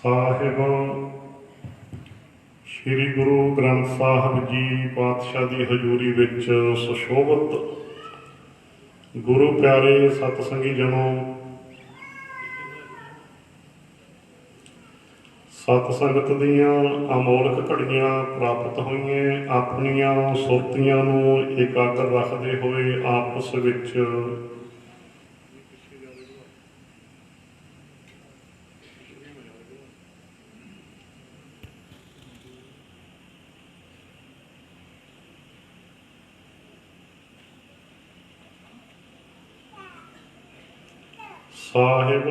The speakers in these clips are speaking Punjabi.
ਸਾਹਿਬ ਸ਼੍ਰੀ ਗੁਰੂ ਗ੍ਰੰਥ ਸਾਹਿਬ ਜੀ ਪਾਤਸ਼ਾਹ ਦੀ ਹਜ਼ੂਰੀ ਵਿੱਚ ਸੁਸ਼ੋਭਿਤ ਗੁਰੂ ਪਿਆਰੇ ਸਤਸੰਗੀ ਜਨੋ, ਸਤ ਸੰਗਤ ਦੀਆਂ ਅਮੋਲਕ ਘੜੀਆਂ ਪ੍ਰਾਪਤ ਹੋਈਆਂ। ਆਪਣੀਆਂ ਸੁਰਤੀਆਂ ਨੂੰ ਇਕਾਗਰ ਰੱਖਦੇ ਹੋਏ ਆਪਸ ਵਿੱਚ ਸਾਹਿਬ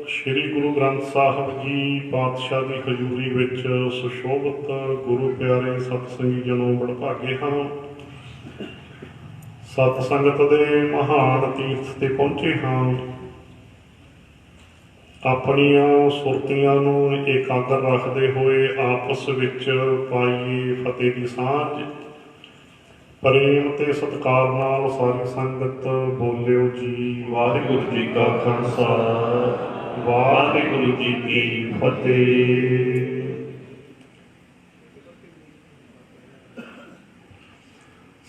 ਸ਼੍ਰੀ ਗੁਰੂ ਗ੍ਰੰਥ ਸਾਹਿਬ ਜੀ ਪਾਤਸ਼ਾਹ ਦੀ ਹਜ਼ੂਰੀ ਵਿੱਚ ਸੁਸ਼ੋਭਿਤ ਗੁਰੂ ਪਿਆਰੇ ਸਤਸੰਗੀ ਜਨੋ ਵਡਭਾਗੇ ਹਾਂ। ਸਤ ਸੰਗਤ ਦੇ ਮਹਾਨ ਤੀਰਥ ਤੇ ਪਹੁੰਚੇ ਹਾਂ। ਆਪਣੀਆਂ ਸੁਰਤੀਆਂ ਨੂੰ ਇਕਾਗਰ ਰੱਖਦੇ ਹੋਏ ਆਪਸ ਵਿੱਚ ਪਾਈਏ ਫਤਿਹ ਦੀ ਸਾਂਝ। ਪ੍ਰੇਮ ਤੇ ਸਤਿਕਾਰ ਨਾਲ ਸਾਰੀ ਸੰਗਤ ਬੋਲਿਓ ਜੀ ਵਾਹਿਗੁਰੂ ਜੀ ਕਾ ਖਾਲਸਾ ਵਾਹਿਗੁਰੂ ਜੀ ਕੀ ਫਤਿਹ।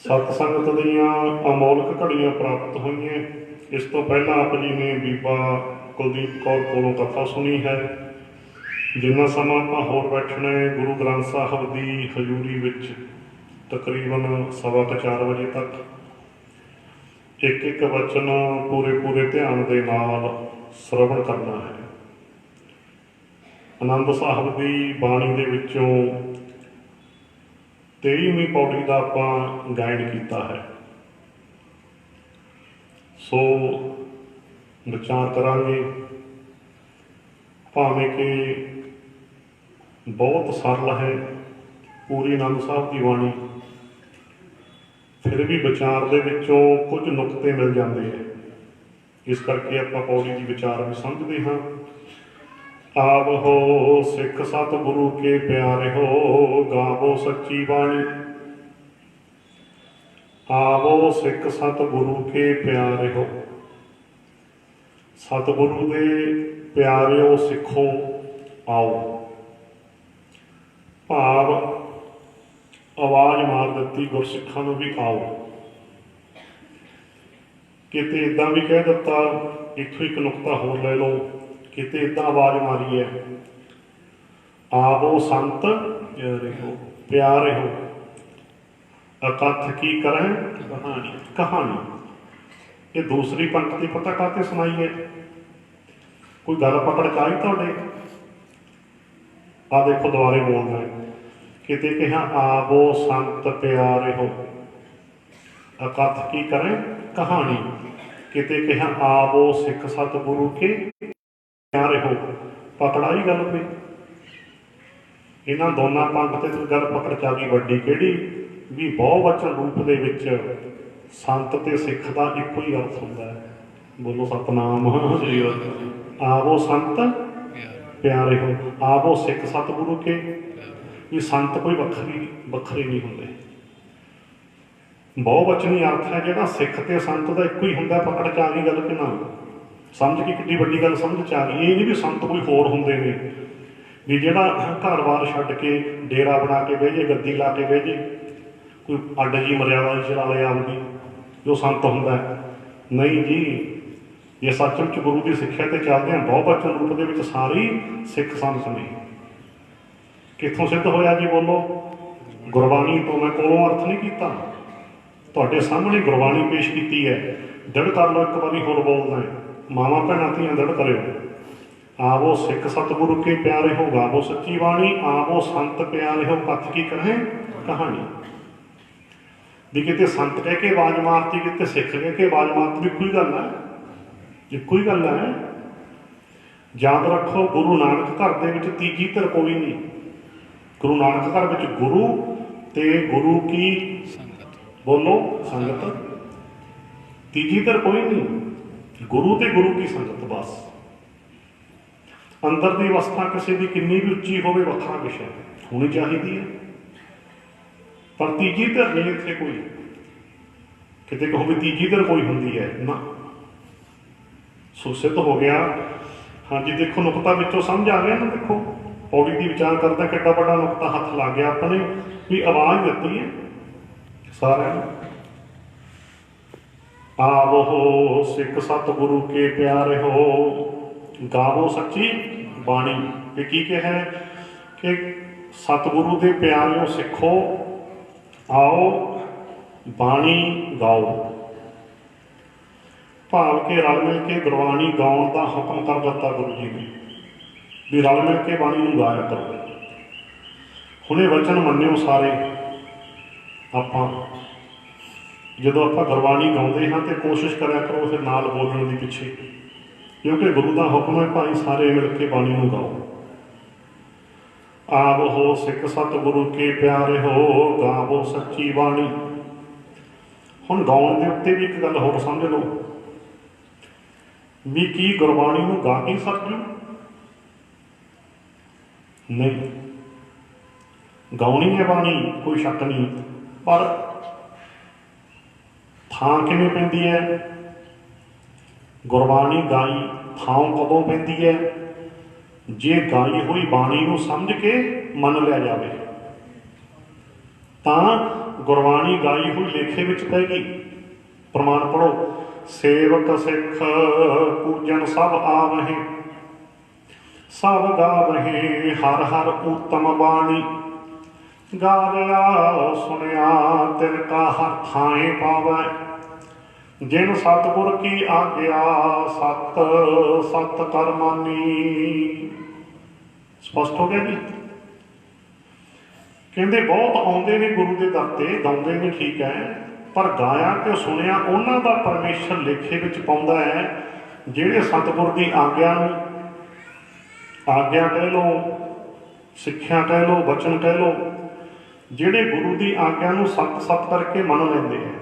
ਸਤ ਸੰਗਤ ਦੀਆਂ ਅਮੋਲਕ ਘੜੀਆਂ ਪ੍ਰਾਪਤ ਹੋਈਆਂ। ਇਸ ਤੋਂ ਪਹਿਲਾਂ ਆਪ ਜੀ ਨੇ ਬੀਬਾ ਕੁਲਦੀਪ ਕੌਰ ਕੋਲੋਂ ਕਥਾ ਸੁਣੀ ਹੈ। ਜਿੰਨਾ ਸਮਾਂ ਆਪਾਂ ਹੋਰ ਬੈਠਣਾ ਗੁਰੂ ਗ੍ਰੰਥ ਸਾਹਿਬ ਦੀ ਹਜ਼ੂਰੀ ਵਿੱਚ ਤਕਰੀਬਨ 4:15 ਵਜੇ ਤੱਕ ਇੱਕ ਇੱਕ ਵਚਨ ਪੂਰੇ ਧਿਆਨ ਦੇ ਨਾਲ ਸਰਵਣ ਕਰਨਾ ਹੈ। ਆਨੰਦ ਸਾਹਿਬ ਦੀ ਬਾਣੀ ਦੇ ਵਿੱਚੋਂ 23ਵੀਂ ਪੌੜੀ ਦਾ ਆਪਾਂ ਗਾਇਨ ਕੀਤਾ ਹੈ। ਸੋ ਵਿਚਾਰ ਕਰਾਂਗੇ। ਭਾਵੇਂ ਕਿ ਬਹੁਤ ਸਰਲ ਹੈ ਪੂਰੀ ਆਨੰਦ ਸਾਹਿਬ ਦੀ ਬਾਣੀ, ਫਿਰ ਵੀ ਵਿਚਾਰ ਦੇ ਵਿੱਚੋਂ ਕੁਝ ਨੁਕਤੇ ਮਿਲ ਜਾਂਦੇ ਹੈ। ਇਸ ਕਰਕੇ ਆਪਾਂ ਪੌੜੀ ਦੀ ਵਿਚਾਰ ਵੀ ਸਮਝਦੇ ਹਾਂ। ਆਵੋ ਸਿੱਖ ਸਤਿਗੁਰੂ ਕੇ ਪਿਆਰੇ ਹੋ, ਗਾਵੋ ਸੱਚੀ ਬਾਣੀ। ਆਵੋ ਸਿੱਖ ਸਤਿਗੁਰੂ ਕੇ ਪਿਆਰੇ ਹੋ, ਸਤਿਗੁਰੂ ਦੇ ਪਿਆਰਿਓ ਸਿੱਖੋ ਆਓ। ਭਾਵ ਆਵਾਜ਼ ਮਾਰ ਦਿੱਤੀ ਗੁਰਸਿੱਖਾਂ ਨੂੰ ਵੀ ਆਓ। ਕਿਤੇ ਇੱਦਾਂ ਵੀ ਕਹਿ ਦਿੱਤਾ, ਇੱਥੋਂ ਇੱਕ ਨੁਕਤਾ ਹੋਰ ਲੈ ਲਓ, ਕਿਤੇ ਇੱਦਾਂ ਆਵਾਜ਼ ਮਾਰੀ ਹੈ, ਆਵੋ ਸੰਤ ਪਿਆਰੇ ਹੋ, ਅਕਥ ਕੀ ਕਰਹਿ ਕਹਾਣੀ। ਇਹ ਦੂਸਰੀ ਪੰਕਤੀ ਪਤਾ ਕਾਹਤੇ ਸੁਣਾਈ ਹੈ? ਕੋਈ ਗੱਲ ਪਕੜ ਚ ਆਈ ਤੁਹਾਡੇ? ਆਹ ਦੇਖੋ ਦੁਬਾਰੇ ਬੋਲਣਾ। ਕਿਤੇ ਕਿਹਾ ਆਵੋ ਸੰਤ ਪਿਆਰੇ ਹੋ, ਅਕਥ ਕੀ ਕਰੇ ਕਹਾਣੀ। ਕਿਤੇ ਕਿਹਾ ਆਵੋ ਸਿੱਖ ਸਤਿਗੁਰੂ ਕੇ ਪਿਆਰੇ ਹੋ। ਪਕੜ ਆਈ ਗੱਲ ਕੋਈ? ਇਹਨਾਂ ਦੋਨਾਂ ਪੰਕਤੀ ਤੋਂ ਗੱਲ ਪਕੜ ਚ ਆ ਗਈ। ਵੱਡੀ ਕਿਹੜੀ? ਵੀ ਬਹੁਵਚਨ ਰੂਪ ਦੇ ਵਿੱਚ ਸੰਤ ਤੇ ਸਿੱਖ ਦਾ ਇੱਕੋ ਹੀ ਅਰਥ ਹੁੰਦਾ ਹੈ। ਬੋਲੋ ਸਤਿਨਾਮ। ਆਵੋ ਸੰਤ ਪਿਆਰੇ ਹੋ, ਆਵੋ ਸਿੱਖ ਸਤਿਗੁਰੂ ਕੇ। ਵੀ ਸੰਤ ਕੋਈ ਵੱਖਰੇ ਨਹੀਂ ਹੁੰਦੇ। ਬਹੁਵਚਨੀ ਅਰਥ ਹੈ ਜਿਹੜਾ ਸਿੱਖ ਤੇ ਸੰਤ ਦਾ ਇੱਕੋ ਹੀ ਹੁੰਦਾ। ਪਕੜ ਚ ਆ ਗਈ ਗੱਲ ਕਿ ਨਾ? ਸਮਝ ਕੇ ਕਿੱਡੀ ਵੱਡੀ ਗੱਲ ਸਮਝ ਚ ਆ ਗਈ। ਇਹ ਨਹੀਂ ਵੀ ਸੰਤ ਕੋਈ ਹੋਰ ਹੁੰਦੇ ਨੇ, ਵੀ ਜਿਹੜਾ ਘਰ-ਬਾਰ ਛੱਡ ਕੇ ਡੇਰਾ ਬਣਾ ਕੇ ਬਹਿ ਜੇ, ਗੱਦੀ ਲਾ ਕੇ ਬਹਿ ਜੇ, ਕੋਈ ਅੱਡ ਜੀ ਮਰਿਆਦਾ ਚਲਾ ਲਿਆ ਆਪਦੀ, ਜੋ ਸੰਤ ਹੁੰਦਾ। ਨਹੀਂ ਜੀ, ਇਹ ਸੱਚਮੁੱਚ ਗੁਰੂ ਦੀ ਸਿੱਖਿਆ ਤੇ ਚੱਲਦੇ ਹਾਂ। ਬਹੁਵਚਨ ਰੂਪ ਦੇ ਵਿੱਚ ਸਾਰੇ ਸਿੱਖ ਸੰਤ ਨੇ। ਕਿੱਥੋਂ ਸਿੱਧ ਹੋਇਆ ਜੀ? ਬੋਲੋ। ਗੁਰਬਾਣੀ ਤੋਂ। ਮੈਂ ਕੋਲੋਂ ਅਰਥ ਨਹੀਂ ਕੀਤਾ, ਤੁਹਾਡੇ ਸਾਹਮਣੇ ਗੁਰਬਾਣੀ ਪੇਸ਼ ਕੀਤੀ ਹੈ। ਦ੍ਰਿੜ ਕਰ ਲਓ, ਇੱਕ ਵਾਰੀ ਹੋਰ ਬੋਲਣਾ। ਮਾਵਾਂ ਭੈਣਾਂ ਧੀਆਂ ਦ੍ਰਿੜ ਕਰਿਓ। ਆਵੋ ਸਿੱਖ ਸਤਿਗੁਰੂ ਕੇ ਪਿਆਰੇ ਹੋ, ਗਾਵੋ ਸੱਚੀ ਬਾਣੀ। ਆਵੋ ਸੰਤ ਪਿਆਰੇ ਹੋ, ਕਥ ਕੀ ਕਰੇ ਕਹਾਣੀ। ਵੀ ਕਿਤੇ ਸੰਤ ਕਹਿ ਕੇ ਆਵਾਜ਼ ਮਾਰਤੀ, ਕਿਤੇ ਸਿੱਖ ਕਹਿ ਕੇ ਆਵਾਜ਼ ਮਾਰਤੀ, ਇੱਕੋ ਹੀ ਗੱਲ ਹੈ। ਇੱਕੋ ਹੀ ਗੱਲ ਹੈ। ਯਾਦ ਰੱਖੋ, ਗੁਰੂ ਨਾਨਕ ਘਰ ਦੇ ਵਿੱਚ ਤੀਜੀ ਧਿਰ ਕੋਈ ਨਹੀਂ। गुरु नानक घर विच गुरु ते गुरु की बोलो संगत, तीजी धर कोई नहीं, गुरु ते गुरु की संगत बस। अंदर की अवस्था किसी की किन्नी भी उच्ची होवे वखरा विषय होनी चाहिए है, पर तीजी धर नहीं इत्थे कोई, किते कहो भी तीजी धर कोई होंदी है ना। सो सिद्ध हो गया। हाँ जी देखो नुकता विचों समझ आ गया ना। देखो पौड़ी की विचार करता कितना बड़ा नुकता हथ लग गया अपने भी आवाज दिती है सारे। आवो सिख सतगुरु के प्यारे हो, गावो सच्ची बाणी। ये की कहा कि सतगुरु के प्यारियों सिखो, आओ बाणी गाओ। भाव के रल मिल के गुरबाणी गाउण का हुक्म कर दिता गुरु जी ने भी रल मिल के बाणी नूं गाया करो। हुणे वचन मन्नियो सारे, आपां जदों आपां गुरबाणी गाउंदे हां ते कोशिश करिया करो फिर नाल बोलण दी पिछे, क्योंकि गुरु का हुक्म है भाई सारे मिल के बाणी नूं गाओ। आव हो सिख सतगुरु के प्यारे हो, गावो सच्ची बाणी। हुण गाउण दे उत्ते भी एक गल होर समझ लो भी की गुरबाणी नूं गा के सरजू नहीं, गाउणी है बाणी कोई शक नहीं, पर थां किवें पैंदी है गुरबाणी गाई थां कदों पैंदी है जे गाई हुई बाणी नूं समझ के मन लिया जाए तां गुरबाणी गाई हुई लेखे विच पैगी। प्रमाण पढ़ो, सेवक सिख पूजन सब आवहे, सब गावहे हर हर उत्तम बाणी। गावया सुनिया तिनका हर थाए पावै, जिन सतगुर की आज्ञा सत सत कर मानी। स्पष्ट हो गया जी। कहते बहुत आउंदे ने गुरु के दर ते, गाउंदे ने ठीक है, पर गाया ते सुनिया उन्हां दा परमेश्वर लेखे विच पाउंदा है जिहड़े सतगुर की आज्ञा नूं, आज्ञा कह लो सिक्ख्या कह लो वचन कह लो, जिहड़े गुरु की आज्ञा नूं सत सत करके मन लैंदे हैं।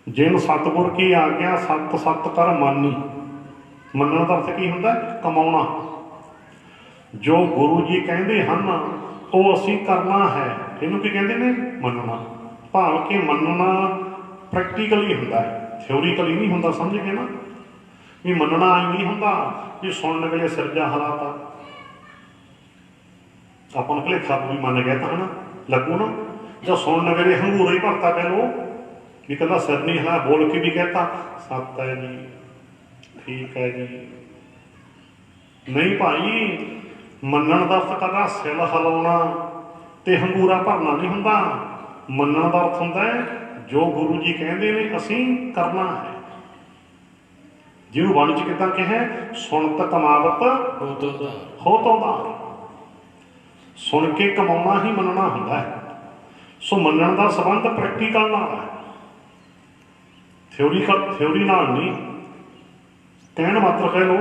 जिन सतगुर की आज्ञा सत सत कर मानी, मनण दा अर्थ की हुंदा कमाउणा। जो गुरु जी कहते हैं वो असीं करना है, इहनूं की कहते ने मनना। भाव के मनना प्रैक्टिकली हुंदा है, थ्योरीकली नहीं हुंदा। समझ गए ना भी मनना आई नहीं हुंदा कि सुनने वेले सिरजा हलाता अपन भुलेखा भी मन गया तो है ना लगू ना, जो सुनने वेले हंगूरा ही भरता कह लो भी कहता सिर नहीं हिला, बोल के भी कहता सत है जी ठीक है जी। नहीं भाई मनण का अर्थ करना सिल हिलाउणा ते हंगूरा भरना नहीं हुंदा। मनण का अर्थ हुंदा है जो गुरु जी कहते हैं असीं करना है। जिन्होंने बाणी च किदां कहा सुनत कमावत हो तो उधार, सुन के कमाउणा ही मनना हुंदा है। सो मनण का संबंध प्रैक्टिकल नाल है, थ्योरी नाल नहीं। कहण मात्र कह लो,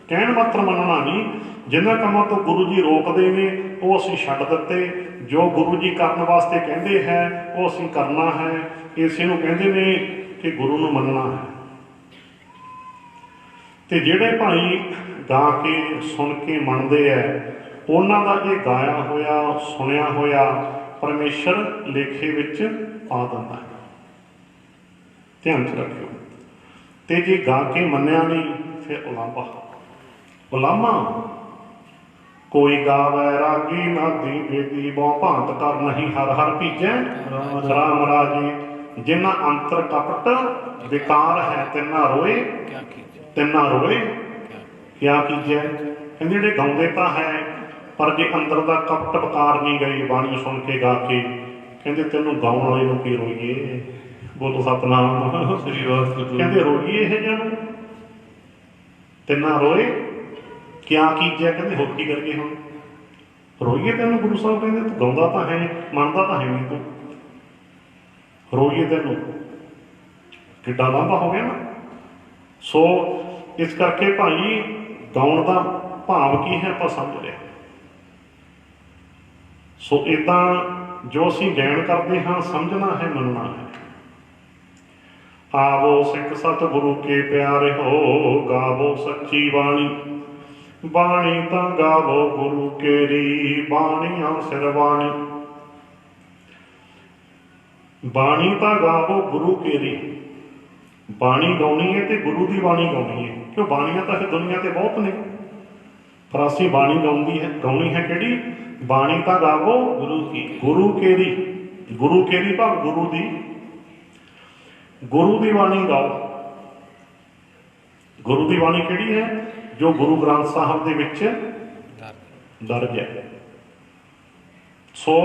कहण मात्र मनना नहीं। जिन्हां कामां तो गुरु जी रोकते हैं वो असीं छड्ड दित्ते, जो गुरु जी करने वास्ते कहते हैं वो असीं करना है। इसे नूं कहंदे ने कि गुरु नूं मनना है। ते जिहड़े भाई गा के सुन के मनदे है उन्हां दा ये गाया होया सुनिया होया परमेश्वर लेखे विच पा दिंदा है। ध्यान च रखियो। ते जे गा के मन्निया नहीं फिर उलांभा। उलामा कोई गावै रागी नादी बेदी बहु भांत कर नहीं हर हर भीजै राम राजी। जिन्ना अंतर कपट विकार है तिन्ना रोए, तिन्ना रोए क्या कीजै। कहते जिहड़े गाउंदे तां है पर जे अंदर दा कपट विकार नहीं गई बाणी सुन के गा के, कहते तेनों गाउण वाले नूं की रोईए। बोलो सतनाम कहते रोईए इह जिहां नूं, तिन्ना रोए क्या कीजिए। कहते होर की करिए हम रोईए। तेनों गुरु साहब कहते तू गाउंदा तां है मनदा तां है नहीं, तू रोईए तेनों किड्डा लांभा हो गया ना। सो इस करके भाई गाउण का भाव की है आपां समझ लिया। ਸੋ ਇਦਾਂ ਜੋ ਅਸੀਂ ਗੈਣ ਕਰਦੇ ਹਾਂ ਸਮਝਣਾ ਹੈ, ਮੰਨਣਾ ਹੈ। ਆਵੋ ਸਿੱਖ ਸਤਿਗੁਰੂ ਕੇ ਪਿਆਰੇ ਹੋ, ਗਾਵੋ ਸੱਚੀ ਬਾਣੀ। ਬਾਣੀ ਤਾਂ ਗਾਵੋ ਗੁਰੂ ਕੇਰੀ, ਬਾਣੀਆਂ ਸਿਰ ਬਾਣੀ। ਬਾਣੀ ਤਾਂ ਗਾਵੋ ਗੁਰੂ ਕੇਰੀ, ਬਾਣੀ ਗਾਉਣੀ ਹੈ ਤੇ ਗੁਰੂ ਦੀ ਬਾਣੀ ਗਾਉਣੀ ਹੈ। ਕਿਉਂ ਬਾਣੀਆਂ ਤਾਂ ਫਿਰ ਦੁਨੀਆ ਤੇ ਬਹੁਤ ਨੇ, ਪਰ ਅਸੀਂ ਬਾਣੀ ਗਾਉਣੀ ਹੈ ਕਿਹੜੀ? ਬਾਣੀ ਤਾਂ ਗਾਵੋ ਗੁਰੂ ਕੇਰੀ। ਗੁਰੂ ਕੇਰੀ ਭਾਵ ਗੁਰੂ ਦੀ, ਗੁਰੂ ਦੀ ਬਾਣੀ ਗਾਓ। ਗੁਰੂ ਦੀ ਬਾਣੀ ਕਿਹੜੀ ਹੈ? ਜੋ ਗੁਰੂ ਗ੍ਰੰਥ ਸਾਹਿਬ ਦੇ ਵਿੱਚ ਦਰਜ ਹੈ। ਸੋ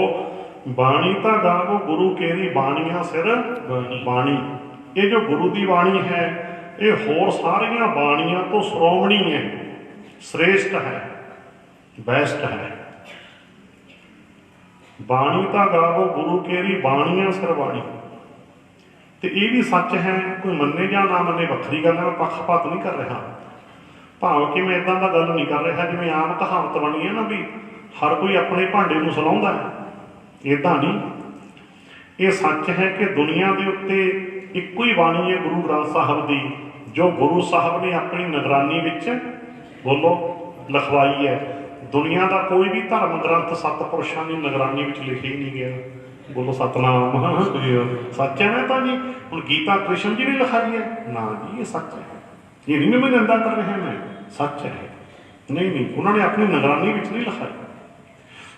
ਬਾਣੀ ਤਾਂ ਗਾਵੋ ਗੁਰੂ ਕੇਰੀ, ਬਾਣੀਆਂ ਸਿਰ ਬਾਣੀ। ਇਹ ਜੋ ਗੁਰੂ ਦੀ ਬਾਣੀ ਹੈ ਇਹ ਹੋਰ ਸਾਰੀਆਂ ਬਾਣੀਆਂ ਤੋਂ ਸ਼੍ਰੋਮਣੀ ਹੈ, ਸ੍ਰੇਸ਼ਟ ਹੈ, ਬੈਸਟ ਹੈ। ਬਾਣੀ ਤਾਂ ਗਾਵੋ ਗੁਰੂ ਕੇਰੀ, ਬਾਣੀਆਂ ਸਿਰ ਬਾਣੀ। ਤੇ ਇਹ ਵੀ ਸੱਚ ਹੈ, ਕੋਈ ਮੰਨੇ ਜਾਂ ਨਾ ਮੰਨੇ ਵੱਖਰੀ ਗੱਲ ਹੈ। ਮੈਂ ਪੱਖਪਾਤ ਨਹੀਂ ਕਰ ਰਿਹਾ, ਭਾਵ ਕਿ ਮੈਂ ਇੱਦਾਂ ਦਾ ਗੱਲ ਨਹੀਂ ਕਰ ਰਿਹਾ ਜਿਵੇਂ ਆਮ ਕਹਾਵਤ ਬਣੀ ਹੈ ਨਾ ਵੀ ਹਰ ਕੋਈ ਆਪਣੇ ਭਾਂਡੇ ਨੂੰ ਸਲਾਉਂਦਾ ਹੈ। ਇੱਦਾਂ ਨਹੀਂ, ਇਹ ਸੱਚ ਹੈ ਕਿ ਦੁਨੀਆ ਦੇ ਉੱਤੇ ਇੱਕੋ ਹੀ ਬਾਣੀ ਹੈ ਗੁਰੂ ਗ੍ਰੰਥ ਸਾਹਿਬ ਦੀ, ਜੋ ਗੁਰੂ ਸਾਹਿਬ ਨੇ ਆਪਣੀ ਨਿਗਰਾਨੀ ਵਿੱਚ ਬੋਲੋ ਲਿਖਵਾਈ ਹੈ। ਦੁਨੀਆ ਦਾ ਕੋਈ ਵੀ ਧਰਮ ਗ੍ਰੰਥ ਸਤਿਪੁਰਸ਼ਾਂ ਦੀ ਨਿਗਰਾਨੀ ਵਿੱਚ ਲਿਖਿਆ ਹੀ ਨਹੀਂ ਗਿਆ। ਬੋਲੋ ਸਤਨਾਮ। ਸੱਚ ਹੈ ਨਾ ਤਾਂ ਜੀ। ਹੁਣ ਗੀਤਾ ਕ੍ਰਿਸ਼ਨ ਜੀ ਨੇ ਲਿਖਾਈ ਹੈ ਨਾ ਜੀ, ਇਹ ਸੱਚ ਹੈ। ਇਹ ਨਹੀਂ ਮੈਂ ਨਿੰਦਾ ਕਰ ਰਿਹਾ, ਮੈਂ ਸੱਚ ਹੈ। ਨਹੀਂ, ਉਹਨਾਂ ਨੇ ਆਪਣੀ ਨਿਗਰਾਨੀ ਵਿੱਚ ਨਹੀਂ ਲਿਖਾਈ।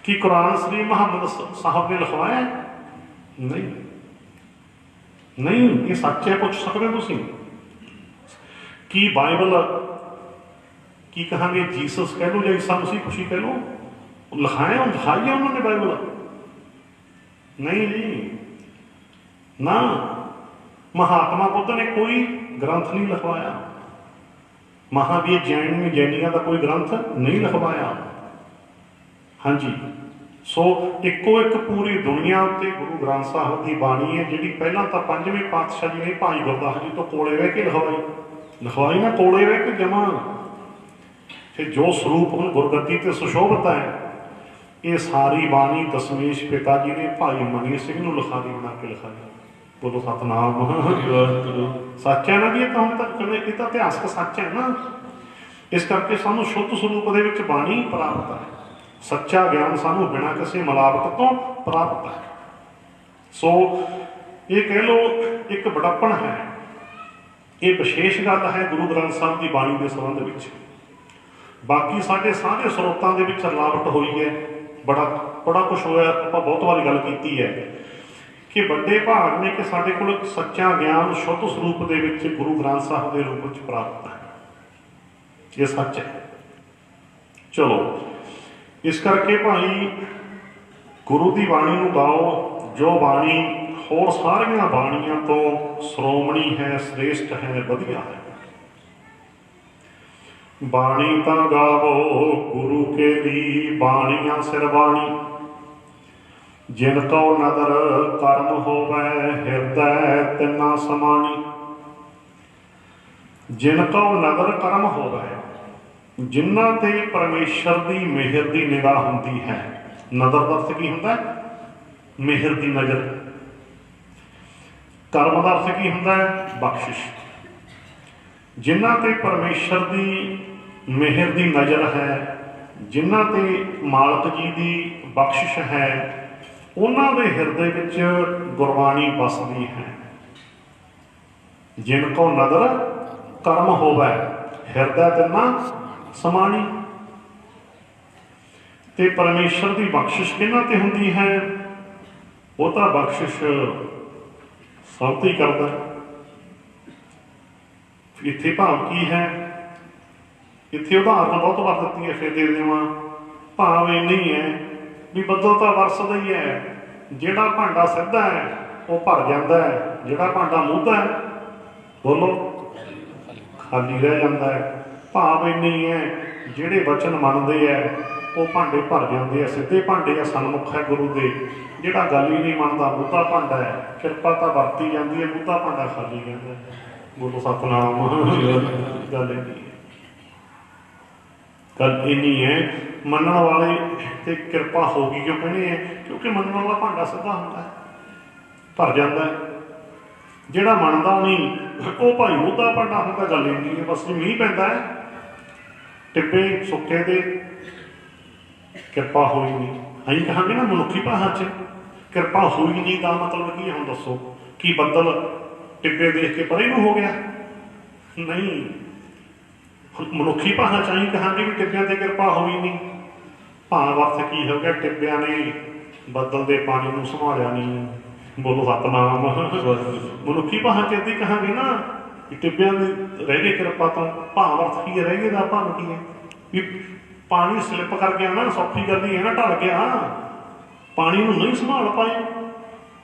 ਕੀ ਕੁਰਾਨ ਸ੍ਰੀ ਮੁਹੰਮਦ ਸਾਹਿਬ ਨੇ ਲਿਖਵਾਇਆ? ਨਹੀਂ, ਇਹ ਸੱਚ ਹੈ। ਪੁੱਛ ਸਕਦੇ ਹੋ ਤੁਸੀਂ ਕੀ ਬਾਈਬਲ ਕੀ ਕਹਾਂਗੇ, ਜੀਸਸ ਕਹਿ ਲਓ ਜਾਂ ਈਸਾ ਮਸੀਹ, ਖੁਸ਼ੀ ਕਹਿ ਲਓ, ਲਿਖਾਈ ਹੈ ਉਹਨਾਂ ਨੇ ਬਾਈਬਲ? ਨਹੀਂ ਜੀ, ਨਾ। ਮਹਾਤਮਾ ਬੁੱਧ ਨੇ ਕੋਈ ਗ੍ਰੰਥ ਨਹੀਂ ਲਿਖਵਾਇਆ। ਮਹਾਵੀਰ ਜੈਨ ਨੇ ਜੈਨੀਆਂ ਦਾ ਕੋਈ ਗ੍ਰੰਥ ਨਹੀਂ ਲਿਖਵਾਇਆ। ਹਾਂਜੀ, ਸੋ ਇੱਕੋ ਇੱਕ ਪੂਰੀ ਦੁਨੀਆ ਉੱਤੇ ਗੁਰੂ ਗ੍ਰੰਥ ਸਾਹਿਬ ਦੀ ਬਾਣੀ ਹੈ, ਜਿਹੜੀ ਪਹਿਲਾਂ ਤਾਂ ਪੰਜਵੇਂ ਪਾਤਸ਼ਾਹ ਜੀ ਨੇ ਭਾਈ ਗੁਰਦਾਸ ਜੀ ਤੋਂ ਕੋਲੇ ਰਹਿ ਕੇ ਲਿਖਵਾਈ ਨਾ, ਕੋਲੇ ਰਹਿ ਕੇ ਜਮਾ। ਫਿਰ ਜੋ ਸਰੂਪ ਹੁਣ ਗੁਰਗੱਦੀ ਤੇ ਸੁਸ਼ੋਭਤ ਹੈ, ਇਹ ਸਾਰੀ ਬਾਣੀ ਦਸ਼ਮੇਸ਼ ਪਿਤਾ ਜੀ ਨੇ ਭਾਈ ਮਨੀ ਸਿੰਘ ਨੂੰ ਲਿਖਾਰੀ ਬਣਾ ਕੇ ਲਿਖਾਈ। ਬੋਲੋ ਸਤਨਾਮ। ਸੱਚ ਹੈ ਨਾ ਜੀ, ਇਹ ਤਾਂ ਹੁਣ ਤੱਕ ਇਹ ਤਾਂ ਇਤਿਹਾਸਕ ਸੱਚ ਹੈ ਨਾ। ਇਸ ਕਰਕੇ ਸਾਨੂੰ ਸ਼ੁੱਧ ਸਰੂਪ ਦੇ ਵਿੱਚ ਬਾਣੀ ਪ੍ਰਾਪਤ ਹੈ। ਸੱਚਾ ਗਿਆਨ ਸਾਨੂੰ ਬਿਨਾਂ ਕਿਸੇ ਮਿਲਾਵਟ ਤੋਂ ਪ੍ਰਾਪਤ ਹੈ। ਸੋ ਇਹ ਕਹਿ ਲਓ ਇੱਕ ਬੜਾਪਣ ਹੈ, ਇਹ ਵਿਸ਼ੇਸ਼ ਗੱਲ ਹੈ ਗੁਰੂ ਗ੍ਰੰਥ ਸਾਹਿਬ ਦੀ ਬਾਣੀ ਦੇ ਸੰਬੰਧ ਵਿੱਚ। ਬਾਕੀ ਸਾਡੇ ਸਾਰੇ ਸਰੋਤਾਂ ਦੇ ਵਿੱਚ ਰਲਾਵਟ ਹੋਈ ਹੈ, ਬੜਾ ਕੁਛ ਹੋਇਆ। ਆਪਾਂ ਬਹੁਤ ਵਾਰੀ ਗੱਲ ਕੀਤੀ ਹੈ ਕਿ ਵੱਡੇ ਭਾਗ ਨੇ ਕਿ ਸਾਡੇ ਕੋਲ ਇੱਕ ਸੱਚਾ ਗਿਆਨ ਸ਼ੁੱਧ ਸਰੂਪ ਦੇ ਵਿੱਚ ਗੁਰੂ ਗ੍ਰੰਥ ਸਾਹਿਬ ਦੇ ਰੂਪ ਵਿੱਚ ਪ੍ਰਾਪਤ ਹੈ। ਇਹ ਸੱਚ ਹੈ। ਚਲੋ, ਇਸ ਕਰਕੇ ਭਾਈ ਗੁਰੂ ਦੀ ਬਾਣੀ ਨੂੰ ਗਾਓ, ਜੋ ਬਾਣੀ ਹੋਰ ਸਾਰੀਆਂ ਬਾਣੀਆਂ ਤੋਂ ਸ਼੍ਰੋਮਣੀ ਹੈ, ਸ੍ਰੇਸ਼ਟ ਹੈ, ਵਧੀਆ ਹੈ। ਬਾਣੀ ਤਾਂ ਗਾਵੋ ਗੁਰੂ ਕੇਰੀ, ਬਾਣੀਆਂ ਸਿਰ ਬਾਣੀ। ਜਿਨ ਕਉ ਨਦਰ ਕਰਮ ਹੋਵੈ, ਹਿਰਦੈ ਤਿੰਨਾ ਸਮਾਣੀ। ਜਿਨ ਕਉ ਨਦਰ ਕਰਮ ਹੋਵੈ, ਜਿਨ੍ਹਾਂ ਤੇ ਪਰਮੇਸ਼ਰ ਦੀ ਮਿਹਰ ਦੀ ਨਿਗਾਹ ਹੁੰਦੀ ਹੈ। ਨਦਰ ਦਾ ਅਰਥ ਕੀ ਹੁੰਦਾ? ਮਿਹਰ ਦੀ ਨਜ਼ਰ। ਕਰਮ ਦਾ ਅਰਥ ਕੀ ਹੁੰਦਾ? ਬਖਸ਼ਿਸ਼। ਜਿਨ੍ਹਾਂ ਤੇ ਪਰਮੇਸ਼ਰ ਦੀ ਮਿਹਰ ਦੀ ਨਜ਼ਰ ਹੈ, ਜਿਨ੍ਹਾਂ ਤੇ ਮਾਲਕ ਜੀ ਦੀ ਬਖਸ਼ਿਸ਼ ਹੈ, ਉਹਨਾਂ ਦੇ ਹਿਰਦੇ ਵਿੱਚ ਗੁਰਬਾਣੀ ਵਸਦੀ ਹੈ। ਜਿਨ ਕੋ ਨਦਰ ਕਰਮ ਹੋਵੈ, ਹਿਰਦੈ ਤਿੰਨਾ ਸਮਾਣੀ। ਤੇ ਪਰਮੇਸ਼ਰ ਦੀ ਬਖਸ਼ਿਸ਼ ਕਿਹਨਾਂ ਤੇ ਹੁੰਦੀ ਹੈ? ਉਹ ਤਾਂ ਬਖਸ਼ਿਸ਼ ਸਭ ਤੇ ਹੀ ਕਰਦਾ। ਇੱਥੇ ਭਾਵ ਕੀ ਹੈ? ਇੱਥੇ ਉਦਾਹਰਨ ਬਹੁਤ ਵਾਰ ਦਿੱਤੀ ਹੈ, ਫਿਰ ਦੇ ਦੇਵਾਂ। ਭਾਵ ਇਹ ਨਹੀਂ ਹੈ ਵੀ ਬੱਦਲ ਤਾਂ ਵਰਸਦਾ ਹੀ ਹੈ, ਜਿਹੜਾ ਭਾਂਡਾ ਸਿੱਧਾ ਹੈ ਉਹ ਭਰ ਜਾਂਦਾ ਹੈ, ਜਿਹੜਾ ਭਾਂਡਾ ਮੁੱਧਾ ਹੈ ਬੋਲੋ ਖਾਲੀ ਰਹਿ ਜਾਂਦਾ ਹੈ। ਭਾਵ ਇਹ ਨਹੀਂ ਹੈ ਜਿਹੜੇ ਵਚਨ ਮੰਨਦੇ ਹੈ ਉਹ ਭਾਂਡੇ ਭਰ ਜਾਂਦੇ ਆ, ਸਿੱਧੇ ਭਾਂਡੇ ਆ, ਸਨਮੁਖ ਹੈ ਗੁਰੂ ਦੇ। ਜਿਹੜਾ ਗੱਲ ਹੀ ਨਹੀਂ ਮੰਨਦਾ ਮੁੱਧਾ ਭਾਂਡਾ ਹੈ, ਕਿਰਪਾ ਤਾਂ ਵਰਤੀ ਜਾਂਦੀ ਹੈ, ਮੁੱਧਾ ਭਾਂਡਾ ਖਾਲੀ ਰਹਿੰਦਾ। ਬੋਲੋ ਸਤਨਾਮ। ਗੱਲ ਇਹ ਨਹੀਂ। ਗੱਲ ਇੰਨੀ ਹੈ। ਮੰਨਣ ਵਾਲੇ ਤੇ ਕਿਰਪਾ ਹੋ ਗਈ ਕਿਉਂ ਕਹਿੰਦੇ ਹੈ? ਕਿਉਂਕਿ ਮੰਨਣ ਵਾਲਾ ਭਾਂਡਾ ਸਿੱਧਾ ਹੁੰਦਾ ਹੈ, ਭਰ ਜਾਂਦਾ ਹੈ। ਜਿਹੜਾ ਮੰਨਦਾ ਨਹੀਂ ਉਹ ਭਾਈ ਉਹਦਾ ਭਾਂਡਾ ਹੁੰਦਾ। ਗੱਲ ਇੰਨੀ ਹੈ ਬਸ। ਮੀਂਹ ਪੈਂਦਾ ਹੈ, ਟਿੱਬੇ ਸੁੱਕੇ ਤੇ ਕਿਰਪਾ ਹੋਈ ਨਹੀਂ। ਅਸੀਂ ਕਹਾਂਗੇ ਨਾ ਮਨੁੱਖੀ ਭਾਸ਼ਾ 'ਚ ਕਿਰਪਾ ਹੋਈ ਨਹੀਂ ਦਾ ਮਤਲਬ ਕੀ ਹੈ? ਹੁਣ ਦੱਸੋ, ਕੀ ਬੱਦਲ ਟਿੱਬੇ ਦੇਖ ਕੇ ਪਰੇ ਨੂੰ ਹੋ ਗਿਆ? ਨਹੀਂ। ਮਨੁੱਖੀ ਭਾਸ਼ਾ 'ਚ ਅਸੀਂ ਕਹਾਂਗੇ ਵੀ ਟਿੱਬਿਆਂ ਤੇ ਕਿਰਪਾ ਹੋਈ ਨਹੀਂ। ਭਾਵ ਅਰਥ ਕੀ ਹੋ ਗਿਆ? ਟਿੱਬਿਆਂ ਨੇ ਬੱਦਲ ਦੇ ਪਾਣੀ ਨੂੰ ਸੰਭਾਲਿਆ ਨਹੀਂ। ਬੋਲੋ ਸਤਿਨਾਮ। ਮਨੁੱਖੀ ਭਾਸ਼ਾ 'ਚ ਇੱਦਾਂ ਕਹਾਂਗੇ ਨਾ ਵੀ ਟਿੱਬਿਆਂ ਦੇ ਰਹਿ ਗਏ ਕਿਰਪਾ ਤੋਂ। ਭਾਵ ਅਰਥ ਕੀ ਹੈ? ਰਹਿ ਗਏ ਦਾ ਭਾਵ ਕੀ ਹੈ? ਵੀ ਪਾਣੀ ਸਲਿੱਪ ਕਰ ਗਿਆ ਨਾ, ਸੌਖੀ ਗੱਲ ਹੀ ਹੈ ਨਾ, ਢਲ ਗਿਆ। ਪਾਣੀ ਨੂੰ ਨਹੀਂ ਸੰਭਾਲ ਪਾਏ,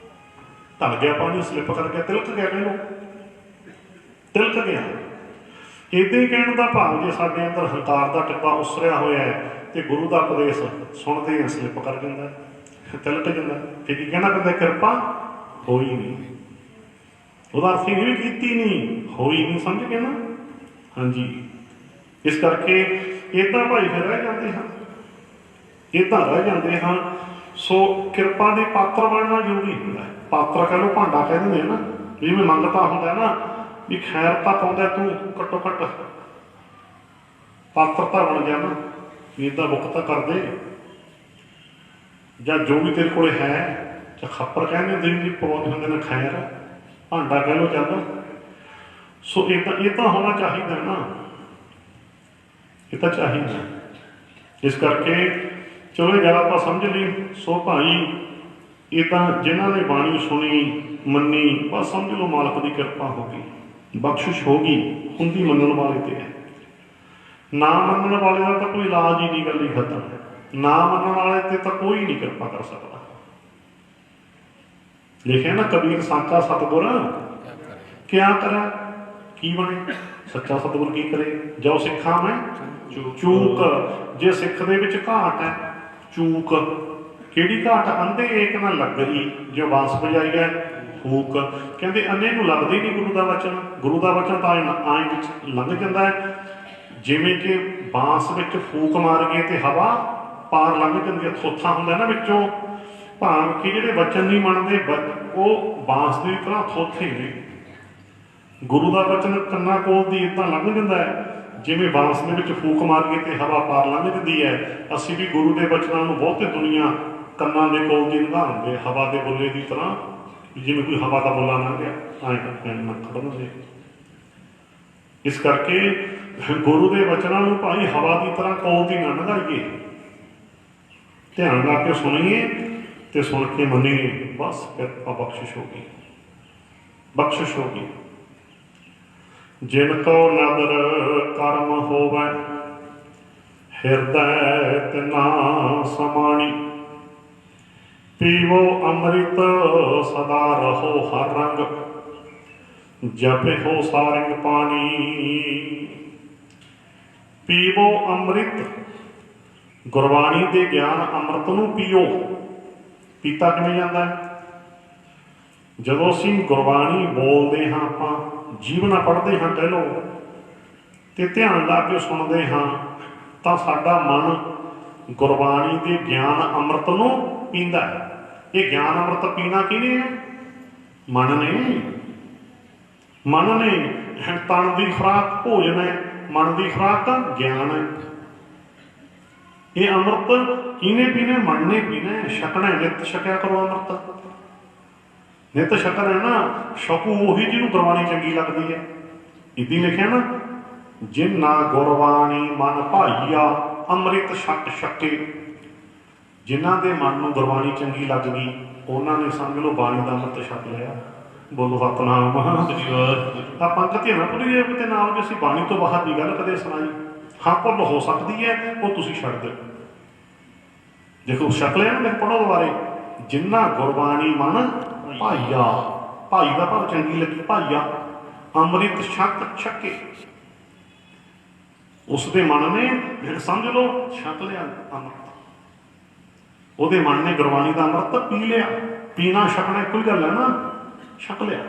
ਢਲ ਗਿਆ ਪਾਣੀ, ਸਲਿੱਪ ਕਰ ਗਿਆ, ਤਿਲਕ ਗਿਆ। ਕਹਿ ਲਓ ਤਿਲਕ ਗਿਆ। ਇੱਦਾਂ ਹੀ ਕਹਿਣ ਦਾ ਭਾਵ ਜੇ ਸਾਡੇ ਅੰਦਰ ਹੰਕਾਰ ਦਾ ਟਿੱਬਾ ਉਸਰਿਆ ਹੋਇਆ ਹੈ ਤੇ ਗੁਰੂ ਦਾ ਉਪਦੇਸ਼ ਸੁਣਦੇ ਹਾਂ ਸਲਿੱਪ ਕਰ ਜਾਂਦਾ, ਤਿਲਕ ਜਾਂਦਾ। ਫਿਰ ਕੀ ਕਹਿਣਾ ਪੈਂਦਾ? ਕਿਰਪਾ ਹੋਈ ਨਹੀਂ। ਉਹਦਾ ਅਰਥ ਇਹ ਵੀ ਕੀਤੀ ਨਹੀਂ, ਹੋਈ ਨਹੀਂ। ਸਮਝ ਗਏ ਨਾ? ਹਾਂਜੀ। ਇਸ ਕਰਕੇ ਇੱਦਾਂ ਭਾਈ ਫਿਰ ਰਹਿ ਜਾਂਦੇ ਹਾਂ, ਇੱਦਾਂ ਰਹਿ ਜਾਂਦੇ ਹਾਂ। ਸੋ ਕਿਰਪਾ ਦੇ ਪਾਤਰ ਬਣਨਾ ਜ਼ਰੂਰੀ ਹੁੰਦਾ ਹੈ। ਪਾਤਰ ਕਹਿ ਲਓ, ਭਾਂਡਾ ਕਹਿ ਦਿੰਦੇ ਨਾ, ਜਿਵੇਂ ਮੰਗਤਾ ਹੁੰਦਾ ਨਾ ਵੀ ਖੈਰ ਤਾਂ ਪਾਉਂਦਾ ਤੂੰ, ਘੱਟੋ ਘੱਟ ਪਾਤਰ ਤਾਂ ਬਣ ਗਿਆ ਨਾ, ਵੀ ਇੱਦਾਂ ਬੁੱਕ ਤਾਂ ਕਰਦੇ। ਜਾਂ ਜੋ ਵੀ ਤੇਰੇ ਕੋਲ ਹੈ, ਜਾਂ ਖੱਪਰ ਕਹਿੰਦੇ ਦਿਨ ਦੀ ਪਵਾਉਂਦੇ ਹੁੰਦੇ ਨੇ, ਖੈਰ ਭਾਂਡਾ ਕਹਿ ਲਓ ਚੱਲ। ਸੋ ਇਹ ਤਾਂ ਹੋਣਾ ਚਾਹੀਦਾ ਨਾ, ਇਹ ਤਾਂ ਚਾਹੀਦਾ। ਇਸ ਕਰਕੇ ਚਲੋ ਇਹ ਗੱਲ ਆਪਾਂ ਸਮਝ ਲਈ। ਸੋ ਭਾਈ ਇਹ ਤਾਂ ਜਿਨ੍ਹਾਂ ਨੇ ਬਾਣੀ ਸੁਣੀ, ਮੰਨੀ, ਬਸ ਸਮਝ ਲਓ ਮਾਲਕ ਦੀ ਕਿਰਪਾ ਹੋ ਗਈ, ਬਖਸ਼ਿਸ਼ ਹੋ ਗਈ। ਹੁੰਦੀ ਮੰਨਣ ਵਾਲੇ ਤੇ ਹੈ, ਨਾ ਮੰਨਣ ਵਾਲੇ ਦਾ ਤਾਂ ਕੋਈ ਇਲਾਜ ਹੀ ਨਹੀਂ। ਗੱਲ ਹੀ ਖਤਮ ਹੈ। ਨਾ ਮੰਨਣ ਵਾਲੇ ਤੇ ਤਾਂ ਕੋਈ ਨਹੀਂ ਕਿਰਪਾ ਕਰ ਸਕਦਾ। ਲਿਖਿਆ ਨਾ ਕਬੀਰ ਸਾਚਾ ਸਤਿਗੁਰ ਕਿਆ ਕਰੇ, ਕੀ ਬਣੇ? ਸੱਚਾ ਸਤਿਗੁਰ ਕੀ ਕਰੇ? ਜੋ ਸਿੱਖਾਂ ਮੈਂ ਚੂਕ। ਜੇ ਸਿੱਖ ਦੇ ਵਿੱਚ ਘਾਟ ਹੈ, ਚੂਕ ਕਿਹੜੀ ਘਾਟ? ਅੰਧੇ ਏਕ ਨਾ ਲੱਗਈ ਜੋ ਬਾਂਸ ਵਜਾਈ ਹੈ ਫੂਕ। ਕਹਿੰਦੇ ਅੰਨੇ ਨੂੰ ਲੱਗਦਾ ਹੀ ਨਹੀਂ ਗੁਰੂ ਦਾ ਵਚਨ। ਗੁਰੂ ਦਾ ਵਚਨ ਤਾਂ ਆਏ ਵਿੱਚ ਲੰਘ ਜਾਂਦਾ ਹੈ, ਜਿਵੇਂ ਕਿ ਬਾਂਸ ਵਿੱਚ ਫੂਕ ਮਾਰ ਕੇ ਤੇ ਹਵਾ ਪਾਰ ਲੰਘ ਜਾਂਦੀ ਹੈ। ਥੋਥਾ ਹੁੰਦਾ ਨਾ ਵਿੱਚੋਂ। ਭਾਵ ਕਿ ਜਿਹੜੇ ਵਚਨ ਨਹੀਂ ਮੰਨਦੇ ਉਹ ਬਾਂਸ ਦੀ ਤਰ੍ਹਾਂ ਥੋਥੇ ਨੇ। ਗੁਰੂ ਦਾ ਵਚਨ ਕੰਨਾਂ ਕੋਲ ਦੀ ਇੱਦਾਂ ਲੰਘ ਜਾਂਦਾ ਹੈ, ਜਿਵੇਂ ਬਾਂਸ ਦੇ ਵਿੱਚ ਫੂਕ ਮਾਰ ਕੇ ਤੇ ਹਵਾ ਪਾਰ ਲੰਘ ਜਾਂਦੀ ਹੈ। ਅਸੀਂ ਵੀ ਗੁਰੂ ਦੇ ਵਚਨਾਂ ਨੂੰ ਬਹੁਤੇ ਦੁਨੀਆ ਕੰਨਾਂ ਦੇ ਕੋਲ ਦੀ ਨਿਭਾਉਂਦੇ, ਹਵਾ ਦੇ ਬੁੱਲੇ ਦੀ ਤਰ੍ਹਾਂ, ਜਿਵੇਂ ਕੋਈ ਹਵਾ ਦਾ ਬੁੱਲਾ ਲੰਘ ਗਿਆ ਐਂ ਨੱਕ ਬਣਦੇ। ਇਸ ਕਰਕੇ ਗੁਰੂ ਦੇ ਵਚਨਾਂ ਨੂੰ ਭਾਈ ਹਵਾ ਦੀ ਤਰ੍ਹਾਂ ਕੋਲ ਦੀ ਨਾ ਲੰਘਾਈਏ, ਧਿਆਨ ਲਾ ਕੇ ਸੁਣੀਏ ਤੇ ਸੁਣ ਕੇ ਮੰਨੀਏ। ਬਸ ਕਿਰਪਾ ਬਖਸ਼ਿਸ਼ ਹੋ ਗਈ, ਬਖਸ਼ਿਸ਼ ਹੋ ਗਈ। ਜਿਨ ਕੋ ਨਦਰ ਕਰਮ ਹੋਵੈ ਹਿਰਦੈ ਤਿਨਾ ਸਮਾਣੀ। ਪੀਵੋ ਅੰਮ੍ਰਿਤ ਸਦਾ ਰਹੋ ਹਰ ਰੰਗ ਜਪਿ ਹੋ ਸਾਰਿੰਗ ਪਾਣੀ। ਪੀਵੋ ਅੰਮ੍ਰਿਤ, ਗੁਰਬਾਣੀ ਦੇ ਗਿਆਨ ਅੰਮ੍ਰਿਤ ਨੂੰ ਪੀਓ। ਪੀਤਾ ਕਿਵੇਂ ਜਾਂਦਾ? ਜਦੋਂ ਅਸੀਂ ਗੁਰਬਾਣੀ ਬੋਲਦੇ ਹਾਂ, ਆਪਾਂ ਜੀਵਨਾ ਪੜ੍ਹਦੇ ਹਾਂ ਕਹਿ ਲਓ, ਤੇ ਧਿਆਨ ਲਾ ਕੇ ਸੁਣਦੇ ਹਾਂ, ਤਾਂ ਸਾਡਾ ਮਨ ਗੁਰਬਾਣੀ ਦੇ ਗਿਆਨ ਅੰਮ੍ਰਿਤ ਨੂੰ ਪੀਂਦਾ ਹੈ। ਇਹ ਗਿਆਨ ਅੰਮ੍ਰਿਤ ਪੀਣਾ ਕਿਹਨੇ ਹੈ? ਮਨ ਨੇ। ਮਨ ਨੇ। ਤਨ ਦੀ ਖੁਰਾਕ ਭੋਜਨ ਹੈ, ਮਨ ਦੀ ਖੁਰਾਕ ਗਿਆਨ ਹੈ। ਇਹ ਅੰਮ੍ਰਿਤ ਕਿਹਨੇ ਪੀਣਾ? ਮਨ ਨੇ ਪੀਣਾ। ਛਕਣਾ, ਨਿੱਤ ਛਕਿਆ ਕਰੋ ਅੰਮ੍ਰਿਤ। ਨਿੱਤ ਛਕਣਾ ਹੈ ਨਾ, ਛਕੂ ਉਹੀ ਜਿਹਨੂੰ ਗੁਰਬਾਣੀ ਚੰਗੀ ਲੱਗਦੀ ਹੈ। ਇੱਦਾਂ ਲਿਖਿਆ ਨਾ, ਜਿਨਾ ਗੁਰਬਾਣੀ ਮਨ ਭਾਈਆ ਅੰਮ੍ਰਿਤ ਛਕ ਛਕੇ। ਜਿਨ੍ਹਾਂ ਦੇ ਮਨ ਨੂੰ ਗੁਰਬਾਣੀ ਚੰਗੀ ਲੱਗ ਗਈ, ਉਹਨਾਂ ਨੇ ਸਮਝ ਲਓ ਬਾਣੀ ਦਾ ਅੰਮ੍ਰਿਤ ਛਕ ਲਿਆ। ਬੋਲੋ ਸਤਿਨਾਮ। ਆਪਾਂ ਕਦੇ ਨਾ ਭੁੱਲੀਏ ਕਿਤੇ ਨਾਮ ਕਿ ਅਸੀਂ ਬਾਣੀ ਤੋਂ ਬਾਹਰ ਦੀ ਗੱਲ ਕਦੇ ਸੁਣਾਈ। ਹਾਂ ਭੁੱਲ ਹੋ ਸਕਦੀ ਹੈ, ਉਹ ਤੁਸੀਂ ਛੱਡ ਦਿਓ। ਦੇਖੋ ਛਕ ਲਿਆ ਨਾ, ਦੇਖ ਪੜ੍ਹੋ ਦੁਬਾਰੇ। ਜਿੰਨਾ ਗੁਰਬਾਣੀ ਮਨ ਭਾਈਆ, ਭਾਈ ਦਾ ਭਾਵ ਚੰਗੀ ਲੱਗੀ, ਭਾਈਆ ਅੰਮ੍ਰਿਤ ਛਕ ਛਕੇ। ਉਸਦੇ ਮਨ ਨੇ ਸਮਝ ਲਓ ਛਕ ਲਿਆ ਅੰਮ੍ਰਿਤ। ਉਹਦੇ ਮਨ ਨੇ ਗੁਰਬਾਣੀ ਦਾ ਅੰਮ੍ਰਿਤ ਪੀ ਲਿਆ। ਪੀਣਾ ਛਕਣਾ ਇੱਕੋ ਹੀ ਗੱਲ ਹੈ ਨਾ, ਛਕ ਲਿਆ।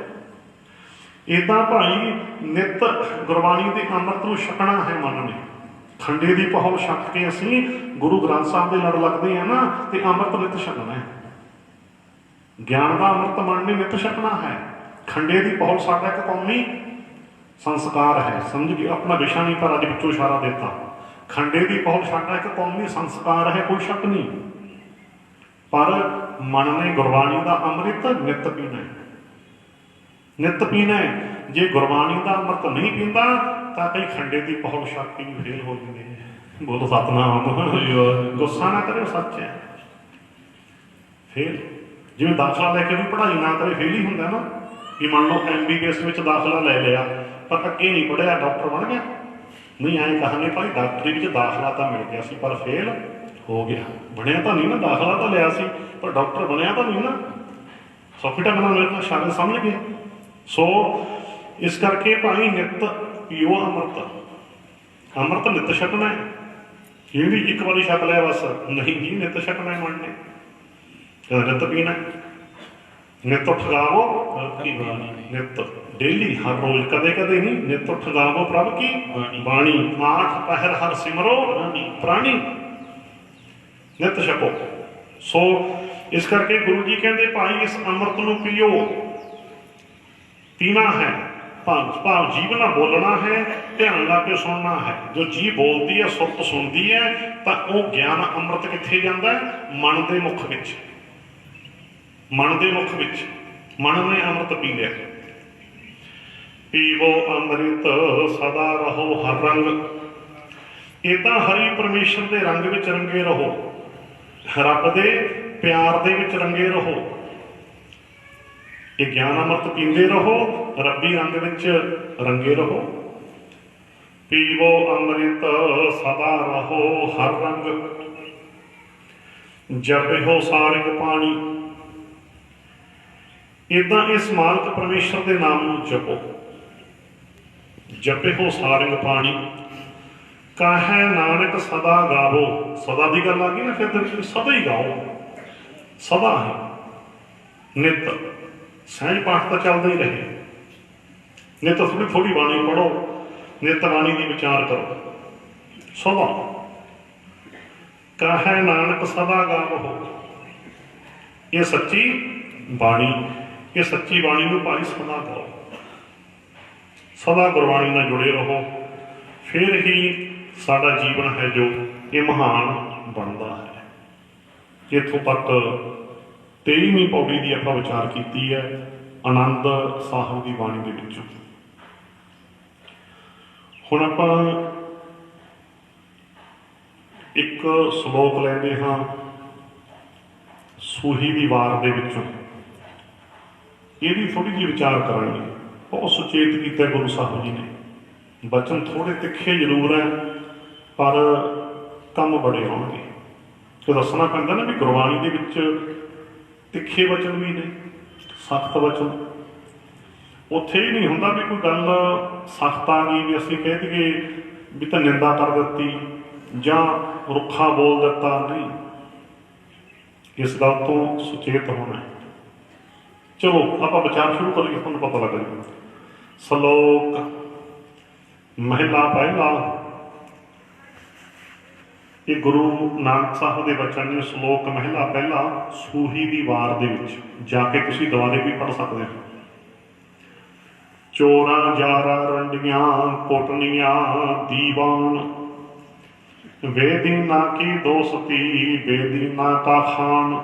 ਏਦਾਂ ਭਾਈ ਨਿੱਤ ਗੁਰਬਾਣੀ ਦੇ ਅੰਮ੍ਰਿਤ ਨੂੰ ਛਕਣਾ ਹੈ ਮਨ ਨੇ। ਖੰਡੇ ਦੀ ਪਹੁਲ ਛਕ ਕੇ ਅਸੀਂ ਗੁਰੂ ਗ੍ਰੰਥ ਸਾਹਿਬ ਦੇ ਲੜ ਲੱਗਦੇ ਹਾਂ ਨਾ, ਤੇ ਅੰਮ੍ਰਿਤ ਨਿਤ ਛਕਣਾ ਹੈ। ਗਿਆਨ ਦਾ ਅੰਮ੍ਰਿਤ ਮਨ ਨਿਤ ਛਕਣਾ ਹੈ। ਖੰਡੇ ਦੀ ਪਹੁਲ ਸਾਡਾ ਇੱਕ ਕੌਮੀ ਸੰਸਕਾਰ ਹੈ। ਸਮਝ ਗਏ? ਆਪਣਾ ਵਿਸ਼ਾ ਨਹੀਂ, ਪਰ ਅੱਜ ਵਿੱਚੋਂ ਇਸ਼ਾਰਾ ਦਿੱਤਾ। ਖੰਡੇ ਦੀ ਪਹੁਲ ਸਾਡਾ ਇੱਕ ਕੌਮੀ ਸੰਸਕਾਰ ਹੈ, ਕੋਈ ਸ਼ੱਕ ਨਹੀਂ। ਪਰ ਮਨ ਨੇ ਗੁਰਬਾਣੀ ਦਾ ਅੰਮ੍ਰਿਤ ਨਿਤ ਪੀਣਾ ਹੈ, ਨਿਤ ਪੀਣਾ ਹੈ। ਜੇ ਗੁਰਬਾਣੀ ਦਾ ਅੰਮ੍ਰਿਤ ਨਹੀਂ ਪੀਂਦਾ ਤਾਂ ਕਈ ਖੰਡੇ ਦੀ ਪਹੁਲ ਛਕ ਕੇ ਵੀ ਫੇਲ ਹੋ ਜਾਂਦੇ ਨੇ। ਬੋਲੋ ਸਤਿਨਾਮ। ਗੁੱਸਾ ਨਾ ਕਰਿਓ, ਸੱਚ ਹੈ। ਫੇਲ ਜਿਵੇਂ ਦਾਖਲਾ ਲੈ ਕੇ ਵੀ ਪੜ੍ਹਾਈ ਨਾ ਕਰੇ ਫੇਲ ਹੀ ਹੁੰਦਾ ਨਾ। ਕਿ ਮੰਨ ਲਓ MBBS ਵਿੱਚ ਦਾਖਲਾ ਲੈ ਲਿਆ ਪਰ ਅੱਗੇ ਨਹੀਂ ਪੜ੍ਹਿਆ, ਡਾਕਟਰ ਬਣ ਗਿਆ? ਨਹੀਂ, ਐਂ ਕਹਾਂਗੇ ਭਾਈ ਡਾਕਟਰੀ ਵਿੱਚ ਦਾਖਲਾ ਤਾਂ ਮਿਲ ਗਿਆ ਸੀ ਪਰ ਫੇਲ ਹੋ ਗਿਆ। ਬਣਿਆ ਤਾਂ ਨਹੀਂ ਨਾ, ਦਾਖਲਾ ਤਾਂ ਲਿਆ ਸੀ ਪਰ ਡਾਕਟਰ ਬਣਿਆ ਤਾਂ ਨਹੀਂ ਨਾ। ਸੌਖੀ ਢੰਗ ਨਾਲ ਮੇਰੇ ਨਾਲ ਸ਼ਾਇਦ ਸਮਝ ਗਏ। ਸੋ ਇਸ ਕਰਕੇ ਭਾਈ ਨਿਤ ਪੀਓ ਅੰਮ੍ਰਿਤ, ਅੰਮ੍ਰਿਤ ਨਿਤ ਛਕਣਾ ਹੈ। ਇਹ ਵੀ ਇੱਕ ਵਾਰੀ ਛਕ ਲਿਆ ਬਸ ਨਹੀਂ ਜੀ, ਨਿਤ ਛਕਣਾ ਹੈ। ਮਨ ਨੇ ਨਿਤ ਪੀਣਾ, ਨਿਤ ਠਗਾਵੋ ਕੀ ਬਾਣੀ, ਨਿਤ ਡੇਲੀ ਹਰ ਰੋਜ਼, ਕਦੇ ਕਦੇ ਨਹੀਂ। ਨਿਤ ਠਗਾਵੋ ਪ੍ਰਭ ਕੀ ਬਾਣੀ, ਆਠ ਪਹਿਰ ਹਰ ਸਿਮਰੋ ਪ੍ਰਾਣੀ, ਨਿਤ ਛਕੋ। ਸੋ ਇਸ ਕਰਕੇ ਗੁਰੂ ਜੀ ਕਹਿੰਦੇ ਭਾਈ ਇਸ ਅੰਮ੍ਰਿਤ ਨੂੰ ਪੀਓ, ਪੀਣਾ ਹੈ। ਭਾਵ ਜੀਭ ਨਾਲ ਬੋਲਣਾ ਹੈ, ਧਿਆਨ ਲਾ ਕੇ ਸੁਣਨਾ ਹੈ। ਜੋ ਜੀਭ ਬੋਲਦੀ ਹੈ, ਸੁਰਤ ਸੁਣਦੀ ਹੈ, ਤਾਂ ਉਹ ਗਿਆਨ ਅੰਮ੍ਰਿਤ ਕਿੱਥੇ ਜਾਂਦਾ ਹੈ? ਮਨ ਦੇ ਮੁੱਖ ਵਿੱਚ। ਮਨ ਦੇ ਮੁੱਖ ਵਿੱਚ ਮਨ ਨੇ ਅੰਮ੍ਰਿਤ ਪੀ ਲਿਆ। ਪੀਵੋ ਅੰਮ੍ਰਿਤ ਸਦਾ ਰਹੋ ਹਰ ਰੰਗ, ਏਦਾਂ ਹਰੀ ਪਰਮੇਸ਼ਰ ਦੇ ਰੰਗ ਵਿੱਚ ਰੰਗੇ ਰਹੋ, ਰੱਬ ਦੇ ਪਿਆਰ ਦੇ ਵਿੱਚ ਰੰਗੇ ਰਹੋ। ਇਹ ਗਿਆਨ ਅੰਮ੍ਰਿਤ ਪੀਂਦੇ ਰਹੋ, ਰੱਬੀ ਰੰਗ ਵਿੱਚ ਰੰਗੇ ਰਹੋ। ਪੀਵੋ ਅੰਮ੍ਰਿਤ ਸਦਾ ਰਹੋ ਹਰ ਰੰਗ, ਜਪਿਓ ਸਾਰਿੰਗ ਪਾਣੀ। ਏਦਾਂ ਇਸ ਮਾਲਕ ਪਰਮੇਸ਼ਰ ਦੇ ਨਾਮ ਨੂੰ ਜਪੋ। ਜਪਿਓ ਸਾਰਿੰਗ ਪਾਣੀ, ਕਾਹੈ ਨਾਨਕ ਸਦਾ ਗਾਵੋ। ਸਦਾ ਦੀ ਗੱਲ ਆ ਗਈ ਨਾ, ਫਿਰ ਸਦਾ ਹੀ ਗਾਓ। ਸਦਾ ਹੈ ਨਿਤ। ਸਹਿਜ ਪਾਠ ਤਾਂ ਚੱਲਦਾ ਹੀ ਰਹੇ। ਨਿਤ ਥੋੜ੍ਹੀ ਥੋੜ੍ਹੀ ਬਾਣੀ ਪੜ੍ਹੋ, ਨਿਤ ਬਾਣੀ ਦੀ ਵਿਚਾਰ ਕਰੋ। ਸਦਾ ਕਾਹੈ ਨਾਨਕ ਸਦਾ ਗਾਵੋ। ਇਹ ਸੱਚੀ ਬਾਣੀ, ਇਹ ਸੱਚੀ ਬਾਣੀ ਨੂੰ ਭਾਈ ਸਦਾ ਗਾਓ। ਸਦਾ ਗੁਰਬਾਣੀ ਨਾਲ ਜੁੜੇ ਰਹੋ, ਫਿਰ ਹੀ ਸਾਡਾ ਜੀਵਨ ਹੈ ਜੋ ਇਹ ਮਹਾਨ ਬਣਦਾ ਹੈ। ਇੱਥੋਂ ਤੱਕ 23ਵੀਂ ਪੌੜੀ ਦੀ ਆਪਾਂ ਵਿਚਾਰ ਕੀਤੀ ਹੈ ਆਨੰਦ ਸਾਹਿਬ ਦੀ ਬਾਣੀ ਦੇ ਵਿੱਚੋਂ। ਹੁਣ ਆਪਾਂ ਇੱਕ ਸ਼ਲੋਕ ਲੈਂਦੇ ਹਾਂ ਸੂਹੀ ਦੀ ਵਾਰ ਦੇ ਵਿੱਚੋਂ। ਇਹਦੀ ਥੋੜ੍ਹੀ ਜਿਹੀ ਵਿਚਾਰ ਕਰਾਂਗੇ। ਬਹੁਤ ਸੁਚੇਤ ਕੀਤਾ ਗੁਰੂ ਸਾਹਿਬ ਜੀ ਨੇ। ਬਚਨ ਥੋੜ੍ਹੇ ਤਿੱਖੇ ਜ਼ਰੂਰ ਹੈ ਪਰ ਕੰਮ ਬੜੇ ਹੋਣਗੇ। ਤੇ ਦੱਸਣਾ ਪੈਂਦਾ ਨਾ ਵੀ ਗੁਰਬਾਣੀ ਦੇ ਵਿੱਚ ਤਿੱਖੇ ਵਚਨ ਵੀ ਨੇ, ਸਖਤ ਵਚਨ। ਉੱਥੇ ਹੀ ਨਹੀਂ ਹੁੰਦਾ ਵੀ ਕੋਈ ਗੱਲ ਸਖਤ ਆ ਗਈ ਵੀ ਅਸੀਂ ਕਹਿ ਦਈਏ ਵੀ ਤਾਂ ਨਿੰਦਾ ਕਰ ਦਿੱਤੀ ਜਾਂ ਰੁੱਖਾ ਬੋਲ ਦਿੱਤਾ। ਨਹੀਂ, ਇਸ ਗੱਲ ਤੋਂ ਸੁਚੇਤ ਹੋਣਾ। ਚਲੋ ਆਪਾਂ ਵਿਚਾਰ ਸ਼ੁਰੂ ਕਰੀਏ, ਤੁਹਾਨੂੰ ਪਤਾ ਲੱਗ ਜਾਊਗਾ। ਸ਼ਲੋਕ ਮਹਿਲਾ ਪਹਿਲਾ। ਇਹ ਗੁਰੂ ਨਾਨਕ ਸਾਹਿਬ ਦੇ ਬਚਨ ਨੇ। ਸ਼ਲੋਕ ਮਹਿਲਾ ਪਹਿਲਾ ਸੂਹੀ ਦੀ ਵਾਰ ਦੇ ਵਿੱਚ ਜਾ ਕੇ ਤੁਸੀਂ ਦੁਬਾਰੇ ਵੀ ਪੜ੍ਹ ਸਕਦੇ ਹੋ। ਚੋਰਾਂ ਜਾਰਾਂ ਰੰਡੀਆਂ ਕੋਟਨੀਆਂ ਦੀਵਾਨ, ਬੇਦੀਨਾ ਕੀ ਦੋਸਤੀ ਬੇਦੀਨਾ ਕਾ ਖਾਨ,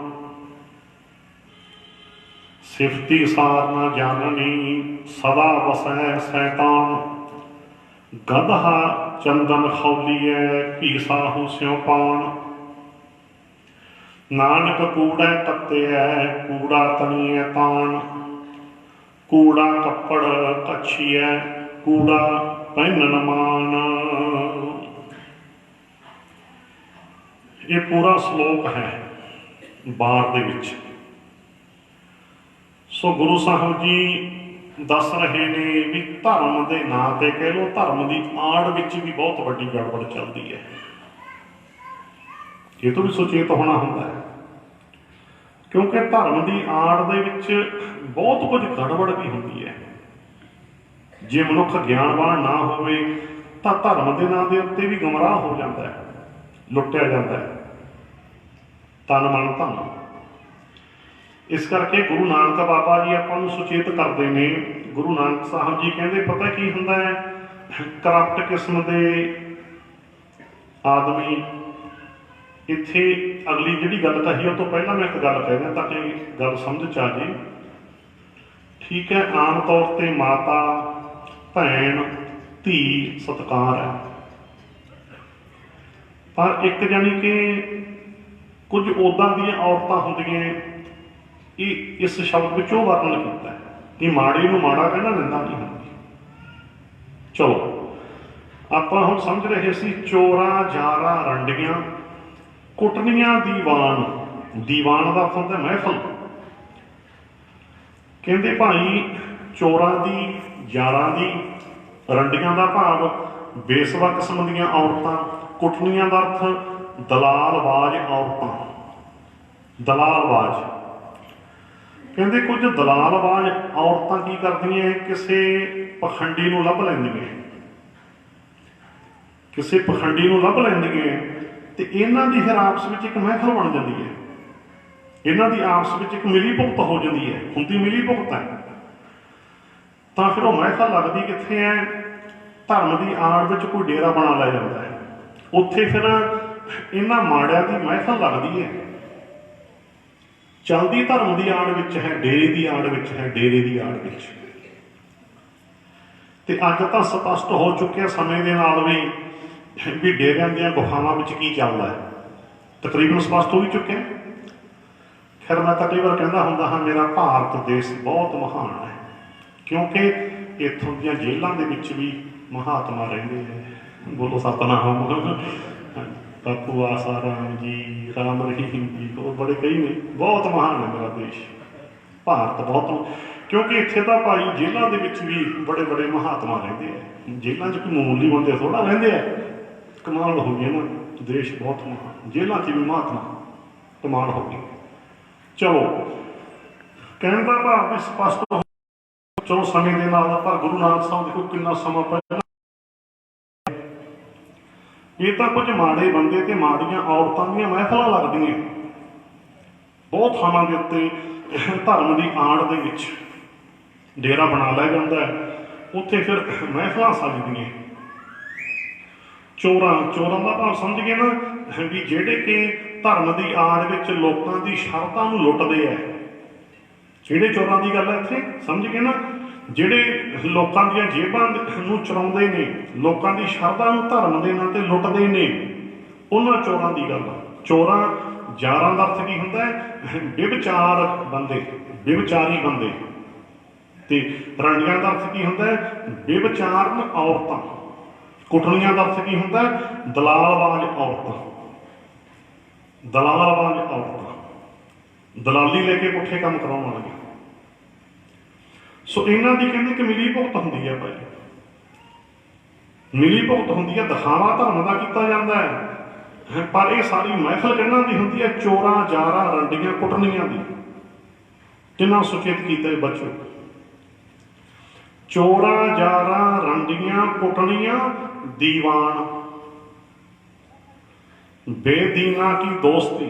ਸਿਫਤੀ ਸਾਰ ਨਾ ਜਾਣਨੀ ਸਦਾ ਵਸੈ ਸੈਤਾਨ, ਗਧਾ ਚੰਦਨ ਖੌਲੀਐ ਭੀਸਾਹੂ ਸਿਉ ਪਾਣ, ਨਾਨਕ ਕੂੜੈ ਕੱਤਿਐ ਕੂੜਾ ਤਣੀਐ ਤਾਣ, ਕੂੜਾ ਕੱਪੜ ਕੱਛੀਐ ਕੂੜਾ ਪਹਿਨਣ ਮਾਨ। ਇਹ ਪੂਰਾ ਸ਼ਲੋਕ ਹੈ ਬਾਰ ਦੇ ਵਿੱਚ। ਸੋ ਗੁਰੂ ਸਾਹਿਬ ਜੀ ਦੱਸ ਰਹੇ ਨੇ ਵੀ ਧਰਮ ਦੇ ਨਾਂ ਤੇ ਕਹਿ ਲਓ, ਧਰਮ ਦੀ ਆੜ ਵਿੱਚ ਵੀ ਬਹੁਤ ਵੱਡੀ ਗੜਬੜ ਚੱਲਦੀ ਹੈ। ਇਹ ਤੋਂ ਵੀ ਸੁਚੇਤ ਹੋਣਾ ਹੁੰਦਾ ਹੈ, ਕਿਉਂਕਿ ਧਰਮ ਦੀ ਆੜ ਦੇ ਵਿੱਚ ਬਹੁਤ ਕੁਝ ਗੜਬੜ ਵੀ ਹੁੰਦੀ ਹੈ। ਜੇ ਮਨੁੱਖ ਗਿਆਨਵਾਨ ਨਾ ਹੋਵੇ ਤਾਂ ਧਰਮ ਦੇ ਨਾਂ ਦੇ ਉੱਤੇ ਵੀ ਗੁੰਮਰਾਹ ਹੋ ਜਾਂਦਾ ਹੈ, ਲੁੱਟਿਆ ਜਾਂਦਾ ਹੈ ਤਨ ਮਨ ਧਨ। ਇਸ ਕਰਕੇ ਗੁਰੂ ਨਾਨਕ ਬਾਬਾ ਜੀ ਆਪਾਂ ਨੂੰ ਸੁਚੇਤ ਕਰਦੇ ਨੇ। ਗੁਰੂ ਨਾਨਕ ਸਾਹਿਬ ਜੀ ਕਹਿੰਦੇ ਪਤਾ ਕੀ ਹੁੰਦਾ ਹੈ, ਕਰਪਟ ਕਿਸਮ ਦੇ ਆਦਮੀ। ਇੱਥੇ ਅਗਲੀ ਜਿਹੜੀ ਗੱਲ ਕਹੀ ਉਹ ਤੋਂ ਪਹਿਲਾਂ ਮੈਂ ਇੱਕ ਗੱਲ ਕਹਿ ਦਿਆਂ ਤਾਂ ਕਿ ਗੱਲ ਸਮਝ 'ਚ ਆ ਜੇ। ਠੀਕ ਹੈ, ਆਮ ਤੌਰ 'ਤੇ ਮਾਤਾ, ਭੈਣ, ਧੀ ਸਤਿਕਾਰ ਹੈ, ਪਰ ਇੱਕ ਜਾਣੀ ਕਿ ਕੁਝ ਉੱਦਾਂ ਦੀਆਂ ਔਰਤਾਂ ਹੁੰਦੀਆਂ, ਇਹ ਇਸ ਸ਼ਬਦ ਵਿੱਚ ਉਹ ਵਰਣਨ ਕੀਤਾ ਹੈ ਕਿ ਮਾੜੀ ਨੂੰ ਮਾੜਾ ਕਹਿਣਾ ਨਿੰਦਾ ਨਹੀਂ ਹੁੰਦੀ। ਚਲੋ ਆਪਾਂ ਹੁਣ ਸਮਝ ਰਹੇ ਸੀ ਚੋਰਾਂ ਜਾਰਾਂ ਰੰਡੀਆਂ ਕੁੱਟਣੀਆਂ ਦੀਵਾਨ। ਦੀਵਾਨ ਦਾ ਅਰਥ ਹੁੰਦਾ ਮਹਿਫਲ। ਕਹਿੰਦੇ ਭਾਈ ਚੋਰਾਂ ਦੀ, ਯਾਰਾਂ ਦੀ, ਰੰਡੀਆਂ ਦਾ ਭਾਵ ਬੇਸਵਾ ਕਿਸਮ ਦੀਆਂ ਔਰਤਾਂ, ਕੁੱਟਣੀਆਂ ਦਾ ਅਰਥ ਦਲਾਲਬਾਜ਼ ਔਰਤਾਂ। ਦਲਾਲਬਾਜ਼ ਕਹਿੰਦੇ ਕੁਝ ਦਲਾਲਬਾਜ਼ ਔਰਤਾਂ ਕੀ ਕਰਦੀਆਂ, ਕਿਸੇ ਪਖੰਡੀ ਨੂੰ ਲੱਭ ਲੈਂਦੀਆਂ, ਕਿਸੇ ਪਖੰਡੀ ਨੂੰ ਲੱਭ ਲੈਂਦੀਆਂ ਤੇ ਇਹਨਾਂ ਦੀ ਫਿਰ ਆਪਸ ਵਿੱਚ ਇੱਕ ਮਹਿਫਲ ਬਣ ਜਾਂਦੀ ਹੈ, ਇਹਨਾਂ ਦੀ ਆਪਸ ਵਿੱਚ ਇੱਕ ਮਿਲੀ ਭੁਗਤ ਹੋ ਜਾਂਦੀ ਹੈ, ਹੁੰਦੀ ਮਿਲੀ ਭੁਗਤ ਹੈ। ਤਾਂ ਫਿਰ ਉਹ ਮਹਿਫਲ ਲੱਗਦੀ ਕਿੱਥੇ ਹੈ, ਧਰਮ ਦੀ ਆੜ ਵਿੱਚ ਕੋਈ ਡੇਰਾ ਬਣਾ ਲਿਆ ਜਾਂਦਾ ਹੈ, ਉੱਥੇ ਫਿਰ ਇਹਨਾਂ ਮਾੜਿਆਂ ਦੀ ਮਹਿਫਲ ਲੱਗਦੀ ਹੈ। ਚਲਦੀ ਧਰਮ ਦੀ ਆੜ ਵਿੱਚ ਹੈ, ਡੇਰੇ ਦੀ ਆੜ ਵਿੱਚ ਹੈ, ਡੇਰੇ ਦੀ ਆੜ ਵਿੱਚ। ਤੇ ਅੱਜ ਤਾਂ ਸਪਸ਼ਟ ਹੋ ਚੁੱਕਿਆ ਸਮੇਂ ਦੇ ਨਾਲ ਵੀ ਡੇਰਿਆਂ ਦੀਆਂ ਗੁਫਾਵਾਂ ਵਿੱਚ ਕੀ ਚੱਲਦਾ ਹੈ, ਤਕਰੀਬਨ ਸਪਸ਼ਟ ਹੋ ਹੀ ਚੁੱਕਿਆ। ਖੈਰ ਮੈਂ ਤਾਂ ਕਈ ਵਾਰ ਕਹਿੰਦਾ ਹੁੰਦਾ ਹਾਂ ਮੇਰਾ ਭਾਰਤ ਦੇਸ਼ ਬਹੁਤ ਮਹਾਨ ਹੈ, ਕਿਉਂਕਿ ਇੱਥੋਂ ਦੀਆਂ ਜੇਲ੍ਹਾਂ ਦੇ ਵਿੱਚ ਵੀ ਮਹਾਤਮਾ ਰਹਿੰਦੇ ਹੈ। ਬੋਲੋ ਸਤਿਨਾਮ। ਬਾਪੂ ਆਸਾ ਰਾਮ ਜੀ, ਰਾਮ ਰਹੀਮ ਜੀ, ਹੋਰ ਬੜੇ ਕਈ ਨੇ। ਬਹੁਤ ਮਹਾਨ ਹੈ ਮੇਰਾ ਦੇਸ਼ ਭਾਰਤ, ਬਹੁਤ। ਕਿਉਂਕਿ ਇੱਥੇ ਤਾਂ ਭਾਈ ਜੇਲ੍ਹਾਂ ਦੇ ਵਿੱਚ ਵੀ ਬੜੇ ਬੜੇ ਮਹਾਤਮਾ ਰਹਿੰਦੇ ਆ। ਜੇਲ੍ਹਾਂ 'ਚ ਕੋਈ ਮਾਮੂਲੀ ਬੰਦੇ ਥੋੜ੍ਹਾ ਰਹਿੰਦੇ ਆ। ਕਮਾਲ ਹੋ ਗਈ ਨਾ, ਦੇਸ਼ ਬਹੁਤ ਮਹਾਨ, ਜੇਲ੍ਹਾਂ 'ਚ ਵੀ ਮਹਾਤਮਾ, ਕਮਾਲ ਹੋ ਗਈ। ਚਲੋ ਕਹਿਣ ਦਾ ਭਾਵ ਵੀ ਸਪਸ਼ਟ ਹੋ। ਚਲੋ ਸਮੇਂ ਦੇ ਨਾਲ ਪਰ ਗੁਰੂ ਨਾਨਕ ਸਾਹਿਬ ਦੇਖੋ ਕਿੰਨਾ ਸਮਾਂ ਪਹਿਲਾਂ, ਇਹ ਤਾਂ ਕੁਝ ਮਾੜੇ ਬੰਦੇ ਤੇ ਮਾੜੀਆਂ ਔਰਤਾਂ ਦੀਆਂ ਮਹਿਫਲਾਂ ਲੱਗਦੀਆਂ ਬਹੁਤ ਥਾਵਾਂ ਦੇ ਉੱਤੇ। ਧਰਮ ਦੀ ਆੜ ਦੇ ਵਿੱਚ ਡੇਰਾ ਬਣਾ ਲਿਆ ਜਾਂਦਾ ਹੈ, ਉੱਥੇ ਫਿਰ ਮਹਿਫਲਾਂ ਸੱਜਦੀਆਂ। ਚੋਰਾਂ ਦਾ ਭਾਵ ਸਮਝ ਗਏ ਨਾ, ਵੀ ਜਿਹੜੇ ਕਿ ਧਰਮ ਦੀ ਆੜ ਵਿੱਚ ਲੋਕਾਂ ਦੀ ਸ਼ਰਧਾ ਨੂੰ ਲੁੱਟਦੇ ਆ। ਜਿਹੜੇ ਚੋਰਾਂ ਦੀ ਗੱਲ ਹੈ ਇੱਥੇ ਸਮਝ ਗਏ ਨਾ, ਜਿਹੜੇ ਲੋਕਾਂ ਦੀਆਂ ਜੇਬਾਂ ਨੂੰ ਚੁਰਾਉਂਦੇ ਨੇ, ਲੋਕਾਂ ਦੀ ਸ਼ਰਧਾ ਨੂੰ ਧਰਮ ਦੇ ਨਾਂ ਤੇ ਲੁੱਟਦੇ ਨੇ, ਉਹਨਾਂ ਚੋਰਾਂ ਦੀ ਗੱਲ। ਚੋਰਾਂ ਯਾਰਾਂ ਦਾ ਅਰਥ ਕੀ ਹੁੰਦਾ ਹੈ, ਵਿਵਚਾਰ ਬੰਦੇ, ਵਿਵਚਾਰੀ ਬੰਦੇ। ਤੇ ਰੰਡੀਆਂ ਦਾ ਅਰਥ ਕੀ ਹੁੰਦਾ ਹੈ, ਬੇਵਿਚਾਰਨ ਔਰਤਾਂ। ਕੁੱਟਣੀਆਂ ਦਾ ਅਰਥ ਕੀ ਹੁੰਦਾ ਹੈ, ਦਲਾਲਬਾਜ਼ ਔਰਤਾਂ। ਦਲਾਲਬਾਜ਼ ਔਰਤਾਂ, ਦਲਾਲੀ ਲੈ ਕੇ ਪੁੱਠੇ ਕੰਮ ਕਰਾਉਣ ਵਾਲੀਆਂ। ਸੋ ਇਹਨਾਂ ਦੀ ਕਹਿੰਦੇ ਕਿ ਮਿਲੀ ਭੁਗਤ ਹੁੰਦੀ ਹੈ ਭਾਈ, ਮਿਲੀ ਭੁਗਤ ਹੁੰਦੀ ਹੈ। ਦਿਖਾਵਾ ਧਰਮ ਦਾ ਕੀਤਾ ਜਾਂਦਾ ਹੈ, ਪਰ ਇਹ ਸਾਰੀ ਮਹਿਫਲ ਕਿਹਨਾਂ ਦੀ ਹੁੰਦੀ ਹੈ, ਚੋਰਾਂ ਜਾਰਾਂ ਰੰਡੀਆਂ ਕੁੱਟਣੀਆਂ ਦੀ। ਕਿੰਨਾ ਸੁਚੇਤ ਕੀਤਾ ਇਹ ਬੱਚੋ, ਚੋਰਾਂ ਜਾਰਾਂ ਰੰਡੀਆਂ ਕੁੱਟਣੀਆਂ ਦੀਵਾਨ। ਬੇਦੀਨਾ ਕੀ ਦੋਸਤੀ,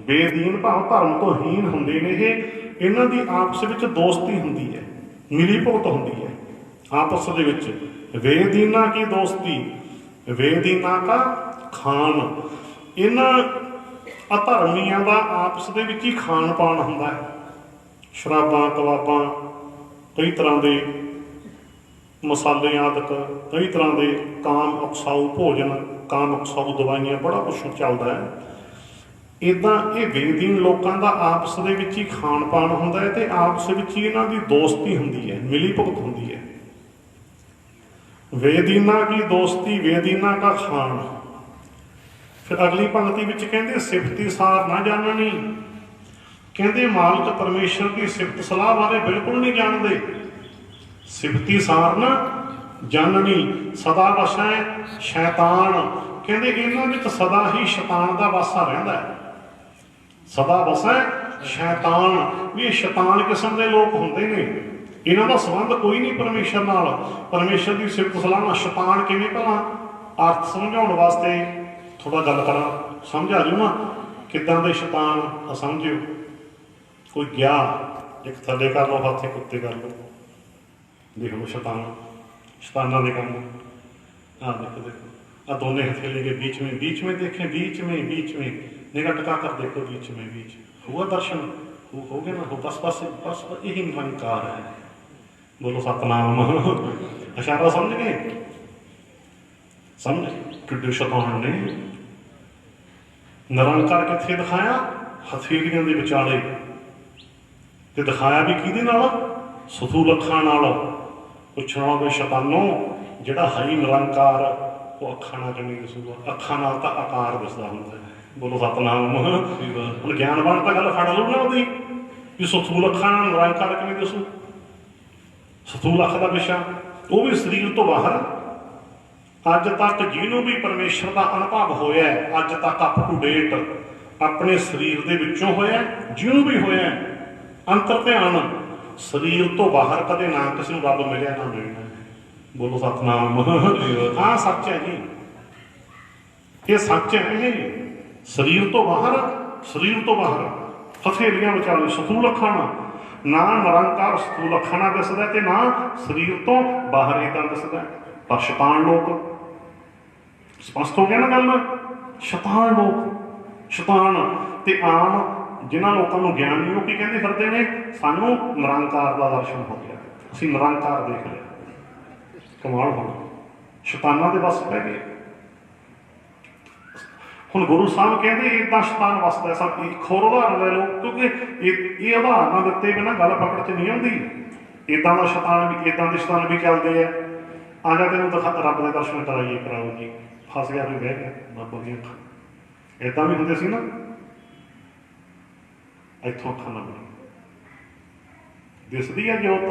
ਬੇਦੀਨ ਭਾਵ ਧਰਮ ਤੋਂ ਹੀਨ ਹੁੰਦੇ ਨੇ ਇਹ, ਇਹਨਾਂ ਦੀ ਆਪਸ ਵਿੱਚ ਦੋਸਤੀ ਹੁੰਦੀ ਹੈ, ਮਿਲੀ ਭੁਗਤ ਹੁੰਦੀ ਹੈ ਆਪਸ ਦੇ ਵਿੱਚ। ਬੇਦੀਨਾ ਕੀ ਦੋਸਤੀ, ਬੇਦੀਨਾ ਕਾ ਖਾਨ। ਇਹਨਾਂ ਅਧਰਮੀਆਂ ਦਾ ਆਪਸ ਦੇ ਵਿੱਚ ਹੀ ਖਾਣ ਪਾਣ ਹੁੰਦਾ ਹੈ, ਸ਼ਰਾਬਾਂ ਕਬਾਬਾਂ, ਕਈ ਤਰ੍ਹਾਂ ਦੇ ਮਸਾਲੇ ਆਦਿਕ, ਕਈ ਤਰ੍ਹਾਂ ਦੇ ਕਾਮ ਉਕਸਾਊ ਭੋਜਨ, ਕਾਮ ਉਕਸਾਊ ਦਵਾਈਆਂ, ਬੜਾ ਕੁਛ ਚੱਲਦਾ ਹੈ। ਇੱਦਾਂ ਇਹ ਬੇਦੀਨ ਲੋਕਾਂ ਦਾ ਆਪਸ ਦੇ ਵਿੱਚ ਹੀ ਖਾਣ ਪਾਣ ਹੁੰਦਾ ਹੈ ਤੇ ਆਪਸ ਵਿੱਚ ਹੀ ਇਹਨਾਂ ਦੀ ਦੋਸਤੀ ਹੁੰਦੀ ਹੈ, ਮਿਲੀ ਭੁਗਤ ਹੁੰਦੀ ਹੈ। ਬੇਦੀਨਾ ਕੀ ਦੋਸਤੀ, ਬੇਦੀਨਾ ਕਾ ਖਾਣ। ਫਿਰ ਅਗਲੀ ਪੰਕਤੀ ਵਿੱਚ ਕਹਿੰਦੇ ਸਿਫਤੀ ਸਾਰ ਨਾ ਜਾਣਨੀ। ਕਹਿੰਦੇ ਮਾਲਕ ਪਰਮੇਸ਼ਰ ਦੀ ਸਿਫਤ ਸਲਾਹ ਬਾਰੇ ਬਿਲਕੁਲ ਨਹੀਂ ਜਾਣਦੇ। ਸਿਫਤੀ ਸਾਰ ਨਾ ਜਾਣਨੀ, ਸਦਾ ਵਸੈ ਸ਼ੈਤਾਨ। ਕਹਿੰਦੇ ਇਹਨਾਂ ਵਿੱਚ ਸਦਾ ਹੀ ਸ਼ੈਤਾਨ ਦਾ ਵਾਸਾ ਰਹਿੰਦਾ ਹੈ। ਸਦਾ ਵਸੈ ਸ਼ੈਤਾਨ, ਵੀ ਇਹ ਸ਼ੈਤਾਨ ਕਿਸਮ ਦੇ ਲੋਕ ਹੁੰਦੇ ਨੇ। ਇਹਨਾਂ ਦਾ ਸੰਬੰਧ ਕੋਈ ਨਹੀਂ ਪਰਮੇਸ਼ਰ ਨਾਲ। ਪਰਮੇਸ਼ਰ ਦੀ ਸਿਫਤ ਸਲਾਹ ਨਾਲ। ਸ਼ੈਤਾਨ ਕਿਵੇਂ ਭਲਾ? ਅਰਥ ਸਮਝਾਉਣ ਵਾਸਤੇ ਥੋੜਾ ਗੱਲ ਕਰਾਂ, ਸਮਝ ਆ ਜਾਊ ਨਾ ਕਿੱਦਾਂ ਦੇ ਸ਼ੈਤਾਨ ਆ, ਸਮਝਿਓ। ਕੋਈ ਗਿਆ, ਇੱਕ ਥੱਲੇ ਕਰ ਲਓ ਹੱਥ, ਇੱਕ ਉੱਤੇ ਕਰ ਲਓ, ਦੇਖ ਲਓ शैताना के काम। हाँ देखो देखो, आ दोनों हथेली के बीच में देखें, बीच में निगाह टका कर देखो, बीच हुआ दर्शन, हो गया ना, हो बस यही निरंकार है। बोलो सतनाम। इशारा समझ गए? समझ कि शैतान ने निरंकार किथे दिखाया? हथेलियां दे विचाले, ते दिखाया भी किहदे नाल? सथूल अखां नाल। पुछना भी शैतानों जिहड़ा है निरंकार वो अखां नाल नहीं दिसूगा, अखां नाल तां आकार दिसदा हुंदा है। बोलो सतनाम। हुण ज्ञानवान तां गल फड़ लो ना ओहदी भी सथूल अखां नाल निरंकार किवें दिसू। सथूल अख दा विशा वो भी शरीर तो बाहर। अज तक जिन्हों भी परमेश्वर का अनुभव होया, अज तक अप टू डेट अपने शरीर दे विचों होया, जिन्हों भी होया अंतर ध्यान, शरीर तो बाहर कदे ना किसी को रब मिलिया ना मिलना। बोलो सतनाम। हाँ सच है जी, ये सच है जी। शरीर तो बाहर हथेलियां विचाले सथूल अखां ना निरंकार सथूल अखां नाल दिसदा ते ना शरीर तो बाहर इदां दिसदा। पर शैतान लोग, स्पष्ट हो गया ना गल। शैतान लोग, शैतान ते आम जिन्हों लोगों को ज्ञान नहीं, वो की कहते फिरते हैं सानू निरंकार का दर्शन हो गया, असीं निरंकार देख लिया। कमाल होना, शैताना के बस पै गए। हुण गुरु साहब कहते इदा शैतान वसदा। सब एक होर उदाहरण ले लो, क्योंकि ये उदाहरण दिते बिना गल पकड़ च नहीं आती। इदा का शैतान भी, इदा के शैतान भी चलते हैं। आ जा तेन दिखा रब के दर्शन कराइए, कराओ जी, फस गया भी बह गया बाबा दी अखां। इदा भी होंदे सी ना, इतों अखां लगनी दिसदी है जोत,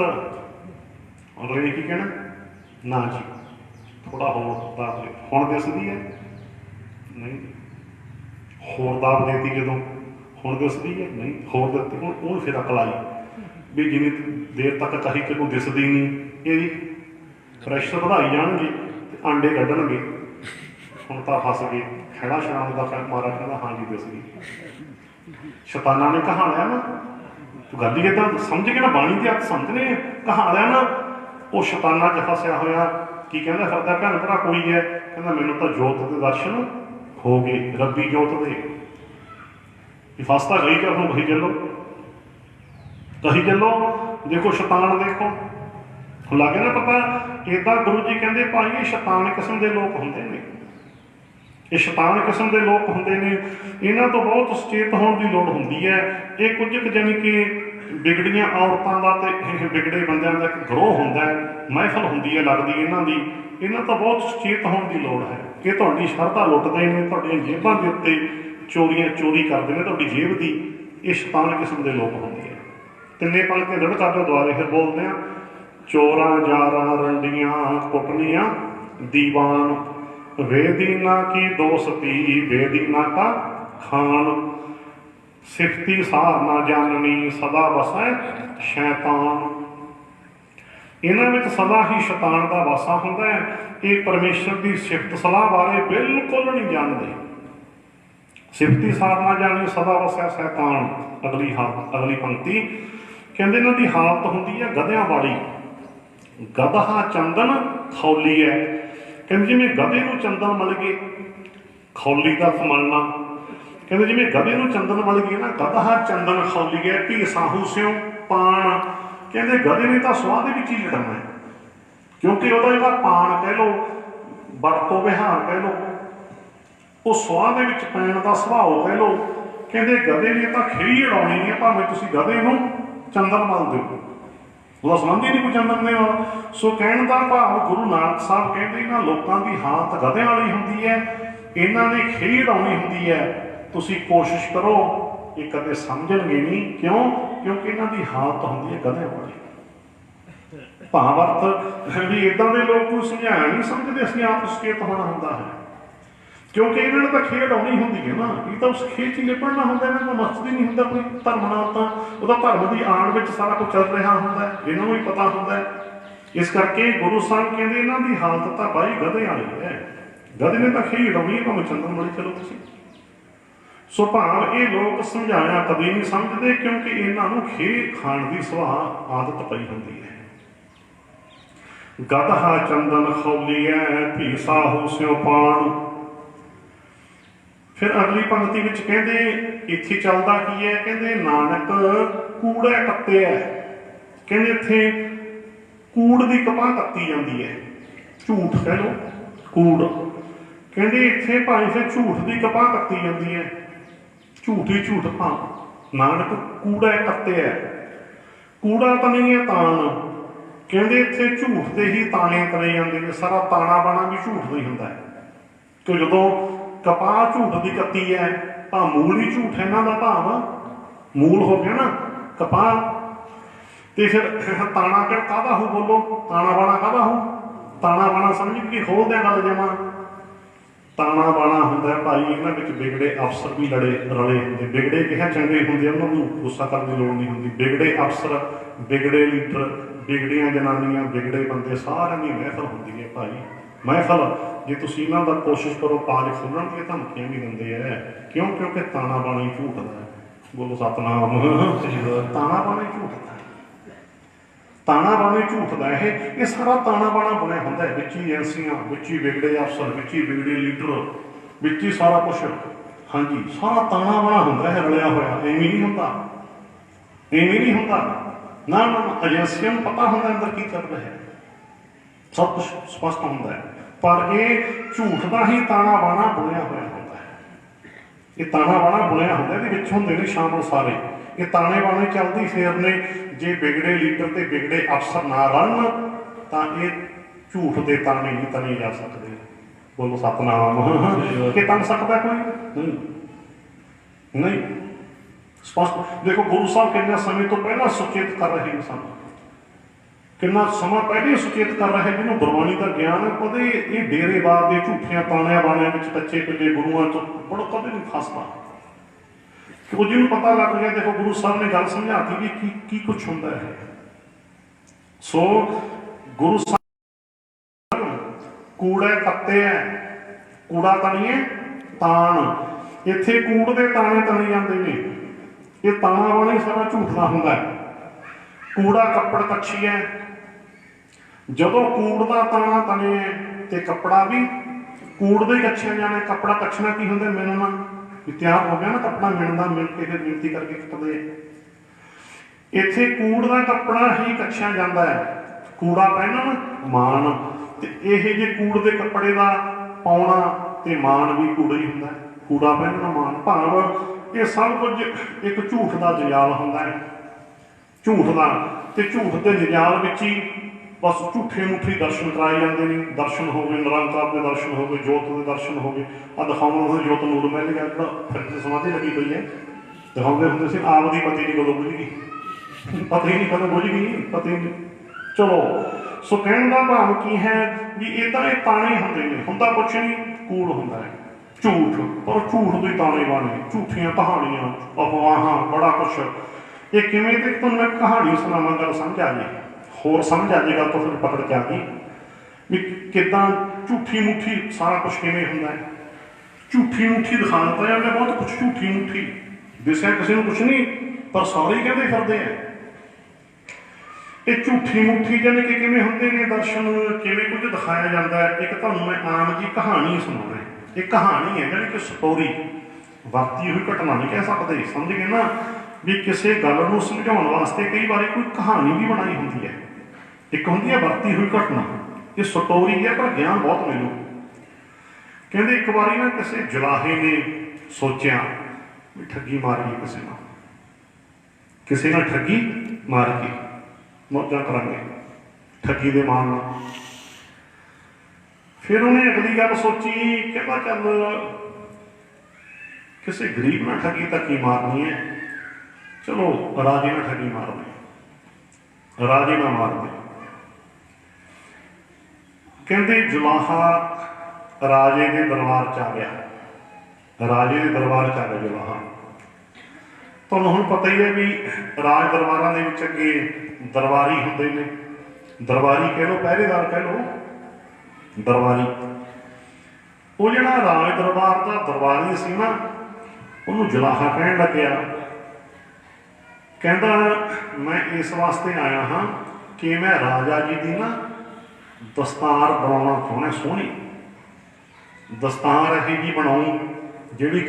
और ये की कहना ना जी थोड़ा होर दाब दे, हुण दिसदी है नहीं, होर दाब देती जदों, हुण दिसदी है नहीं, होर दित्ती हुण फिर अकल आई भी जिन्नी देर तक कही कि कोई दिसदी नहीं, ये प्रैशर बढ़ाई जाएंगे, आंडे कढ़णगे। हुण तां फस गए, खैड़ा शाम का मारा कहता हाँ जी दिस गई। शैताना ने कहा लिया ना, तो गल ही इदा समझ के ना, बाणी के अर्थ समझने कहा लिया ना। वो शैताना च फसिया होया की कहता फिरदा भैन भरा कोई है, कहता मैनू तो जोत के दर्शन हो गए, रब्बी जोत दे। फसता गई कर हूँ कही चलो। देखो शैतान देखो लग गया ना पता। इदा गुरु जी कहते भाई ये शैतान किस्म के लोग होंगे ने, ये शैतान किस्म के लोग होंगे ने, इन्हों तो बहुत सचेत होने की लड़ होंगी है। ये कुछ जानी कि बिगड़िया औरतों का तो बिगड़े बंदों का एक ग्रोह होंगे, महफल होंगी है लगती इन्हों की। इन्हों तो बहुत सचेत होने की लड़ है कि थोड़ी शरधा लुटते हैं, थोड़िया जेबां के उत्ते चोरी करते हैं, थोड़ी जेब की। ये शैतान किस्म के लोग होंगे है। तिन्ने पल के दड़ कर दुआरे फिर बोलते हैं, चोरा जारा रंडियां कुटनियां दीवान, वेदीना की दोस्ती वेदीना का खान, सिफती सार ना जाननी सदा वसै शैतान। इन्हां विच सदा ही शैतान का वासा हुंदा है। ये परमेश्वर की सिफत सलाह बारे बिल्कुल नहीं जानते। सिफती सार ना जानी सदा वसै शैतान। अगली पंक्ति कहते इन्हां दी हालत हुंदी है गधियां वाली। गधा चंदन खौली है, कहते जिमें गधे को चंदन मल गए, खौली का मलना, कहते जिमें गधे को चंदन मल गए ना, गधा चंदन खौली है भी साहू स्यों पान। कहते गधे ने तो स्वाह भी चीज करना है, क्योंकि वह जो पान कह लो, बरतो विहार कह लो, वो स्वाह के पैन का सुभाव कह लो। कहते गधे ने तो खिड़ी उड़ानी है, भावें तुम गधे को चंदन मल दो, ਉਹਦਾ ਸੰਬੰਧ ही नहीं कोई चंदन ਦੇ ਨਾਲ। सो कहने का भाव गुरु नानक साहब कहते इन्होंने लोगों की हालत गधे वाली होंगी है, इन्होंने खेड आनी होंगी है। तुसी कोशिश करो ये कदे समझणगे नहीं, क्यों? क्योंकि इन्हों की हालत होंगी है गधे वाली। भावार्थ भी इदा के लोग कोई समझाया नहीं समझते, असं आप सचेत होना होंदा है। क्योंकि इन्होंने तो खेड आनी होंगी है ना, ये तो उस खेड च निपड़ना होंगे, इन्होंने तो मकसद ही नहीं होंगे कोई धर्म नाल, तो वह धर्म की आड़ में सारा कुछ चल रहा होंगे, इन्होंने भी पता होंगे। इस करके गुरु साहब कहते इन्हों की हालत तो भाई गधे वाली है, गधे ने तो खेड आनी है, भावें चंदन वाली चलो तुम। सो भाव ये लोग समझाया कभी नहीं समझते, क्योंकि इन्हों खे खाण की सुभाव आदत पई होंगी है। गदहा चंदन खौलीए भी साहू स्यों पाण। फिर अगली पंक्ति विच कहते इत्थे चलदा की है, कहते नानक कूड़ा कत्ते है, कहते इत्थे कूड़ की कपाह कत्ती जाती है, झूठ कह लो कूड़, कहते इत्थे भाई फिर झूठ की कपाह कत्ती जाती है, झूठ ही झूठ भां नानक कूड़ा कत्ते है। कूड़ा तो नहीं है तान, कहते इत्थे झूठ के ही ताने तले जाते हैं, सारा ताना बाना भी झूठ का ही होंदा है। तो जो कपाह झूठ की कत्ती है, तो मूल ही झूठ है, इन्हों का भाव मूल हो गया ना कपाह, तो फिर ताना फिर काहदा हो, बोलो ताना बाना काहदा हो, ताना बाना समझ के खोल दें गल जमा। ताना बाना होंदा भाई इन्हां विच बिगड़े अफसर भी लड़े रले होंदे, बिगड़े किहा चंगे होंदे, उन्होंने गुस्सा करने की लोड़ नहीं होंदी। बिगड़े अफसर, बिगड़े लीडर, बिगड़ियां जनानियां, बिगड़े बंदे, सारिਆਂ ਦੀ महफल होंदी है भाई। महफल जे तुसीं इन्हां दा कोशिश करो पाज खोलण दी धमकियां भी दिंदे है, क्यों? क्योंकि ताना बाना ही झूठ दा है। बोलो सतनाम। ताना बाना ही झूठ दा, ताना बाना ही झूठ दा है, ये सारा ताना बाना बुनिया होंदा है, विच ही एजेंसियां, विच ही बिगड़े अफसर, विच ही बिगड़े लीडर, विच ही सारा कुछ, हाँ जी सारा ताना बाना होंदा है रलिया होया। इवें नहीं होंदा, इवें नहीं होंदा ना ना, एजेंसियां नूं पता होंदा अंदर की चल रहा है, सब कुछ स्पष्ट होंदा है, पर ये झूठ का ही ताना बाना बुनिया होया होंदा है। ये ताना बाना बुनिया होंदा, इहदे विच हुंदे ने शामिल सारे, ये ताने बाने चलदी फिर ने। जे बिगड़े लीडर ते बिगड़े अफसर ना रलन तां ये झूठ के ताने नहीं तने जा सकते। बोलो सतनाम। कि तन सकता कोई नहीं, नहीं स्पष्ट देखो गुरु साहब कितना समय तो पहला सुचेत कर रहे सन, कितना समा पहले ही सुचेत कर रहे, जिन्होंने गुरबाणी का ज्ञान है, कदे ये डेरेबाद के झूठिया ताणिया बाणिया कच्चे पिले गुरुआं तो बड़ा कदे नहीं फसता, कि वो जिन्होंने पता लग गया। देखो गुरु साहब ने गल समझाती भी की कुछ होंदा है। सो गुरु साहब कूड़े कत्ते है, कूड़ा तनी है तान, इत्थे कूड़ के ताने तने जाते हैं, ये ताना बाना ही सारा झूठ का होंदा है। कूड़ा कपड़ कच्छी है, जदों कूड़ का ताना तने है तो कपड़ा भी कूड़ दे कच्छिया जाने। कपड़ा कच्छना की होंदा, मिलना तैयार हो गया ना कपड़ा, मिलना मिल के फिर मिलती करके कटदे। इत्थे कूड़ का कपड़ा ही कच्छिया जाता है, कूड़ा पहनण मान, ते इह जे कूड़ के कपड़े का पाउणा ते मान भी कूड़ा ही होंदा है। कूड़ा पहनना मान भाव ये सब कुछ एक झूठ का जजाल होंदा है, झूठ का, ते झूठ के जजाल विच ही बस झूठे मूठे दर्शन कराए जाते हैं। दर्शन हो गए, निरंकार के दर्शन हो गए, जोत के दर्शन हो गए। आ दिखाने जोत नूर महल का जो फिर समाधि लगी पई है, दिखाते होंगे से आप दी पति नहीं कदों बुझ गई, पता ही नहीं कदों बुझ गई, पता ही नहीं। चलो सो कहने का भाव की है भी ये तो ये ताने होंगे ने, होंदा कुछ नहीं, कूड़ होंदा है झूठ, पर झूठ के ताने बाने, झूठियां कहानियां, अफवाह, बड़ा कुछ। ये किवें ते तुहानूं मैं कहानी सुनावां, गल समझ आ जाए, होर समझ आ जाएगा तो फिर पकड़ के आ गई भी किदां झूठी मूठी सारा कुछ किवें हुंदा है। झूठी मूठी दिखा दिता जाता बहुत कुछ, झूठी मूठी दिसया किसी को कुछ नहीं, पर सारे ही कहते फिरदे हैं। ये झूठी मूठी जाने कि किवें हुंदे ने दर्शन, किवें कुछ दिखाया जाता है। एक तुहानूं मैं आम जी कहानी सुणाउणा, एक कहानी है जानी कि स्टोरी, वरती हुई घटना नहीं कह सकते, समझ गए ना भी किसी गल नूं समझाउण वास्ते कई बार कोई कहानी भी बनाई होंदी है। एक होंदी है वरती हुई घटना, ये स्टोरी है पर ज्ञान बहुत मिलू। कहते एक बारी ना किसी जुलाहे ने सोचा भी ठगी मारिए, किसी ने ठगी मार के मौजा करांगे ठगी दे मारना। फिर उन्हें अगली गल सोची, कहता चल किसी गरीब ना ठगी तो की मारनी है, चलो राजे ना ठगी मार दे, राजे ना मार दे। कहते जुलाहा ਰਾਜੇ ਦੇ ਦਰਬਾਰ 'ਚ ਆ ਗਿਆ। ਰਾਜੇ ਦੇ ਦਰਬਾਰ 'ਚ ਆ ਗਿਆ ਜੁਲਾਹਾ। ਤੁਹਾਨੂੰ ਹੁਣ ਪਤਾ ਹੀ ਹੈ ਵੀ ਰਾਜ ਦਰਬਾਰਾਂ ਦੇ ਵਿੱਚ ਅੱਗੇ ਦਰਬਾਰੀ ਹੁੰਦੇ ਨੇ। ਦਰਬਾਰੀ ਕਹਿ ਲਓ, ਪਹਿਰੇਦਾਰ ਕਹਿ ਲਓ, ਦਰਬਾਰੀ। ਉਹ ਜਿਹੜਾ ਰਾਜ ਦਰਬਾਰ ਦਾ ਦਰਬਾਰੀ ਸੀ ਨਾ, ਉਹਨੂੰ ਜੁਲਾਹਾ ਕਹਿਣ ਲੱਗਿਆ। ਕਹਿੰਦਾ ਮੈਂ ਇਸ ਵਾਸਤੇ ਆਇਆ ਹਾਂ ਕਿ ਮੈਂ ਰਾਜਾ ਜੀ ਦੀ ਨਾ ਦਸਤਾਰ ਬਣਾਉਣਾ ਚਾਹੁੰਦਾ, ਸੋਹਣੀ ਦਸਤਾਰ ਇਹੋ ਜਿਹੀ ਬਣਾਉਂ ਜਿਹੜੀ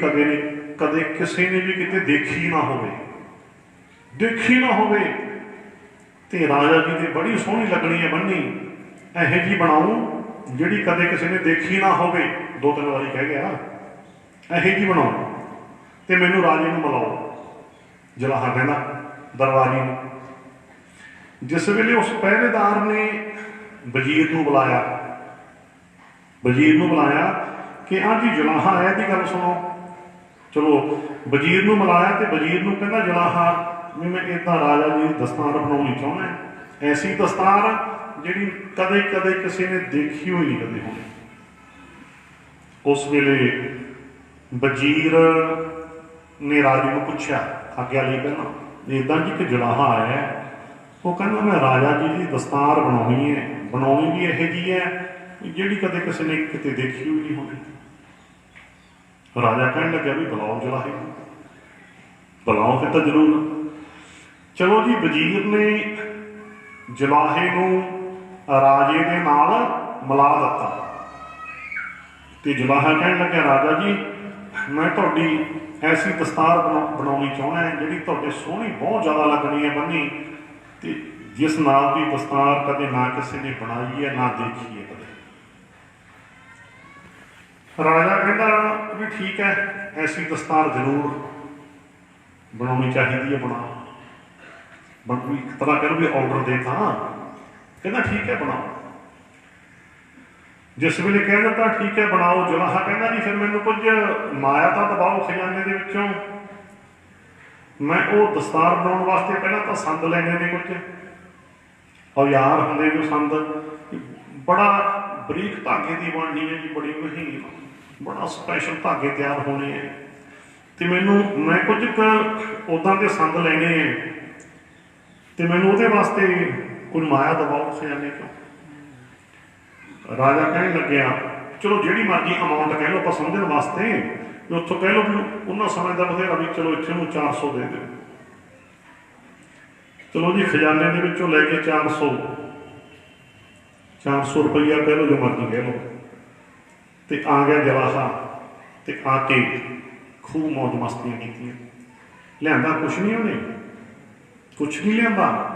ਕਦੇ ਕਿਸੇ ਨੇ ਵੀ ਕਿਤੇ ਦੇਖੀ ਨਾ ਹੋਵੇ, ਤੇ ਰਾਜਾ ਜੀ ਦੀ ਬੜੀ ਸੋਹਣੀ ਲੱਗਣੀ ਹੈ ਬੰਨੀ, ਇਹੋ ਜਿਹੀ ਬਣਾਉਂ ਜਿਹੜੀ ਕਦੇ ਕਿਸੇ ਨੇ ਦੇਖੀ ਨਾ ਹੋਵੇ। 2-3 ਵਾਰੀ ਕਹਿ ਗਿਆ, ਇਹੋ ਜਿਹੀ ਬਣਾਉ ਤੇ ਮੈਨੂੰ ਰਾਜੇ ਨੂੰ ਬੁਲਾਓ। ਜੁਲਾਹਾ ਕਹਿੰਦਾ ਦਰਬਾਰੀ ਨੂੰ। ਜਿਸ ਵੇਲੇ ਉਸ ਪਹਿਰੇਦਾਰ ਨੇ ਵਜ਼ੀਰ ਨੂੰ ਬੁਲਾਇਆ ਕਿ ਹਾਂ ਜੀ ਜੁਲਾਹਾ ਆਇਆ, ਦੀ ਗੱਲ ਸੁਣੋ। ਚਲੋ ਵਜ਼ੀਰ ਨੂੰ ਬੁਲਾਇਆ ਤੇ ਵਜ਼ੀਰ ਨੂੰ ਕਹਿੰਦਾ ਜੁਲਾਹਾ ਵੀ ਮੈਂ ਇੱਦਾਂ ਰਾਜਾ ਜੀ ਦੀ ਦਸਤਾਰ ਬਣਾਉਣੀ ਚਾਹੁੰਦਾ, ਐਸੀ ਦਸਤਾਰ ਜਿਹੜੀ ਕਦੇ ਕਿਸੇ ਨੇ ਦੇਖੀ ਹੋਈ ਨਹੀਂ ਕਦੇ ਹੋਣੀ। ਉਸ ਵੇਲੇ ਵਜ਼ੀਰ ਨੇ ਰਾਜੇ ਨੂੰ ਪੁੱਛਿਆ ਆਗਿਆ ਲਈ, ਪਹਿਲਾਂ ਇੱਦਾਂ ਜੀ ਕਿ ਜੁਲਾਹਾ ਆਇਆ। ਉਹ ਕਹਿੰਦਾ ਮੈਂ ਰਾਜਾ ਜੀ ਦੀ ਦਸਤਾਰ ਬਣਾਉਣੀ ਵੀ ਇਹੋ ਜਿਹੀ ਹੈ ਜਿਹੜੀ ਕਦੇ ਕਿਸੇ ਨੇ ਕਿਤੇ ਦੇਖੀ ਹੋਈ ਨਹੀਂ ਹੋਣੀ। ਰਾਜਾ ਕਹਿਣ ਲੱਗਿਆ ਵੀ ਬੁਲਾਓ ਜੁਲਾਹੇ ਨੂੰ, ਬੁਲਾਓ ਫਿਰ ਤਾਂ ਜ਼ਰੂਰ। ਚਲੋ ਜੀ, ਵਜ਼ੀਰ ਨੇ ਜੁਲਾਹੇ ਨੂੰ ਰਾਜੇ ਦੇ ਨਾਲ ਮਿਲਾ ਦਿੱਤਾ ਤੇ ਜੁਲਾਹਾ ਕਹਿਣ ਲੱਗਿਆ ਰਾਜਾ ਜੀ ਮੈਂ ਤੁਹਾਡੀ ਐਸੀ ਦਸਤਾਰ ਬਣਾਉਣੀ ਚਾਹੁੰਦਾ ਜਿਹੜੀ ਤੁਹਾਡੇ ਸੋਹਣੀ ਬਹੁਤ ਜ਼ਿਆਦਾ ਲੱਗਣੀ ਹੈ ਬੰਨੀ, ਤੇ ਜਿਸ ਨਾਲ ਦੀ ਦਸਤਾਰ ਕਦੇ ਨਾ ਕਿਸੇ ਨੇ ਬਣਾਈ ਹੈ ਨਾ ਦੇਖੀ ਹੈ ਕਦੇ। ਰਾਜਾ ਕਹਿੰਦਾ ਵੀ ਠੀਕ ਹੈ, ਐਸੀ ਦਸਤਾਰ ਜ਼ਰੂਰ ਬਣਾਉਣੀ ਚਾਹੀਦੀ ਹੈ, ਬਣ ਇੱਕ ਤਰ੍ਹਾਂ ਕਹਿ ਲਓ ਵੀ ਆਰਡਰ ਦੇਤਾ। ਕਹਿੰਦਾ ਠੀਕ ਹੈ ਬਣਾਓ। ਜਿਸ ਵੇਲੇ ਕਹਿ ਦਿੱਤਾ ਠੀਕ ਹੈ ਬਣਾਓ, ਜੁਲਾਹਾ ਕਹਿੰਦਾ ਜੀ ਫਿਰ ਮੈਨੂੰ ਕੁਝ ਮਾਇਆ ਤਾਂ ਦਬਾਓ ਖਜ਼ਾਨੇ ਦੇ ਵਿੱਚੋਂ। ਮੈਂ ਉਹ ਦਸਤਾਰ ਬਣਾਉਣ ਵਾਸਤੇ ਪਹਿਲਾਂ ਤਾਂ ਸੰਦ ਲੈਣੇ ਨੇ, ਕੁਝ ਔਜ਼ਾਰ ਹੁੰਦੇ ਨੇ ਸੰਦ, ਬੜਾ ਬਰੀਕ ਧਾਗੇ ਦੀ ਬਣਨੀ ਹੈ ਜੀ, ਬੜੀ ਮਹੀਨ, ਬੜਾ ਸਪੈਸ਼ਲ ਧਾਗੇ ਤਿਆਰ ਹੋਣੇ ਹੈ ਤੇ ਮੈਂ ਕੁਝ ਉੱਦਾਂ ਦੇ ਸੰਦ ਲੈਣੇ ਹੈ ਤੇ ਮੈਨੂੰ ਉਹਦੇ ਵਾਸਤੇ ਕੋਈ ਮਾਇਆ ਦਬਾਓ ਖਜ਼ਾਨੇ ਚੋਂ। ਰਾਜਾ ਕਹਿਣ ਲੱਗਿਆ ਚਲੋ ਜਿਹੜੀ ਮਰਜ਼ੀ ਅਮਾਊਂਟ ਕਹਿ ਲਓ ਆਪਾਂ ਸਮਝਣ ਵਾਸਤੇ, ਵੀ ਉੱਥੋਂ ਕਹਿ ਲਓ ਵੀ ਉਹਨਾਂ ਸਮੇਂ ਦਾ ਬਥੇਰਾ ਵੀ ਚਲੋ ਇੱਥੇ ਨੂੰ 400 ਦੇ ਦਿਓ। ਚਲੋ ਜੀ, ਖਜ਼ਾਨੇ ਦੇ ਵਿੱਚੋਂ ਲੈ ਕੇ 400 ਰੁਪਈਆ ਕਹਿ ਲਓ, ਜੋ ਮਰਜ਼ੀ ਕਹਿ ਲਓ, ਤੇ ਆ ਗਿਆ ਜੁਲਾਹਾ ਤੇ ਆ ਕੇ ਖੂਬ ਮੌਜ ਮਸਤੀਆਂ ਕੀਤੀਆਂ। ਲਿਆਂਦਾ ਕੁਛ ਨਹੀਂ, ਉਹਨੇ ਕੁਛ ਨਹੀਂ ਲਿਆਂਦਾ।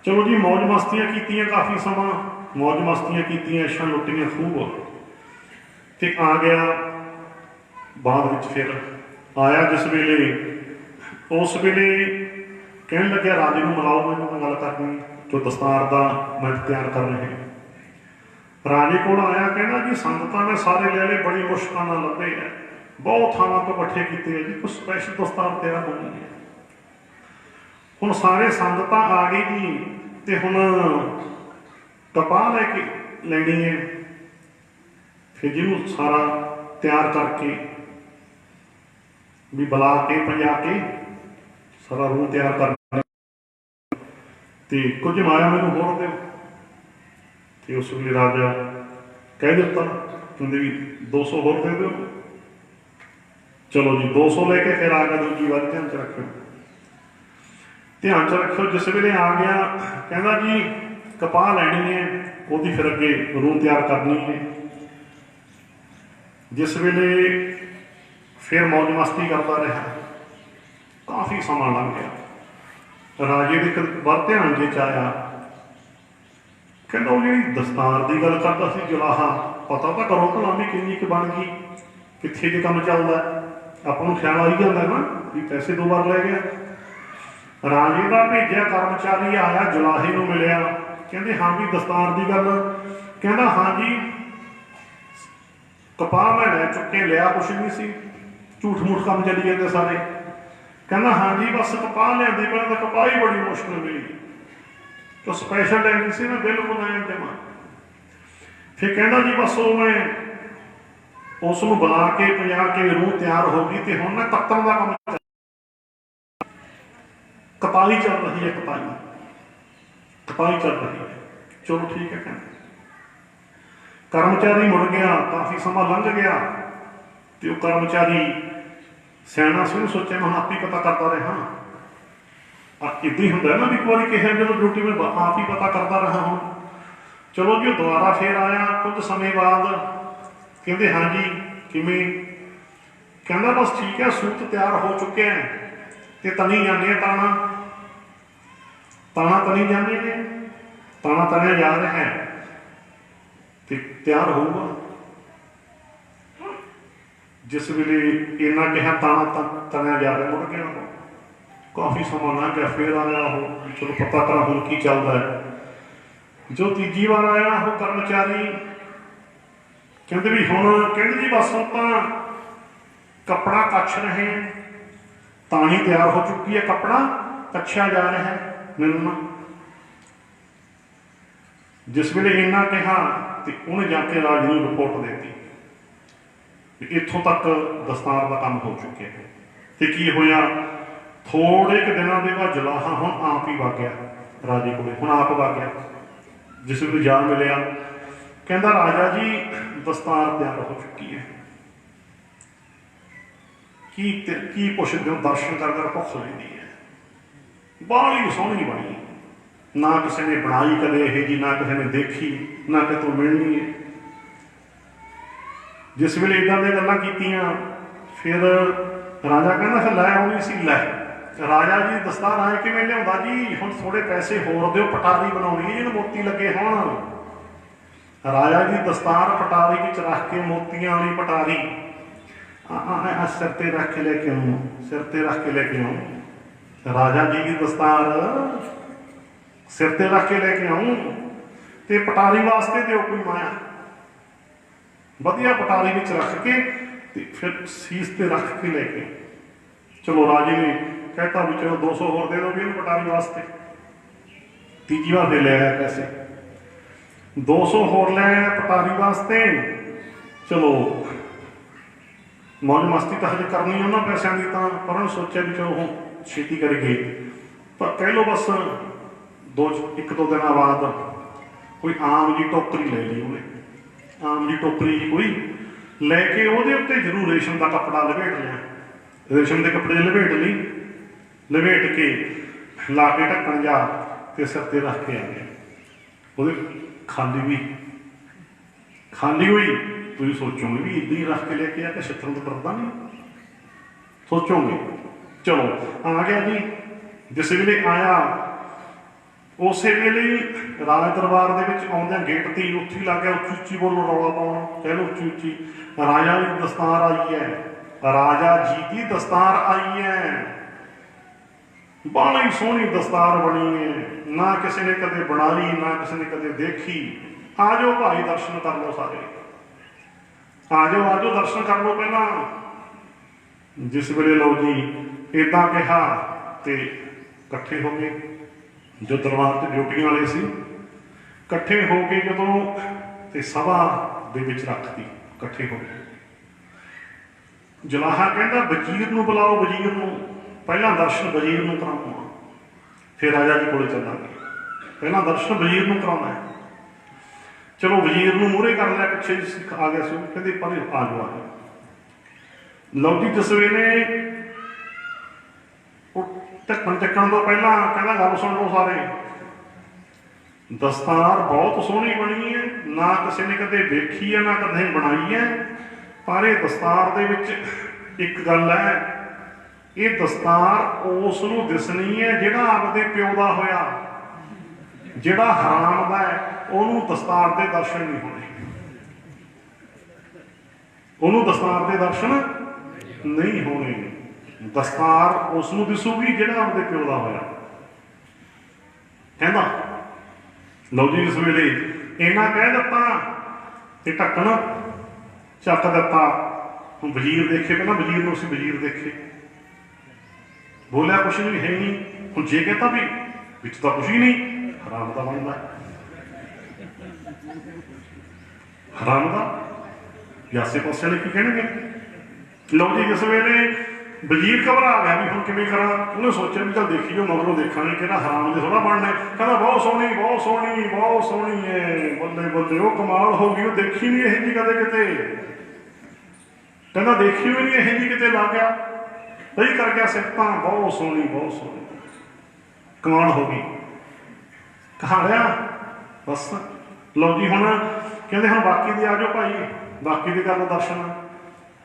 ਚਲੋ ਜੀ, ਮੌਜ ਮਸਤੀਆਂ ਕੀਤੀਆਂ, ਕਾਫੀ ਸਮਾਂ ਮੌਜ ਮਸਤੀਆਂ ਕੀਤੀਆਂ, ਇੱਛਾਂ ਲੁੱਟੀਆਂ ਖੂਬ, ਤੇ ਆ ਗਿਆ ਬਾਅਦ ਵਿੱਚ। ਫਿਰ ਆਇਆ ਜਿਸ ਵੇਲੇ, ਉਸ ਵੇਲੇ ਕਹਿਣ ਲੱਗਿਆ ਰਾਜੇ ਨੂੰ ਮਿਲਾਓ, ਮੈਨੂੰ ਮੈਂ ਗੱਲ ਕਰਨੀ ਜੋ ਦਸਤਾਰ ਦਾ ਮੈਂ ਤਿਆਰ ਕਰ ਰਿਹਾ। ਰਾਜੇ ਕੋਲ ਆਇਆ, ਕਹਿੰਦਾ ਜੀ ਸੰਦ ਤਾਂ ਮੈਂ ਸਾਰੇ ਲੈ ਲਏ, ਬੜੀ ਮੁਸ਼ਕਲ ਨਾਲ ਲੱਭੇ ਹੈ, ਬਹੁਤ ਥਾਵਾਂ ਤੋਂ ਇਕੱਠੇ ਕੀਤੇ ਹੈ ਜੀ, ਕੋਈ ਸਪੈਸ਼ਲ ਦਸਤਾਰ ਤਿਆਰ ਹੋਣੀ ਹੈ। ਹੁਣ ਸਾਰੇ ਸੰਦ ਤਾਂ ਆ ਗਏ ਜੀ, ਤੇ ਹੁਣ ਕਪਾਹ ਲੈ ਕੇ ਲੈਣੀ ਹੈ। ਫਿਰ ਜਿਹਨੂੰ ਸਾਰਾ ਤਿਆਰ ਕਰਕੇ ਵੀ ਬੁਲਾ ਕੇ ਪੰਜਾ ਕੇ ਸਾਰਾ ਰੂਹ ਤਿਆਰ ਕਰਨਾ, ਤੇ ਕੁਝ ਮਾਇਆ ਮੈਨੂੰ ਹੋਰ ਦਿਓ। ਤੇ ਉਸ ਵੇਲੇ ਰਾਜਾ ਕਹਿ ਦਿੱਤਾ, ਕਹਿੰਦੇ ਵੀ 200 ਹੋਰ ਦੇ ਦਿਓ। ਚਲੋ ਜੀ, 200 ਲੈ ਕੇ ਫਿਰ ਆ ਗਿਆ। ਦੂਜੀ ਵਾਰ ਧਿਆਨ ਚ ਰੱਖਿਓ, ਜਿਸ ਵੇਲੇ ਆ ਗਿਆ ਕਹਿੰਦਾ ਜੀ ਕਪਾਹ ਲੈਣੀ ਹੈ, ਉਹਦੀ ਫਿਰ ਅੱਗੇ ਰੂਹ ਤਿਆਰ ਕਰਨੀ ਹੈ। ਜਿਸ ਵੇਲੇ ਫਿਰ ਮੌਜ ਮਸਤੀ ਕਰਦਾ ਰਿਹਾ, ਕਾਫੀ ਸਮਾਂ ਲੰਘ ਗਿਆ। ਰਾਜੇ ਦੇ ਇੱਕ ਵਾਰ ਧਿਆਨ ਜੇ ਚ ਆਇਆ, ਕਹਿੰਦਾ ਉਹ ਜਿਹੜੀ ਦਸਤਾਰ ਦੀ ਗੱਲ ਕਰਦਾ ਸੀ ਜੁਲਾਹਾ, ਪਤਾ ਤਾਂ ਕਰੋ ਭਲਾ ਵੀ ਕਿੰਨੀ ਕੁ ਬਣ ਗਈ, ਕਿੱਥੇ ਜੇ ਕੰਮ ਚੱਲਦਾ। ਆਪਾਂ ਨੂੰ ਖਿਆਲ ਆਈ ਜਾਂਦਾ ਨਾ ਵੀ ਪੈਸੇ 2 ਵਾਰ ਲੈ ਗਿਆ। ਰਾਜੇ ਦਾ ਭੇਜਿਆ ਕਰਮਚਾਰੀ ਆਇਆ, ਜੁਲਾਹੇ ਨੂੰ ਮਿਲਿਆ, ਕਹਿੰਦੇ ਹਾਂ ਵੀ ਦਸਤਾਰ ਦੀ ਗੱਲ। ਕਹਿੰਦਾ ਹਾਂ ਜੀ, ਕਪਾਹ ਮੈਂ ਲੈ ਚੁੱਕੇ, ਲਿਆ ਕੁਛ ਨਹੀਂ ਸੀ, ਝੂਠ ਮੂਠ ਕੰਮ ਚੱਲੀ ਜਾਂਦੇ ਸਾਰੇ। ਕਹਿੰਦਾ ਹਾਂ ਜੀ, ਬਸ ਕਪਾਹ ਲਿਆਂਦੀ, ਪਹਿਲਾਂ ਤਾਂ ਕਪਾਹ ਹੀ ਬੜੀ ਮੁਸ਼ਕਿਲ ਮਿਲੀ, ਤਾਂ ਸਪੈਸ਼ਲ ਲੈਣੀ ਸੀ ਨਾ, ਬਿਲਕੁਲ ਐਂ ਜਮਾ। ਫਿਰ ਕਹਿੰਦਾ ਜੀ ਬਸ ਉਹ ਮੈਂ ਉਸ ਨੂੰ ਬੁਲਾ ਕੇ ਪਿਆ ਕੇ ਰੂਹ ਤਿਆਰ ਹੋ ਗਈ ਤੇ ਹੁਣ ਨਾ ਕੱਤਣ ਦਾ ਕੰਮ ਕਤਾਈ ਚੱਲ ਰਹੀ ਹੈ, ਕਤਾਈ ਚੱਲ ਰਹੀ ਹੈ। ਚਲੋ ਠੀਕ ਹੈ ਕਹਿੰਦੇ ਕਰਮਚਾਰੀ ਮੁੜ ਗਿਆ, ਕਾਫੀ ਸਮਾਂ ਲੰਘ ਗਿਆ ਤੇ ਉਹ ਕਰਮਚਾਰੀ ਸਿਆਣਾ ਸੀ, ਉਹਨੇ ਸੋਚਿਆ ਮੈਂ ਆਪ ਹੀ ਪਤਾ ਕਰਦਾ ਰਿਹਾ। ਇੱਦਾਂ ਹੀ ਹੁੰਦਾ ਨਾ ਵੀ ਇੱਕ ਵਾਰੀ ਕਿਹਾ ਜਦੋਂ ਡਿਊਟੀ ਮੈਂ ਆਪ ਹੀ ਪਤਾ ਕਰਦਾ ਰਿਹਾ ਹੁਣ। ਚਲੋ ਜੀ ਉਹ ਦੁਬਾਰਾ ਫੇਰ ਆਇਆ ਕੁਝ ਸਮੇਂ ਬਾਅਦ, ਕਹਿੰਦੇ ਹਾਂਜੀ ਕਿਵੇਂ? ਕਹਿੰਦਾ ਬਸ ਠੀਕ ਹੈ, ਸੂਤ ਤਿਆਰ ਹੋ ਚੁੱਕਿਆ ਤੇ ਤਣੀ ਜਾਂਦੇ ਆ ਤਾਣਾ ਤਣੀ ਜਾਂਦੇ ਨੇ, ਤਾਣਾ ਤਣਿਆ ਜਾ ਰਿਹਾ ਹੈ ਤੇ ਤਿਆਰ ਹੋਊਗਾ। ਜਿਸ ਵੇਲੇ ਇੰਨਾ ਕਿਹਾ ਤਾਣਾ ਤਣਿਆ ਜਾ ਰਿਹਾ, ਮੁੜ ਗਿਆ ਕਾਫੀ ਸਮਾਂ ਲੰਘ ਗਿਆ, ਫੇਰ ਆਇਆ ਉਹ ਚਲੋ ਪਤਾ ਕਰਾਂ ਹੁਣ ਕੀ ਚੱਲਦਾ ਹੈ। ਜੋ ਤੀਜੀ ਵਾਰ ਆਇਆ ਉਹ ਕਰਮਚਾਰੀ ਕਹਿੰਦੇ ਵੀ ਹੁਣ, ਕਹਿੰਦੇ ਜੀ ਬਸ ਆਪਾਂ ਕੱਪੜਾ ਕੱਛ ਰਹੇ, ਤਾਣੀ ਤਿਆਰ ਹੋ ਚੁੱਕੀ ਹੈ, ਕੱਪੜਾ ਕੱਛਿਆ ਜਾ ਰਿਹਾ ਹੈ ਮਿਲਣਾ। ਜਿਸ ਵੇਲੇ ਇੰਨਾ ਕਿਹਾ ਤੇ ਉਹਨੇ ਜਾ ਕੇ ਰਾਜ ਨੂੰ ਰਿਪੋਰਟ ਦਿੱਤੀ ਇੱਥੋਂ ਤੱਕ ਦਸਤਾਰ ਦਾ ਕੰਮ ਹੋ ਚੁੱਕਿਆ ਹੈ। ਤੇ ਕੀ ਹੋਇਆ, ਥੋੜੇ ਕੁ ਦਿਨਾਂ ਦੇ ਬਾਅਦ ਜਲਾਹਾ ਹੁਣ ਆਪ ਹੀ ਵਗ ਗਿਆ ਰਾਜੇ ਕੋਲੇ, ਹੁਣ ਆਪ ਵਗ ਗਿਆ। ਜਿਸ ਵੇਲੇ ਜਾ ਮਿਲਿਆ, ਕਹਿੰਦਾ ਰਾਜਾ ਜੀ ਦਸਤਾਰ ਤਿਆਰ ਹੋ ਚੁੱਕੀ ਹੈ, ਕੀ ਪੁੱਛਦੇ ਹੋ? ਦਰਸ਼ਨ ਕਰ ਭੁੱਖ ਲੈਂਦੀ ਹੈ, ਬਾਹਲੀ ਸੋਹਣੀ ਬਣੀ, ਨਾ ਕਿਸੇ ਨੇ ਬਣਾਈ ਕਦੇ ਇਹ ਜੀ, ਨਾ ਕਿਸੇ ਨੇ ਦੇਖੀ, ਨਾ ਕਿਤੋਂ ਮਿਲਣੀ ਹੈ। ਜਿਸ ਵੇਲੇ ਇੱਦਾਂ ਦੀਆਂ ਗੱਲਾਂ ਕੀਤੀਆਂ, ਫਿਰ ਰਾਜਾ ਕਹਿੰਦਾ ਫਿਰ ਲੈ ਆਉਣੀ ਸੀ। ਲੈ ਰਾਜਾ ਜੀ ਦਸਤਾਰ ਆਏ ਕਿਵੇਂ ਲਿਆਉਂਦਾ ਜੀ? ਹੁਣ ਥੋੜੇ ਪੈਸੇ ਹੋਰ ਦਿਓ, ਪਟਾਰੀ ਬਣਾਉਣੀ ਹੈ ਜਿਹਨੂੰ ਮੋਤੀ ਲੱਗੇ ਹੋਣ। ਰਾਜਾ ਜੀ ਦਸਤਾਰ ਪਟਾਰੀ ਵਿੱਚ ਰੱਖ ਕੇ, ਮੋਤੀਆਂ ਵਾਲੀ ਪਟਾਰੀ ਸਿਰ ਤੇ ਰੱਖ ਕੇ ਲੈ ਕੇ ਆਉਂ, ਸਿਰ ਤੇ ਰੱਖ ਕੇ ਲੈ ਕੇ ਆਉਂ। ਰਾਜਾ ਜੀ ਦੀ ਦਸਤਾਰ ਸਿਰ ਤੇ ਰੱਖ ਕੇ ਲੈ ਕੇ ਆਉਂ ਤੇ ਪਟਾਰੀ ਵਾਸਤੇ ਦਿਓ ਕੋਈ ਮਾਇਆ, ਵਧੀਆ ਪਟਾਰੀ ਵਿੱਚ ਰੱਖ ਕੇ ਤੇ ਫਿਰ ਸੀਸ ਤੇ ਰੱਖ ਕੇ ਲੈ ਕੇ। ਚਲੋ ਰਾਜੇ ਨੇ ਕਹਿਤਾ ਵੀ ਚਲੋ 200 ਹੋਰ ਦੇ ਦਿਓ ਵੀ ਇਹਨੂੰ ਪਟਾਰੀ ਵਾਸਤੇ। ਤੀਜੀ ਵਾਰ ਦੇ ਲੈ ਆਇਆ ਪੈਸੇ, 200 ਹੋਰ ਲੈ ਆਇਆ ਪਟਾਰੀ ਵਾਸਤੇ। ਚਲੋ ਮੌਜ ਮਸਤੀ ਤਾਂ ਹਜੇ ਕਰਨੀ ਉਹਨਾਂ ਪੈਸਿਆਂ ਦੀ, ਤਾਂ ਪਰ ਉਹਨੇ ਸੋਚਿਆ ਵੀ ਚਲੋ ਉਹ ਛੇਤੀ ਕਰੀਏ। ਪਰ ਕਹਿ ਲਓ ਬਸ ਇੱਕ ਦੋ ਦਿਨਾਂ ਬਾਅਦ ਕੋਈ ਆਮ ਜੀ ਟੋਕਰੀ ਲੈ ਲਈ ਉਹਨੇ, ਆਮ ਜੀ ਟੋਕਰੀ ਜੀ ਕੋਈ ਲੈ ਕੇ ਉਹਦੇ ਉੱਤੇ ਜ਼ਰੂਰ ਰੇਸ਼ਮ ਦਾ ਕੱਪੜਾ ਲਪੇਟ ਲਿਆ, ਰੇਸ਼ਮ ਦੇ ਕੱਪੜੇ ਲਪੇਟ ਲਈ, ਲਪੇਟ ਕੇ ਲਾ ਕੇ ਢੱਕਣ ਜਾ ਤੇ ਸਿਰ ਤੇ ਰੱਖ ਕੇ ਆ ਗਿਆ। ਉਹਦੇ ਖਾਲੀ ਹੋਈ। ਤੁਸੀਂ ਸੋਚੋਗੇ ਵੀ ਇੱਦਾਂ ਹੀ ਰੱਖ ਕੇ ਲੈ ਕੇ ਆ ਕੇ ਛਿੱਤਰ ਤੋਂ ਡਰਦਾ ਨਹੀਂ, ਸੋਚੋਗੇ। ਚਲੋ ਆ ਗਿਆ ਜੀ। ਜਿਸ ਵੇਲੇ ਆਇਆ ਉਸੇ ਵੇਲੇ ਰਾਜ ਦਰਬਾਰ ਦੇ ਵਿੱਚ ਆਉਂਦਿਆਂ ਗੇਟ ਤੇ ਉੱਥੇ ਹੀ ਲੱਗ ਗਿਆ ਉੱਚੀ ਉੱਚੀ ਬੋਲੋ, ਰੌਲਾ ਪਾਉਣਾ, ਕਹਿ ਲਓ ਉੱਚੀ ਉੱਚੀ, ਰਾਜਾ ਦੀ ਦਸਤਾਰ ਆਈ ਹੈ, ਰਾਜਾ ਜੀ ਦੀ ਦਸਤਾਰ ਆਈ ਹੈ। ਬਾਹਲੀ ਸੋਹਣੀ ਦਸਤਾਰ ਬਣੀ ਹੈ, ਨਾ ਕਿਸੇ ਨੇ ਕਦੇ ਬਣਾਈ, ਨਾ ਕਿਸੇ ਨੇ ਕਦੇ ਦੇਖੀ। ਆ ਜਾਓ ਭਾਈ ਦਰਸ਼ਨ ਕਰ ਲਓ ਸਾਰੇ, ਆ ਜਾਓ ਦਰਸ਼ਨ ਕਰ ਲਓ ਪਹਿਲਾਂ। ਜਿਸ ਵੇਲੇ ਲਓ ਜੀ ਏਦਾਂ ਕਿਹਾ ਤੇ ਇਕੱਠੇ ਹੋ ਗਏ ਜੋ ਦਰਬਾਰ 'ਚ ਡਿਊਟੀਆਂ ਵਾਲੇ ਸੀ, ਇਕੱਠੇ ਹੋ ਕੇ ਜਦੋਂ ਤੇ ਸਭਾ ਦੇ ਵਿੱਚ ਰੱਖਤੀ, ਇਕੱਠੇ ਹੋ ਗਏ। ਜਲਾਹਾ ਕਹਿੰਦਾ ਵਜ਼ੀਰ ਨੂੰ ਬੁਲਾਓ, ਵਜ਼ੀਰ ਨੂੰ ਪਹਿਲਾਂ ਦਰਸ਼ਨ ਵਜ਼ੀਰ ਨੂੰ ਕਰਾਉਣਾ, ਫਿਰ ਰਾਜਾ ਜੀ ਕੋਲੇ ਚੱਲਾਂਗੇ, ਪਹਿਲਾਂ ਦਰਸ਼ਨ ਵਜ਼ੀਰ ਨੂੰ ਕਰਾਉਣਾ ਹੈ। ਚਲੋ ਵਜ਼ੀਰ ਨੂੰ ਮੂਹਰੇ ਕਰ ਲਿਆ, ਪਿੱਛੇ ਸਿੱਖ ਆ ਗਿਆ ਸੀ, ਕਹਿੰਦੇ ਪਰ ਆ ਜਾਓ। ਲਓ ਜੀ ਜਿਸ ਵੇਲੇ ਉਹ ਢੱਕਣ ਚੱਕਣ ਤੋਂ ਪਹਿਲਾਂ ਕਹਿੰਦਾ ਗੱਲ ਸੁਣ ਲਓ ਸਾਰੇ, ਦਸਤਾਰ ਬਹੁਤ ਸੋਹਣੀ ਬਣੀ ਹੈ, ਨਾ ਕਿਸੇ ਨੇ ਕਦੇ ਵੇਖੀ ਹੈ, ਨਾ ਕਦੇ ਬਣਾਈ ਹੈ, ਪਰ ਇਹ ਦਸਤਾਰ ਦੇ ਵਿੱਚ ਇੱਕ ਗੱਲ ਹੈ, ਇਹ ਦਸਤਾਰ ਉਸ ਨੂੰ ਦਿਸਣੀ ਹੈ ਜਿਹੜਾ ਆਪਦੇ ਪਿਓ ਦਾ ਹੋਇਆ, ਜਿਹੜਾ ਹਰਾਮ ਦਾ ਹੈ ਉਹਨੂੰ ਦਸਤਾਰ ਦੇ ਦਰਸ਼ਨ ਨਹੀਂ ਹੋਣੇ, ਉਹਨੂੰ ਦਸਤਾਰ ਦੇ ਦਰਸ਼ਨ ਨਹੀਂ ਹੋਣੇ। ਦਸਤਾਰ ਉਸ ਨੂੰ ਦਿਸੂਗੀ ਜਿਹੜਾ ਆਪਦੇ ਪਿਓ ਦਾ ਹੋਇਆ। ਕਹਿੰਦਾ ਲਓ ਜੀ ਇਸ ਵੇਲੇ ਇਹਨਾਂ ਕਹਿ ਦਿੱਤਾ ਤੇ ਢੱਕਣ ਚੱਕ ਦਿੱਤਾ। ਹੁਣ ਵਜ਼ੀਰ ਦੇਖੇ, ਪਹਿਲਾਂ ਵਜ਼ੀਰ ਨੂੰ ਅਸੀਂ ਵਜ਼ੀਰ ਦੇਖੇ, ਬੋਲਿਆ ਕੁਛ ਨਹੀਂ, ਹੈ ਨਹੀਂ। ਹੁਣ ਜੇ ਕਹਿੰਦਾ ਵੀ ਵਿੱਚ ਤਾਂ ਕੁਛ ਹੀ ਨਹੀਂ, ਹਰਾਮ ਦਾ ਬਣਦਾ, ਹਰਾਮ ਦਾ ਜਾਂ ਆਸੇ ਪਾਸੇ ਵਾਲੇ ਕੀ ਕਹਿਣਗੇ। ਲਓ ਜੀ ਜਿਸ ਵੇਲੇ ਵਜ਼ੀਰ ਘਬਰਾ ਗਿਆ ਵੀ ਹੁਣ ਕਿਵੇਂ ਕਰਾਂ, ਉਹਨੇ ਸੋਚਿਆ ਵੀ ਚੱਲ ਦੇਖੀ ਜੋ ਮਗਰੋਂ ਦੇਖਾਂਗੇ ਕਿਹੜਾ ਹਰਾਮ ਦੇ ਥੋੜਾ ਬਣਨਾ। ਕਹਿੰਦਾ ਬਹੁਤ ਸੋਹਣੀ ਬਹੁਤ ਸੋਹਣੀ ਬਹੁਤ ਸੋਹਣੀ ਹੈ, ਬੱਲੇ ਬੱਲੇ ਉਹ ਕਮਾਲ ਹੋ ਗਈ, ਉਹ ਦੇਖੀ ਨਹੀਂ ਇਹ ਜੀ ਕਦੇ ਕਿਤੇ। ਕਹਿੰਦਾ ਦੇਖੀ ਵੀ ਨਹੀਂ ਇਹ ਜੀ ਕਿਤੇ ਲੱਗ ਗਿਆ, ਸਹੀ ਕਰ ਗਿਆ ਸਿਫਤਾਂ, ਬਹੁਤ ਸੋਹਣੀ ਬਹੁਤ ਸੋਹਣੀ, ਕਮਾਲ ਹੋ ਗਈ। ਕਹਾ ਲਿਆ ਬਸ। ਲਓ ਜੀ ਹੁਣ ਕਹਿੰਦੇ ਹੁਣ ਬਾਕੀ ਦੇ ਆ ਜਾਓ ਭਾਈ, ਬਾਕੀ ਦੀ ਗੱਲ ਦਰਸ਼ਨ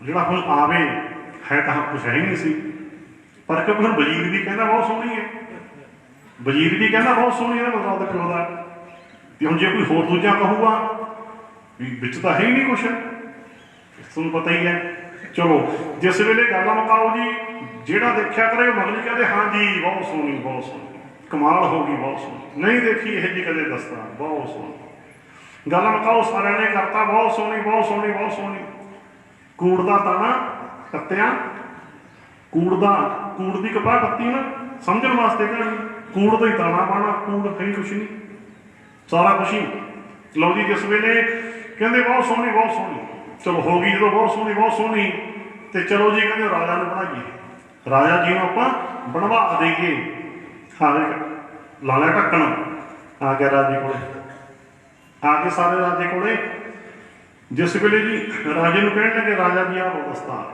ਜਿਹੜਾ ਹੁਣ ਆਵੇ ਹੈ ਤਾਂ ਕੁਛ ਹੈ ਹੀ ਨਹੀਂ ਸੀ, ਪਰ ਕਿਉਂਕਿ ਹੁਣ ਵਜ਼ੀਰ ਵੀ ਕਹਿੰਦਾ ਬਹੁਤ ਸੋਹਣੀ ਹੈ, ਵਜ਼ੀਰ ਵੀ ਕਹਿੰਦਾ ਬਹੁਤ ਸੋਹਣੀ ਹੈ, ਮਤਲਬ ਉਹਦੇ ਪਿਓ ਦਾ। ਤੇ ਹੁਣ ਜੇ ਕੋਈ ਹੋਰ ਦੂਜਾ ਕਹੂਗਾ ਵੀ ਵਿੱਚ ਤਾਂ ਹੈ ਹੀ ਨਹੀਂ ਕੁਛ, ਤੁਹਾਨੂੰ ਪਤਾ ਹੀ ਹੈ। ਚਲੋ ਜਿਸ ਵੇਲੇ ਗੱਲ ਮੁਕਾਓ ਜੀ, ਜਿਹੜਾ ਦੇਖਿਆ ਕਰੇ ਮਗਲੀ ਕਹਿੰਦੇ ਹਾਂ ਜੀ ਬਹੁਤ ਸੋਹਣੀ ਬਹੁਤ ਸੋਹਣੀ, ਕਮਾਲ ਹੋ ਗਈ ਬਹੁਤ ਸੋਹਣੀ, ਨਹੀਂ ਦੇਖੀ ਇਹ ਜੀ ਕਦੇ ਦੱਸਦਾ ਬਹੁਤ ਸੋਹਣੀ। ਗੱਲ ਮੁਕਾਓ ਸਾਰਿਆਂ ਨੇ ਕਰਤਾ ਬਹੁਤ ਸੋਹਣੀ ਬਹੁਤ ਸੋਹਣੀ ਬਹੁਤ ਸੋਹਣੀ। ਕੂੜ ਦਾ ਤਾਣਾ ਕੱਤਿਆ, ਕੂੜ ਦੀ ਕਪਾਹ ਕੱਤੀ ਨਾ ਸਮਝਣ ਵਾਸਤੇ ਕਹਾਣੀ, ਕੂੜ ਦਾ ਹੀ ਤਾਣਾ ਪਾਣਾ, ਕੂੜ ਹੈ ਕੁਛ ਨਹੀਂ, ਸਾਰਾ ਕੁਛ ਹੀ। ਲਓ ਜੀ ਜਿਸ ਵੇਲੇ ਕਹਿੰਦੇ ਬਹੁਤ ਸੋਹਣੀ ਬਹੁਤ ਸੋਹਣੀ, ਚਲੋ ਹੋ ਗਈ ਜਦੋਂ ਬਹੁਤ ਸੋਹਣੀ ਬਹੁਤ ਸੋਹਣੀ, ਤੇ ਚਲੋ ਜੀ ਕਹਿੰਦੇ ਰਾਜਾ ਨੂੰ ਬਣਾਈਏ, ਰਾਜਾ ਜੀ ਨੂੰ ਆਪਾਂ ਬਣਵਾ ਦੇਈਏ। ਸਾਰੇ ਲਾ ਲਿਆ ਢੱਕਣ, ਆ ਗਿਆ ਰਾਜੇ ਕੋਲੇ, ਆ ਕੇ ਸਾਰੇ ਰਾਜੇ ਕੋਲੇ। ਜਿਸ ਵੇਲੇ ਜੀ ਰਾਜੇ ਨੂੰ ਕਹਿਣ ਲੱਗੇ ਰਾਜਾ ਜੀ ਆਹ ਲਓ ਦਸਤਾਰ,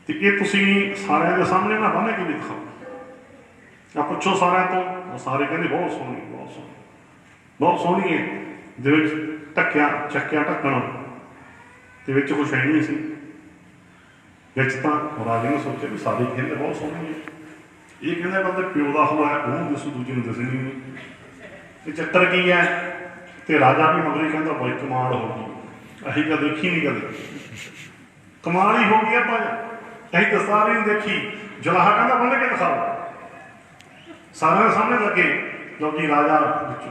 ਤੇ ਇਹ ਤੁਸੀਂ ਸਾਰਿਆਂ ਦੇ ਸਾਹਮਣੇ ਨਾ ਬੰਨ੍ਹ ਕੇ ਵੀ ਦਿਖਾਓ, ਆ ਪੁੱਛੋ ਸਾਰਿਆਂ ਤੋਂ। ਉਹ ਸਾਰੇ ਕਹਿੰਦੇ ਬਹੁਤ ਸੋਹਣੀ ਬਹੁਤ ਸੋਹਣੀ ਬਹੁਤ ਸੋਹਣੀ ਹੈ। ਦੇ ਵਿੱਚ ਢੱਕਿਆ ਚੱਕਿਆ ਢੱਕਣ, ਤੇ ਵਿੱਚ ਕੁਛ ਹੈ ਨਹੀਂ ਸੀ ਵਿੱਚ। ਤਾਂ ਰਾਜੇ ਨੇ ਸੋਚਿਆ ਵੀ ਸਾਰੇ ਕਹਿੰਦੇ ਬਹੁਤ ਸੋਹਣੀ ਹੈ, ਇਹ ਕਹਿੰਦਾ ਬੰਦੇ ਪਿਓ ਦਾ ਹੋਇਆ ਉਹਨੂੰ ਦੱਸੋ, ਦੂਜੇ ਨੂੰ ਦੱਸਣੀ ਨਹੀਂ, ਇਹ ਚੱਕਰ ਕੀ ਹੈ। ਤੇ ਰਾਜਾ ਵੀ ਮਗਰੀ ਕਹਿੰਦਾ ਬਾਈ ਕਮਾਲ ਹੋ ਗਈ, ਅਸੀਂ ਤਾਂ ਦੇਖੀ ਨਹੀਂ ਕਦੇ, ਕਮਾਲ ਹੀ ਹੋ ਗਈ ਆਪਾਂ, ਅਸੀਂ ਦਸਤਾਰ ਹੀ ਨਹੀਂ ਦੇਖੀ। ਜਲਾਹਾ ਕਹਿੰਦਾ ਬੰਨ ਕੇ ਦਿਖਾਓ, ਸਾਰਿਆਂ ਦੇ ਸਾਹਮਣੇ ਲੱਗੇ। ਲਓ ਜੀ ਰਾਜਾ ਵਿੱਚ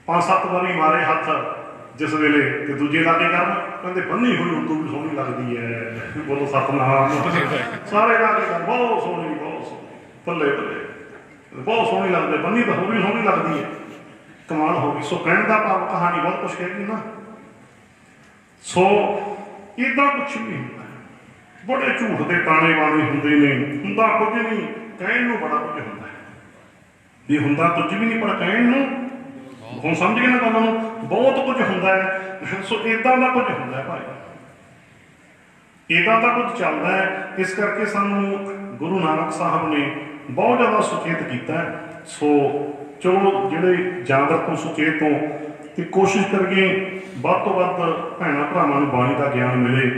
5-7 ਵਾਰੀ ਮਾਰੇ ਹੱਥ ਜਿਸ ਵੇਲੇ, ਤੇ ਦੂਜੇ ਲਾਗੇ ਕਰਨ ਕਹਿੰਦੇ ਬੰਨੀ ਹੋਈ ਉਦੋਂ ਵੀ ਸੋਹਣੀ ਲੱਗਦੀ ਹੈ, ਬੋਲੋ ਸਤਨਾਮ। ਸਾਰੇ ਲਾਗੇ ਕਰ ਬਹੁਤ ਸੋਹਣੀ ਬਹੁਤ ਸੋਹਣੀ, ਬੱਲੇ ਬੱਲੇ ਬਹੁਤ ਸੋਹਣੀ ਲੱਗਦੀ, ਬੰਨੀ ਤਾਂ ਹੋਰ ਵੀ ਸੋਹਣੀ ਲੱਗਦੀ ਹੈ, ਕਮਾਲ ਹੋ ਗਈ। ਸੋ ਕਹਿਣ ਦਾ ਭਾਵ ਕਹਾਣੀ ਬਹੁਤ ਕੁਛ ਕਹੇਗੀ ਨਾ। ਸੋ ਇੱਦਾਂ ਕੁਛ ਨਹੀਂ ਹੁੰਦਾ, ਬੜੇ ਝੂਠ ਦੇ ਤਾਣੇ ਬਾਣੇ ਹੁੰਦੇ ਨੇ, ਹੁੰਦਾ ਕੁਝ ਨਹੀਂ, ਕਹਿਣ ਨੂੰ ਬੜਾ ਕੁਝ ਹੁੰਦਾ ਹੈ, ਵੀ ਹੁੰਦਾ ਕੁਝ ਵੀ ਨਹੀਂ ਪਰ ਕਹਿਣ ਨੂੰ, ਹੁਣ ਸਮਝ ਗਏ ਨਾ ਗੱਲ ਨੂੰ, ਬਹੁਤ ਕੁਝ ਹੁੰਦਾ ਹੈ। ਸੋ ਇੱਦਾਂ ਦਾ ਕੁਝ ਹੁੰਦਾ ਹੈ ਭਾਈ, ਇੱਦਾਂ ਦਾ ਕੁਝ ਚੱਲਦਾ ਹੈ। ਇਸ ਕਰਕੇ ਸਾਨੂੰ ਗੁਰੂ ਨਾਨਕ ਸਾਹਿਬ ਨੇ ਬਹੁਤ ਜ਼ਿਆਦਾ ਸੁਚੇਤ ਕੀਤਾ ਹੈ। ਸੋ ਚਲੋ ਜਿਹੜੇ ਜਾਗਰਤ ਤੋਂ ਸੁਚੇਤ ਤੋਂ, ਤੇ ਕੋਸ਼ਿਸ਼ ਕਰੀਏ ਵੱਧ ਤੋਂ ਵੱਧ ਭੈਣਾਂ ਭਰਾਵਾਂ ਨੂੰ ਬਾਣੀ ਦਾ ਗਿਆਨ ਮਿਲੇ,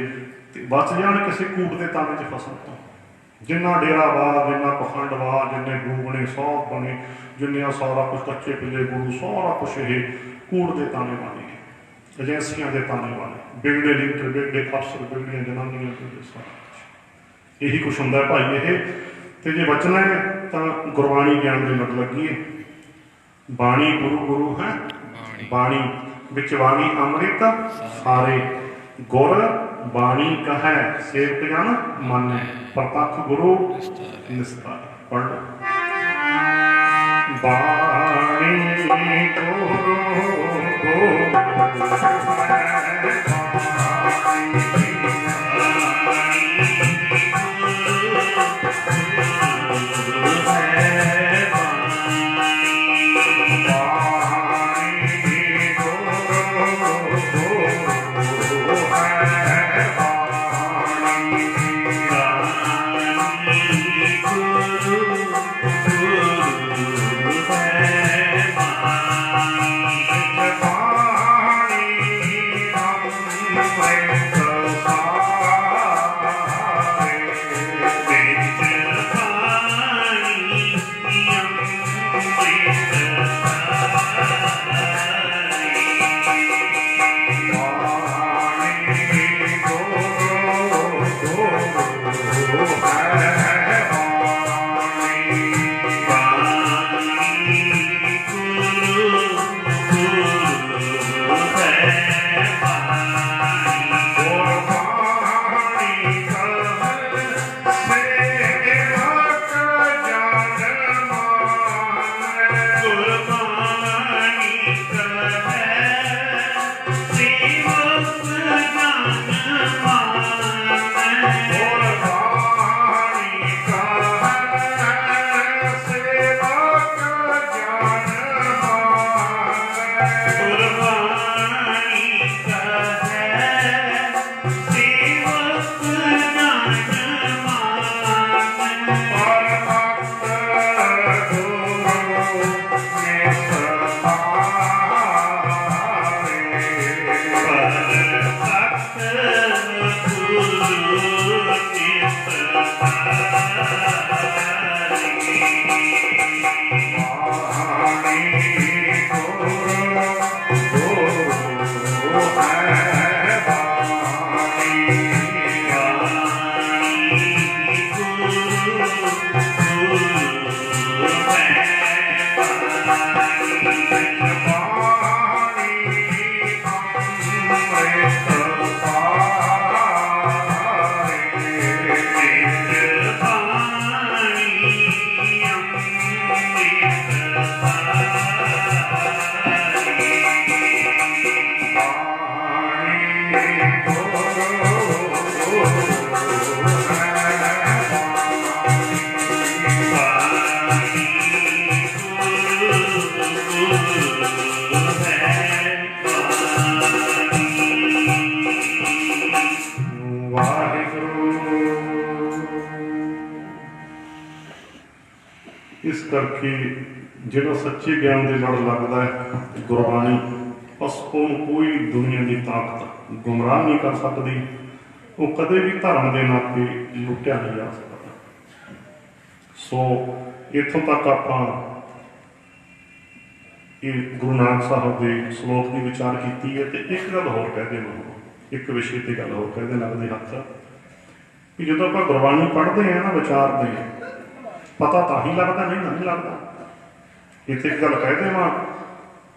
ਤੇ ਬਚ ਜਾਣ ਕਿਸੇ ਕੂਟ ਦੇ ਤਾਣੇ 'ਚ ਫਸਣ ਤੋਂ। ਜਿੰਨਾ ਡੇਰਾਵਾਦ, ਜਿੰਨਾ ਪਖੰਡਵਾਦ, ਜਿੰਨੇ ਗੂਗਣੇ ਸੌਂਪ ਬਣੇ, ਜਿੰਨੀਆਂ ਸਾਰਾ ਕੁਛ ਕੱਚੇ ਪਿੱਲੇ ਗੁਰੂ, ਸਾਰਾ ਕੁਛ ਇਹ ਕੂੜ ਦੇ ਤਾਣੇ ਵਾਲੇ, ਏਜੰਸੀਆਂ ਦੇ ਤਾਣੇ ਵਾਲੇ, ਬਿਗੜੇ ਲੀਡਰ, ਬਿਗੜੇ ਅਫਸਰ, ਬਿਗੜੀਆਂ ਜਨਾਨੀਆਂ, ਬਿਗੜੇ ਸਾਰਾ ਕੁਛ ਇਹੀ ਕੁਛ ਹੁੰਦਾ ਭਾਈ ਇਹ। ਤੇ ਜੇ ਬਚਣਾ ਹੈ ਤਾਂ ਗੁਰਬਾਣੀ ਗਿਆਨ ਦੇ ਲੜ ਲੱਗੀਏ। ਬਾਣੀ ਗੁਰੂ ਗੁਰੂ ਹੈ ਬਾਣੀ, ਵਿੱਚ ਬਾਣੀ ਅੰਮ੍ਰਿਤ ਸਾਰੇ, ਗੁਰ ਬਾਣੀ ਕਹੈ ਸੇਵਕ ਜਨ ਮੰਨੈ, ਪ੍ਰਤੱਖ ਗੁਰੂ ਨਿਸਤਾਰ। ਪੜ੍ਹ ਲਓ ਬਾਣੀ ਗੁਰੂ इस करके ਜਿਹੜਾ ਸੱਚੇ ਗਿਆਨ ਦੇ ਨਾਲ ਲੱਗਦਾ ਹੈ ਗੁਰਬਾਣੀ, ਬਸ ਉਹਨੂੰ ਕੋਈ ਦੁਨੀਆ ਦੀ ਤਾਕਤ ਗੁੰਮਰਾਹ ਨਹੀਂ ਕਰ ਸਕਦੀ। ਉਹ ਕਦੇ ਵੀ ਧਰਮ ਦੇ ਨਾਂ 'ਤੇ ਲੁੱਟਿਆ ਨਹੀਂ ਜਾ ਸਕਦਾ। ਸੋ ਇੱਥੋਂ ਤੱਕ ਆਪਾਂ ਇਹ ਗੁਰੂ ਨਾਨਕ ਸਾਹਿਬ ਦੇ ਸ਼ਲੋਕ ਦੀ ਵਿਚਾਰ ਕੀਤੀ ਹੈ। ਤੇ ਇੱਕ ਗੱਲ ਹੋਰ ਕਹਿ ਦੇਵਾਂ, ਇੱਕ ਵਿਸ਼ੇ 'ਤੇ ਗੱਲ ਹੋਰ ਕਹਿ ਦੇ ਲੱਗਦੇ ਹੱਥ, ਕਿ ਜਦੋਂ ਆਪਾਂ ਗੁਰਬਾਣੀ ਪੜ੍ਹਦੇ ਹਾਂ ਨਾ, ਵਿਚਾਰਦੇ ਹਾਂ, ਪਤਾ ਤਾਂ ਹੀ ਲੱਗਦਾ, ਨਹੀਂ ਲੱਗਦਾ। ਇੱਥੇ ਇੱਕ ਗੱਲ ਕਹਿ ਦੇਵਾਂ,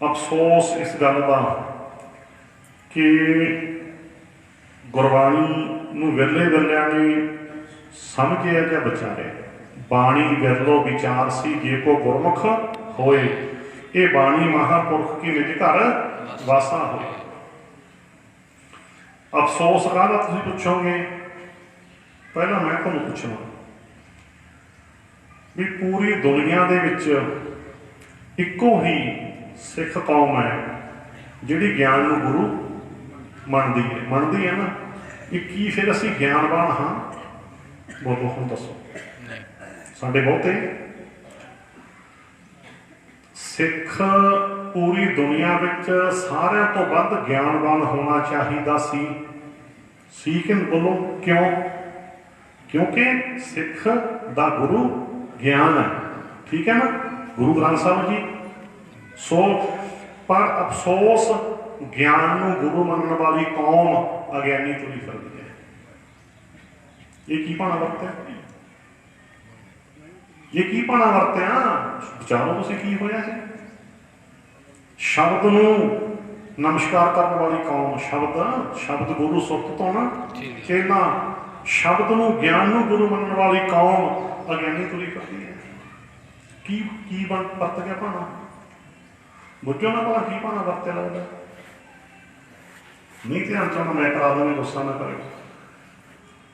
ਅਫਸੋਸ ਇਸ ਗੱਲ ਦਾ ਕਿ ਗੁਰਬਾਣੀ ਨੂੰ ਵਿਰਲੇ ਵਿਰਲਿਆਂ ਨੇ ਸਮਝਿਆ ਜਾਂ ਵਿਚਾਰਿਆ। ਬਾਣੀ ਵਿਰਲੋ ਵਿਚਾਰ ਸੀ ਜੇ ਕੋ ਗੁਰਮੁਖ ਹੋਏ, ਇਹ ਬਾਣੀ ਮਹਾਂਪੁਰਖ ਕੀ ਨਿਜ ਘਰ ਵਾਸਾ ਹੋਏ। ਅਫਸੋਸ ਕਾਹਦਾ ਤੁਸੀਂ ਪੁੱਛੋਗੇ? ਪਹਿਲਾਂ ਮੈਂ ਤੁਹਾਨੂੰ ਪੁੱਛਣਾ ਵੀ ਪੂਰੀ ਦੁਨੀਆ ਦੇ ਵਿੱਚ ਇੱਕੋ ਹੀ ਸਿੱਖ ਕੌਮ ਹੈ ਜਿਹੜੀ ਗਿਆਨ ਨੂੰ ਗੁਰੂ ਮੰਨਦੀ ਹੈ ਨਾ। ਇਹ ਕੀ ਫਿਰ ਅਸੀਂ ਗਿਆਨਵਾਨ ਹਾਂ? ਬੋਲੋ ਹੁਣ ਦੱਸੋ। ਸਾਡੇ ਬਹੁਤੇ ਸਿੱਖ ਪੂਰੀ ਦੁਨੀਆ ਵਿੱਚ ਸਾਰਿਆਂ ਤੋਂ ਵੱਧ ਗਿਆਨਵਾਨ ਹੋਣਾ ਚਾਹੀਦਾ ਸੀ ਕਿ ਬੋਲੋ ਕਿਉਂ? ਕਿਉਂਕਿ ਸਿੱਖ ਦਾ ਗੁਰੂ ਗਿਆਨ ਹੈ, ਠੀਕ ਹੈ ਨਾ, ਗੁਰੂ ਗ੍ਰੰਥ ਸਾਹਿਬ ਜੀ। ਸੋ ਪਰ ਅਫਸੋਸ ਗਿਆਨ ਨੂੰ ਗੁਰੂ ਮੰਨਣ ਵਾਲੀ ਕੌਮ ਅਗਿਆਨੀ ਤੁਰੀ ਫਿਰਦੀ ਹੈ। ਇਹ ਕੀ ਭਾਣਾ ਵਰਤਿਆ? ਇਹ ਕੀ ਭਾਣਾ ਵਰਤਿਆ? ਵਿਚਾਰੋ ਤੁਸੀਂ ਕੀ ਹੋਇਆ ਹੈ। ਸ਼ਬਦ ਨੂੰ ਨਮਸਕਾਰ ਕਰਨ ਵਾਲੀ ਕੌਮ, ਸ਼ਬਦ ਗੁਰੂ ਸੁਰਤ ਤੋਂ ਨਾ ਚੇਲਾ, ਸ਼ਬਦ ਨੂੰ ਗਿਆਨ ਨੂੰ ਗੁਰੂ ਮੰਨਣ ਵਾਲੀ ਕੌਮ ਅਗਿਆਨੀ ਤੁਰੀ ਫਿਰਦੀ ਹੈ। ਕੀ ਵਰਤ ਗਿਆ ਭਾਣਾ? ਬੁੱਝੋ ਨਾ ਭਲਾ ਕੀ ਭਾਣਾ ਵਰਤਿਆ ਲੱਗਦਾ। ਨਹੀਂ ਧਿਆਨ ਚਾਹੁੰਦਾ ਮੈਂ ਕਰਾ ਦੇਵਾਂ, ਗੁੱਸਾ ਨਾ ਕਰਿਓ।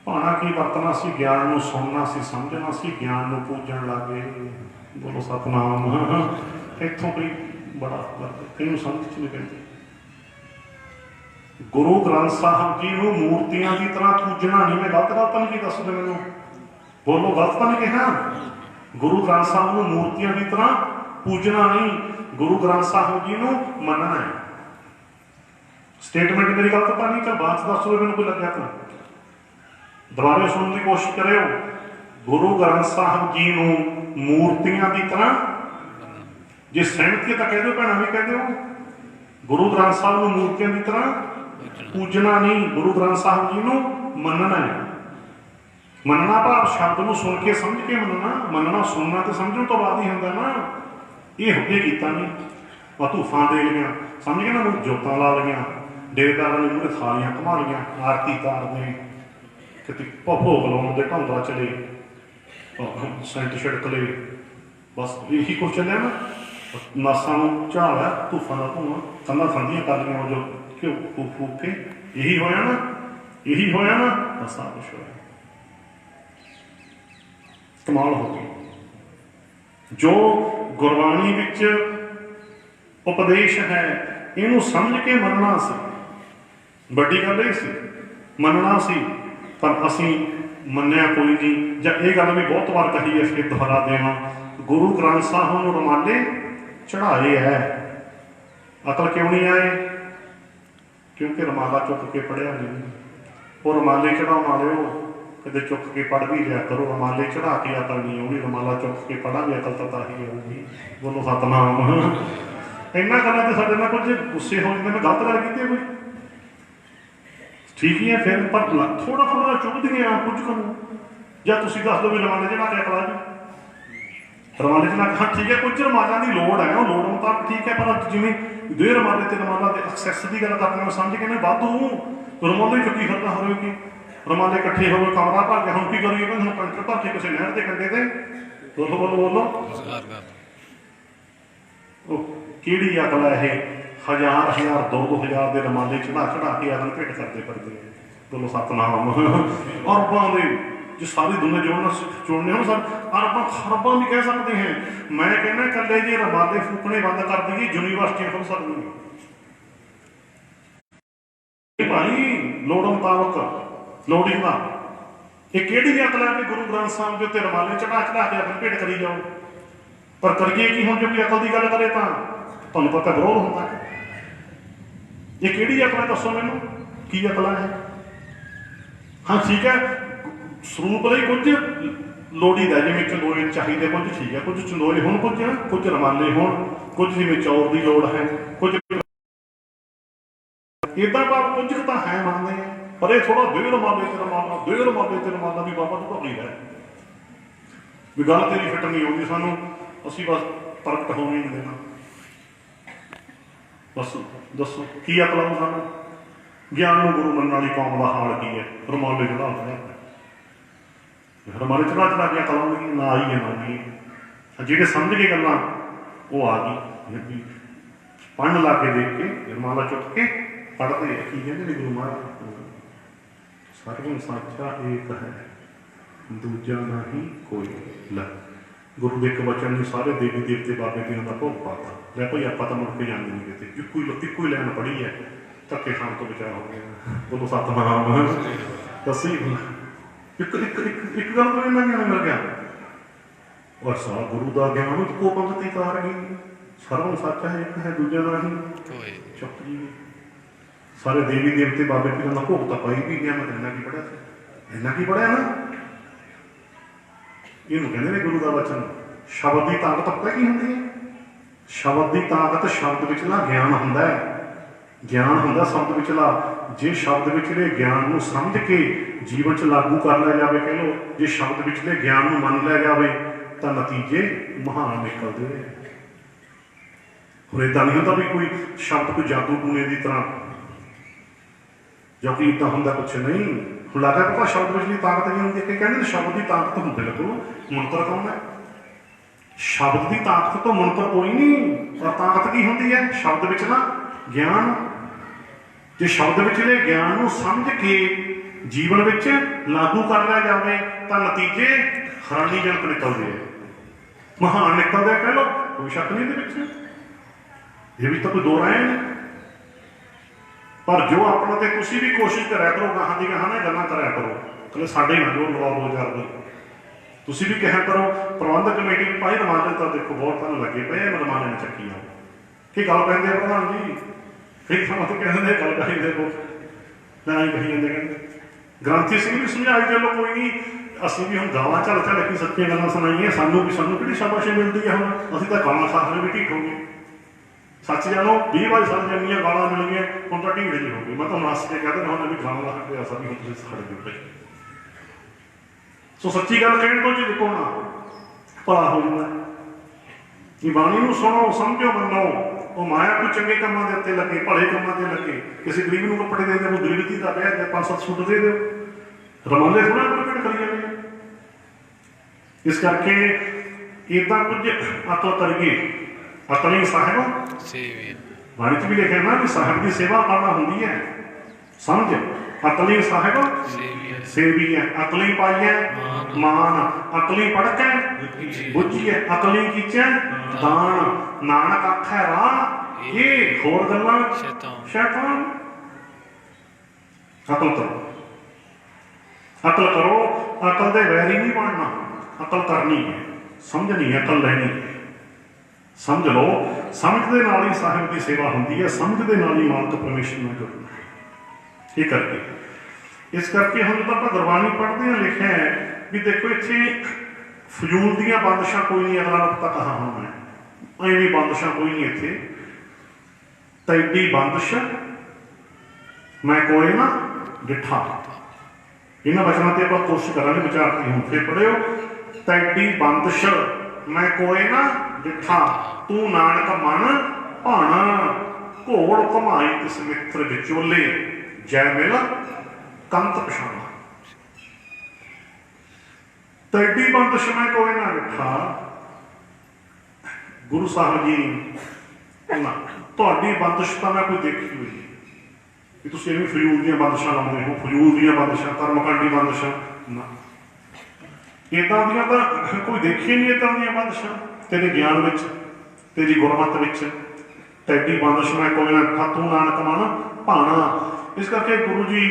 ਭਾਣਾ ਕੀ ਵਰਤਣਾ ਸੀ? ਗਿਆਨ ਨੂੰ ਸੁਣਨਾ ਸੀ, ਸਮਝਣਾ ਸੀ, ਗਿਆਨ ਨੂੰ ਪੂਜਣ ਲੱਗ ਗਏ। ਬੋਲੋ ਸਤਿਨਾਮ। ਇੱਥੋਂ ਕੋਈ ਬੜਾ ਇਹਨੂੰ ਸਮਝ ਚ ਨਹੀਂ ਪੈਂਦੀ। ਗੁਰੂ ਗ੍ਰੰਥ ਸਾਹਿਬ ਜੀ ਨੂੰ ਮੂਰਤੀਆਂ ਦੀ ਤਰ੍ਹਾਂ ਪੂਜਣਾ ਨਹੀਂ। ਮੈਂ ਗਲਤ ਤਾਂ ਨਹੀਂ ਕੀ ਦੱਸਦੇ ਮੈਨੂੰ? ਬੋਲੋ, ਗਲਤ ਤਾਂ ਨਹੀਂ ਕਿਹਾ? ਗੁਰੂ ਗ੍ਰੰਥ ਸਾਹਿਬ ਨੂੰ ਮੂਰਤੀਆਂ ਦੀ ਤਰ੍ਹਾਂ ਪੂਜਣਾ ਨਹੀਂ, ਗੁਰੂ ਗ੍ਰੰਥ ਸਾਹਿਬ ਜੀ ਨੂੰ ਮੰਨਣਾ ਹੈ। ਸਟੇਟਮੈਂਟ ਮੇਰੀ ਗਲਤ ਤਾਂ ਨਹੀਂ? ਚੱਲ ਬਾਅਦ ਚ ਦੱਸੋ ਮੈਨੂੰ ਕੋਈ ਲੱਗਿਆ ਤਾਂ ਦੁਬਾਰਾ ਸੁਣਨ ਦੀ ਕੋਸ਼ਿਸ਼ ਕਰਿਓ। ਗੁਰੂ ਗ੍ਰੰਥ ਸਾਹਿਬ ਜੀ ਨੂੰ ਮੂਰਤੀਆਂ ਦੀ ਤਰ੍ਹਾਂ, ਜੇ ਸਹਿਮਤੀ ਤਾਂ ਕਹਿ ਦਿਓ, ਭੈਣਾਂ ਵੀ ਕਹਿ ਦਿਓ। ਗੁਰੂ ਗ੍ਰੰਥ ਸਾਹਿਬ ਨੂੰ ਮੂਰਤੀਆਂ ਦੀ ਤਰ੍ਹਾਂ ਪੂਜਣਾ ਨਹੀਂ, ਗੁਰੂ ਗ੍ਰੰਥ ਸਾਹਿਬ ਜੀ ਨੂੰ ਮੰਨਣਾ ਹੈ। ਮੰਨਣਾ ਭਾਵ ਸ਼ਬਦ ਨੂੰ ਸੁਣ ਕੇ ਸਮਝ ਕੇ ਮੰਨਣਾ ਸੁਣਨਾ ਤੇ ਸਮਝਣ ਤੋਂ ਬਾਅਦ ਹੀ ਹੁੰਦਾ ਨਾ। ਇਹ ਹੁਣੇ ਕੀਤਾ ਨਹੀਂ, ਧੂਫਾਂ ਦੇ ਲਈਆਂ, ਸਮਝ ਗਏ ਨਾ, ਜੋਤਾਂ ਲਾ ਲਈਆਂ, ਡੇਰੇਦਾਰਾਂ ਨੇ ਮੂਹਰੇ ਥਾਲੀਆਂ ਘੁਮਾ ਲਈਆਂ, ਆਰਤੀ ਤਾਰਦੇ, ਕਿਤੇ ਭੋਗ ਲਾਉਣ ਦੇ ਢਾਉਂਦਾ ਚਲੇ, ਸੈਂਟ ਛਿੜਕ ਲਏ, ਬਸ ਇਹੀ ਕੁਛ ਚੱਲਿਆ ਨਾ। ਨਾਸਾਂ ਨੂੰ ਝਾੜਿਆ ਧੂਫਾਂ ਦਾ ਧੂੰਆਂ, ਕੰਧਾਂ ਠੰਡੀਆਂ ਕਰ ਲਈਆਂ ਉਹ ਜੋ ਘਿਓ ਫੂਕ ਕੇ। ਇਹੀ ਹੋਇਆ ਨਾ, ਬਸ ਆਹ ਕੁਛ ਹੋਇਆ। ਕਮਾਲ ਹੋ ਗਈ। ਜੋ ਗੁਰਬਾਣੀ ਵਿੱਚ ਉਪਦੇਸ਼ ਹੈ ਇਹਨੂੰ ਸਮਝ ਕੇ ਮੰਨਣਾ ਸੀ, ਵੱਡੀ ਗੱਲ ਇਹ ਸੀ, ਮੰਨਣਾ ਸੀ। ਪਰ ਅਸੀਂ ਮੰਨਿਆ ਕੋਈ ਨਹੀਂ। ਜਾਂ ਇਹ ਗੱਲ ਵੀ ਬਹੁਤ ਵਾਰ ਕਹੀ ਹੈ, ਫਿਰ ਦੁਹਰਾ ਦੇਵਾਂ, ਗੁਰੂ ਗ੍ਰੰਥ ਸਾਹਿਬ ਨੂੰ ਰੁਮਾਲੇ ਚੜ੍ਹਾਏ ਹੈ। ਅਕਲ ਕਿਉਂ ਨਹੀਂ ਆਏ? ਕਿਉਂਕਿ ਰੁਮਾਲਾ ਚੁੱਕ ਕੇ ਪੜ੍ਹਿਆ ਨਹੀਂ। ਉਹ ਰੁਮਾਲੇ ਚੜਾਉਣ ਵਾਲਿਓ ਕਦੇ ਚੁੱਕ ਕੇ ਪੜ੍ਹ ਵੀ ਲਿਆ ਕਰੋ। ਰੁਮਾਲੇ ਚੜਾ ਕੇ ਅਕਲ ਨਹੀਂ ਆਉਣੀ, ਰੁਮਾਲਾ ਚੁੱਕ ਕੇ ਪੜ੍ਹਾਂਗੇ ਅਕਲ ਤਾਂ ਹੀ ਆਊਗੀ। ਬੋਲੋ ਸਤਿਨਾਮ। ਇਹਨਾਂ ਗੱਲਾਂ ਤੇ ਸਾਡੇ ਨਾਲ ਕੁਝ ਗੁੱਸੇ ਹੋ ਜਾਂਦੇ, ਮੈਂ ਗਲਤ ਗੱਲ ਕੀਤੀ ਹੈ ਕੋਈ? ਠੀਕ ਹੀ ਹੈ ਫਿਰ, ਪਰ ਥੋੜਾ ਚੁੱਭਦੀਆਂ ਕੁਝ ਕੁ ਨੂੰ। ਜਾਂ ਤੁਸੀਂ ਦੱਸ ਦਿਓ ਵੀ ਰੁਮਾਲੇ ਚੜਾ ਕੇ ਅਕਲ ਆ ਜੀ, ਰੁਮਾਲੇ ਚੜਾ ਕੇ, ਹਾਂ ਠੀਕ ਹੈ, ਕੁਝ ਰੁਮਾਲਾਂ ਦੀ ਲੋੜ ਹੈ, ਉਹ ਲੋੜ ਮੁਤਾਬਕ ਠੀਕ ਹੈ। ਪਰ ਜਿਵੇਂ ਦੇ ਰੁਮਾਲੇ ਤੇ ਰੁਮਾਲਾਂ ਦੇ ਐਕਸੈਸ ਦੀ ਗੱਲ ਕਰਦੇ, ਮੈਂ ਸਮਝ ਕੇ ਨਾ ਵਾਧੂ ਰੁਮਾਲੇ ਚੁੱਕੀ ਫਿਰਦਾ ਹੋਵੇ ਕਿ ਰੁਮਾਲੇ ਇਕੱਠੇ ਹੋ ਗਏ, ਕਮਰਾ ਭਰ ਗਿਆ, ਹੁਣ ਕੀ ਕਰੀਏ? ਹੁਣ ਕੰਟਰ ਭਰ ਕੇ ਕਿਸੇ ਨਹਿਰ ਦੇ ਕੰਢੇ ਤੇ। ਬੋਲੋ ਉਹ ਕਿਹੜੀ ਅਕਲ ਹੈ ਇਹ? ਹਜ਼ਾਰ 2,000 ਦੇ ਰੁਮਾਲੇ ਚੜਾ ਕੇ ਅਕਲ ਭੇਟ ਕਰਦੇ ਫਿਰਦੇ। ਬੋਲੋ ਸਤਿਨਾਮ। ਅਰਬਾਂ ਦੇ, ਜੇ ਸਾਰੀ ਦੁਨੀਆ ਜੋੜਨੇ ਹੋਣ ਸਰ, ਅਰਬਾਂ ਖਰਬਾਂ ਵੀ ਕਹਿ ਸਕਦੇ ਹਾਂ। ਮੈਂ ਕਹਿੰਦਾ ਇਕੱਲੇ ਜੇ ਰੁਮਾਲੇ ਫੂਕਣੇ ਬੰਦ ਕਰ ਦੇਈਏ, ਯੂਨੀਵਰਸਿਟੀਆਂ ਖੁੱਲ੍ਹ ਸਕਦੀਆਂ ਭਾਈ, ਲੋੜ ਮੁਤਾਬਕ। ਲੋੜੀਂਦਾ ਇਹ ਕਿਹੜੀ ਅਕਲ ਹੈ ਕਿ ਗੁਰੂ ਗ੍ਰੰਥ ਸਾਹਿਬ ਦੇ ਉੱਤੇ ਰੁਮਾਲੇ ਚੜਾ ਕੇ ਅਕਲ ਭੇਟ ਕਰੀ ਜਾਓ? पर करिए कि हम जो कोई अकल की गल करे तो तुहानूं पता विरोध होता है। ये किहड़ी अकल है दसो मैनूं, की अकल है? हाँ ठीक है, ਸਰੂਪ ਲਈ कुछ ਲੋੜੀਦਾ, जिवें चंदोए चाहिए कुछ ठीक है, कुछ चंदोए होण, कुछ रमाले होण, कुछ जिवें चौर की लोड़ है, कुछ इदा भाव कुछ तो है मानते हैं, पर यह थोड़ा दे रमाले ते रमाला, दे रमाले ते रमाला भी बाबा तू ढोली है भी गल तेरी फिट नहीं आती सानू, असीं बस प्रगट होने नहीं देना। बस दसो की अकल आऊँ सानू? ज्ञान में गुरु मनने वाली कौम का हाल की है? रमाले चढ़ा रमाले चढ़ा चढ़ा के अकल आऊँगी ना आई है ना आई, जेडे समझ के गल्लां वो आ गई, पढ़न ला के देख के रमाला चुक के पढ़ते हैं की कहते गुरु महाराज, सर्व साचा एक है दूजा नहीं कोई। लै गुरु के एक वचन ने सारे देवी देवते बाबे पीरों का भोग पाता। लै भाई आप तो मुड़ के जाते नहीं किते, इक्को ही लैन पढ़ी है, धक्के खान तो बचा हो गया, बोलो सतनाम दसी एक गल तो इन्ना ज्ञान मिल गया, और सा गुरु का ज्ञान को पंक्ति तार गई, सर्व साचा एक है दूजा नहीं चुप जी। सारे देवी देवते बाबे पीरों का भोग तो पाई भी गया, मैं इन्ना की पढ़िया, इन्ना की पढ़िया ना, इनू कहते हैं गुरु का वचन। शब्द की ताकत पता की होती है? शब्द की ताकत शब्द विचला ज्ञान होंदा है, ज्ञान होंदा शब्द विचला। जे शब्द विचले ज्ञान को समझ के जीवन च लागू कर लिया जाए, कह लो जे शब्द विचले ज्ञान को मन लिया जाए तो नतीजे महान निकलते हैं। और इदा नहीं होता भी कोई शब्द कोई जादू टूने की तरह, जो कि इदा होंदा कुछ नहीं। ਹੁਣ ਲੱਗਾ ਪਤਾ शब्द विचली ताकत नहीं होंगी, कहते शब्द की ताकत होंदे लगो मुनकर कौन है? शब्द की ताकत तो मुनकर कोई नहीं, और ताकत की होंदी है? शब्द विचला ज्ञान। जे शब्द विचले ज्ञान को समझ के जीवन विच लागू कर लिया जाए तो नतीजे हैरानीजनक निकलते हैं, महान निकलते हैं, कह लो कोई शक नहीं ये भी तो कोई दो राय नहीं। पर जो अपना तो तुसी भी कोशिश करा करो, गाहां दी गाहां ना गल्लां कराया करो, कल साढ़े ना जो लवा 2000 तुसी भी कहा करो। प्रबंधक कमेटी में भाई रमाले तो देखो बहुत तुहानूं लगे पे रमाले ने चक्की आओ कि गल कहते हैं प्रधान जी, फिर तो कहते गल कही देखो ना ही कही जाते, कहते ग्रंथी सिंह भी समझाई चलो कोई नहीं, असीं भी हम गावां झल झल के सच्चियां गल्लां सुनाइए, सानू कि शाबाशी मिलती है, हम असीं तो गावां खा के भी ठीक हो गए। सच जानो 20 बार साल जमीन गाला मिल गई, हम तो ढीड़ जी हो गई। मैं तो हस के कहते हमने भी गाला लग ऐसा भी हम खड़े जुड़ गए। सो सच्ची गल कहने तो जी देखो ना भला हो जाता कि बाणी को सुनो समझो मनो, वो माया कोई चंगे कामों के उत्ते लगे, भले कामों के लगे, किसी गरीब को कपड़े दे दो, गरीब की का ब्याह 5-7 सूट दे दो, रमाले थोड़ा प्रकट करी जाए। इस करके इदा कुछ अकल करिए, अकली साहिब बाणी च भी लिखा ना कि साहिब की सेवा करना होंगी है, समझ अकली साहिब सेवी है, अकली पाई है मान, अकली पढ़ के बुझिए, अकली कीचे दान, नानक आखे राह ये होर गल्लां शैतान। अकल करो, अकल करो, अकल दे वैरी नहीं बनना, अकल करनी है, समझनी है, अकल लेनी है, समझ लो। समझ के नाल ही साहिब की सेवा होंगी है, समझ के नाल ही मालक परमेश्वर में जुड़ना है। ये करके इस करके हम जो आप गुरबाणी पढ़ते हैं लिखा है भी देखो इतने फजूल दियाँ बंदिशां कोई नहीं, अगला पता कहाँ होना है, एवं बंदिशां कोई नहीं इतने, तैडी बंदिश मैं कोई ना डिठा। इन्होंने वचनों से आप कोशिश करा विचार की हूँ फिर पढ़ियो, तैडी बंदिश मैं कोई ना डिठा, तू नानक मन भाना, घोड़ घुमाई किस मित्र विचोले, जय मिल कंत पछाना। तैडी बंदिश मैं कोई ना डिठा, गुरु साहब जी तुहाडी बंदिश तो मैं कोई देखी हुई कि तुसीं इवें फजूल दीयां बंदिशां लाउंदे हो, फजूल दीयां बंदिशां, कर्मकांडी बंदिशां ना, इदां दीयां तां कोई देखी नहीं, इदां दीयां बंदिशां तेरे ज्ञान विच, तेरी गुरमत विच। तैडी बंदिश मैं कोई ना डिठा, तू नानक मन भाना। इस करके गुरु जी,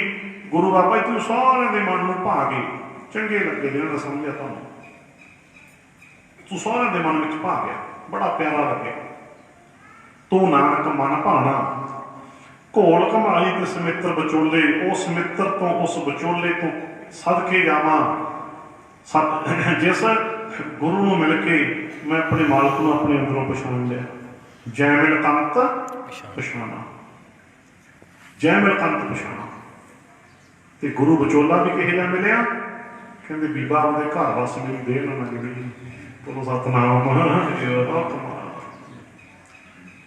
गुरु बाबा जी सारे के मन में भा गए, चंगे लगे जिन्होंने समझा तुहानूं। ਤੂੰ ਸਾਰਿਆਂ ਦੇ ਮਨ ਵਿੱਚ ਭਾ ਗਿਆ, ਬੜਾ ਪਿਆਰਾ ਲੱਗਿਆ। ਤੂੰ ਨਾਨਕ ਮਨ ਭਾਣਾ, ਘੋਲ ਘਮਾਈ ਤਿਸ ਮਿੱਤਰ ਵਿਚੋਲੇ, ਉਸ ਮਿੱਤਰ ਤੋਂ ਉਸ ਵਿਚੋਲੇ ਤੋਂ ਸਦਕੇ ਜਾਵਾਂ। ਜਿਸ ਗੁਰੂ ਨੂੰ ਮਿਲ ਕੇ ਮੈਂ ਆਪਣੇ ਮਾਲਕ ਨੂੰ ਆਪਣੇ ਅੰਦਰੋਂ ਪਛਾਣ ਲਿਆ। ਜੈ ਮਿਲ ਕੰਤ ਪਛਾਣਾ, ਜੈ ਮਿਲ ਕੰਤ ਪਛਾਣਾ। ਤੇ ਗੁਰੂ ਵਿਚੋਲਾ ਵੀ ਕਿਹੋ ਜਿਹਾ ਮਿਲਿਆ? ਕਹਿੰਦੇ ਬੀਬਾ ਉਹਦੇ ਘਰ ਵਸ ਮੇਰੀ ਦੇਹ ਨਾ ਲੱਗਦੀ। ਬੋਲੋ ਸਤਨਾਮ।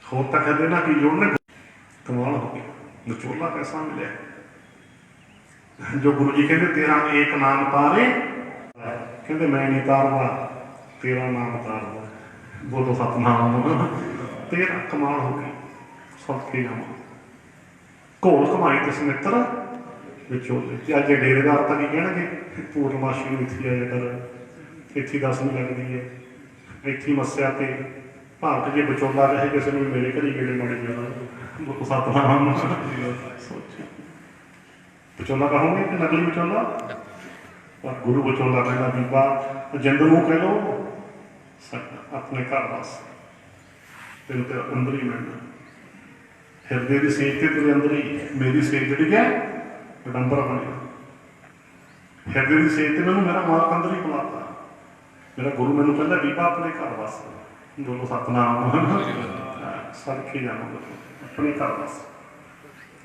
ਹੋਰ ਤਾਂ ਕਹਿੰਦੇ ਨਾ ਕਿ ਜੁੜਨੇ, ਕਮਾਲ ਹੋ ਗਿਆ। ਵਿਚੋਲਾ ਕੈਸਾ ਮਿਲਿਆ? ਜੋ ਗੁਰੂ ਜੀ ਕਹਿੰਦੇ ਤੇਰਾ ਏਕ ਨਾਮ ਤਾਰੇ, ਕਹਿੰਦੇ ਮੈਂ ਨਹੀਂ ਤਾਰਦਾ, ਤੇਰਾ ਨਾਮ ਤਾਰਦਾ। ਬੋਲੋ ਸਤਨਾਮ। ਤੇਰਾ ਕਮਾਲ ਹੋ ਗਈ। ਸਦਕੇ ਜਾਵਾਂ। ਘੋਲ ਘਮਾਈ ਤਿਸ ਮਿੱਤਰ ਵਿਚੋਲੇ। ਤੇ ਅੱਜ ਡੇਰੇਦਾਰ ਤਾਂ ਨਹੀਂ ਕਹਿਣਗੇ ਪੂਰਨਮਾਸ਼ੀ ਨੂੰ ਇੱਥੇ ਆਇਆ ਕਰ, ਇੱਥੇ ਦਸਵੀਂ ਲੱਗਦੀ ਹੈ, ਇੱਥੇ ਮੱਸਿਆ ਤੇ ਭਾਰਤ ਜੇ ਵਿਚੋਲਾ ਚਾਹੇ ਕਿਸੇ ਨੂੰ ਮੇਰੇ ਘਰ ਹੀ ਗੇੜੇ ਮਾੜੇ ਜਾਣਾ। ਸਤਨਾਮ। ਵਿਚੋਲਾ ਕਹੋਗੇ ਕਿ ਨਕਲੀ ਵਿਚੋਲਾ? ਪਰ ਗੁਰੂ ਵਿਚੋਲਾ ਕਹਿੰਦਾ ਬੀਬਾ ਜਿੰਦ ਨੂੰ ਕਹਿ ਲਓ ਆਪਣੇ ਘਰ ਵਾਸ ਤੈਨੂੰ ਤੇ ਅੰਦਰ ਹੀ ਮਿਲਣਾ। ਹਿਰਦੇ ਦੀ ਸੇਜ ਤੇ ਤੇਰੇ ਅੰਦਰ ਹੀ ਮੇਰੀ ਸੇਜ ਜਿਹੜੀ ਹੈ ਅਡੰਬਰ ਬਣਿਆ। ਹਿਰਦੇ ਦੀ ਸੇਜ ਤੇ ਮੈਨੂੰ ਮੇਰਾ ਮਾਲਕ ਅੰਦਰ ਹੀ ਬੁਲਾਤਾ। ਮੇਰਾ ਗੁਰੂ ਮੈਨੂੰ ਕਹਿੰਦਾ ਬੀਬਾ ਆਪਣੇ ਘਰ ਵਾਸ। ਬੋਲੋ ਸਤਨਾਮ। ਸਦਕੇ ਜਾਵਾਂਗੇ ਆਪਣੇ ਘਰ ਵਾਸ।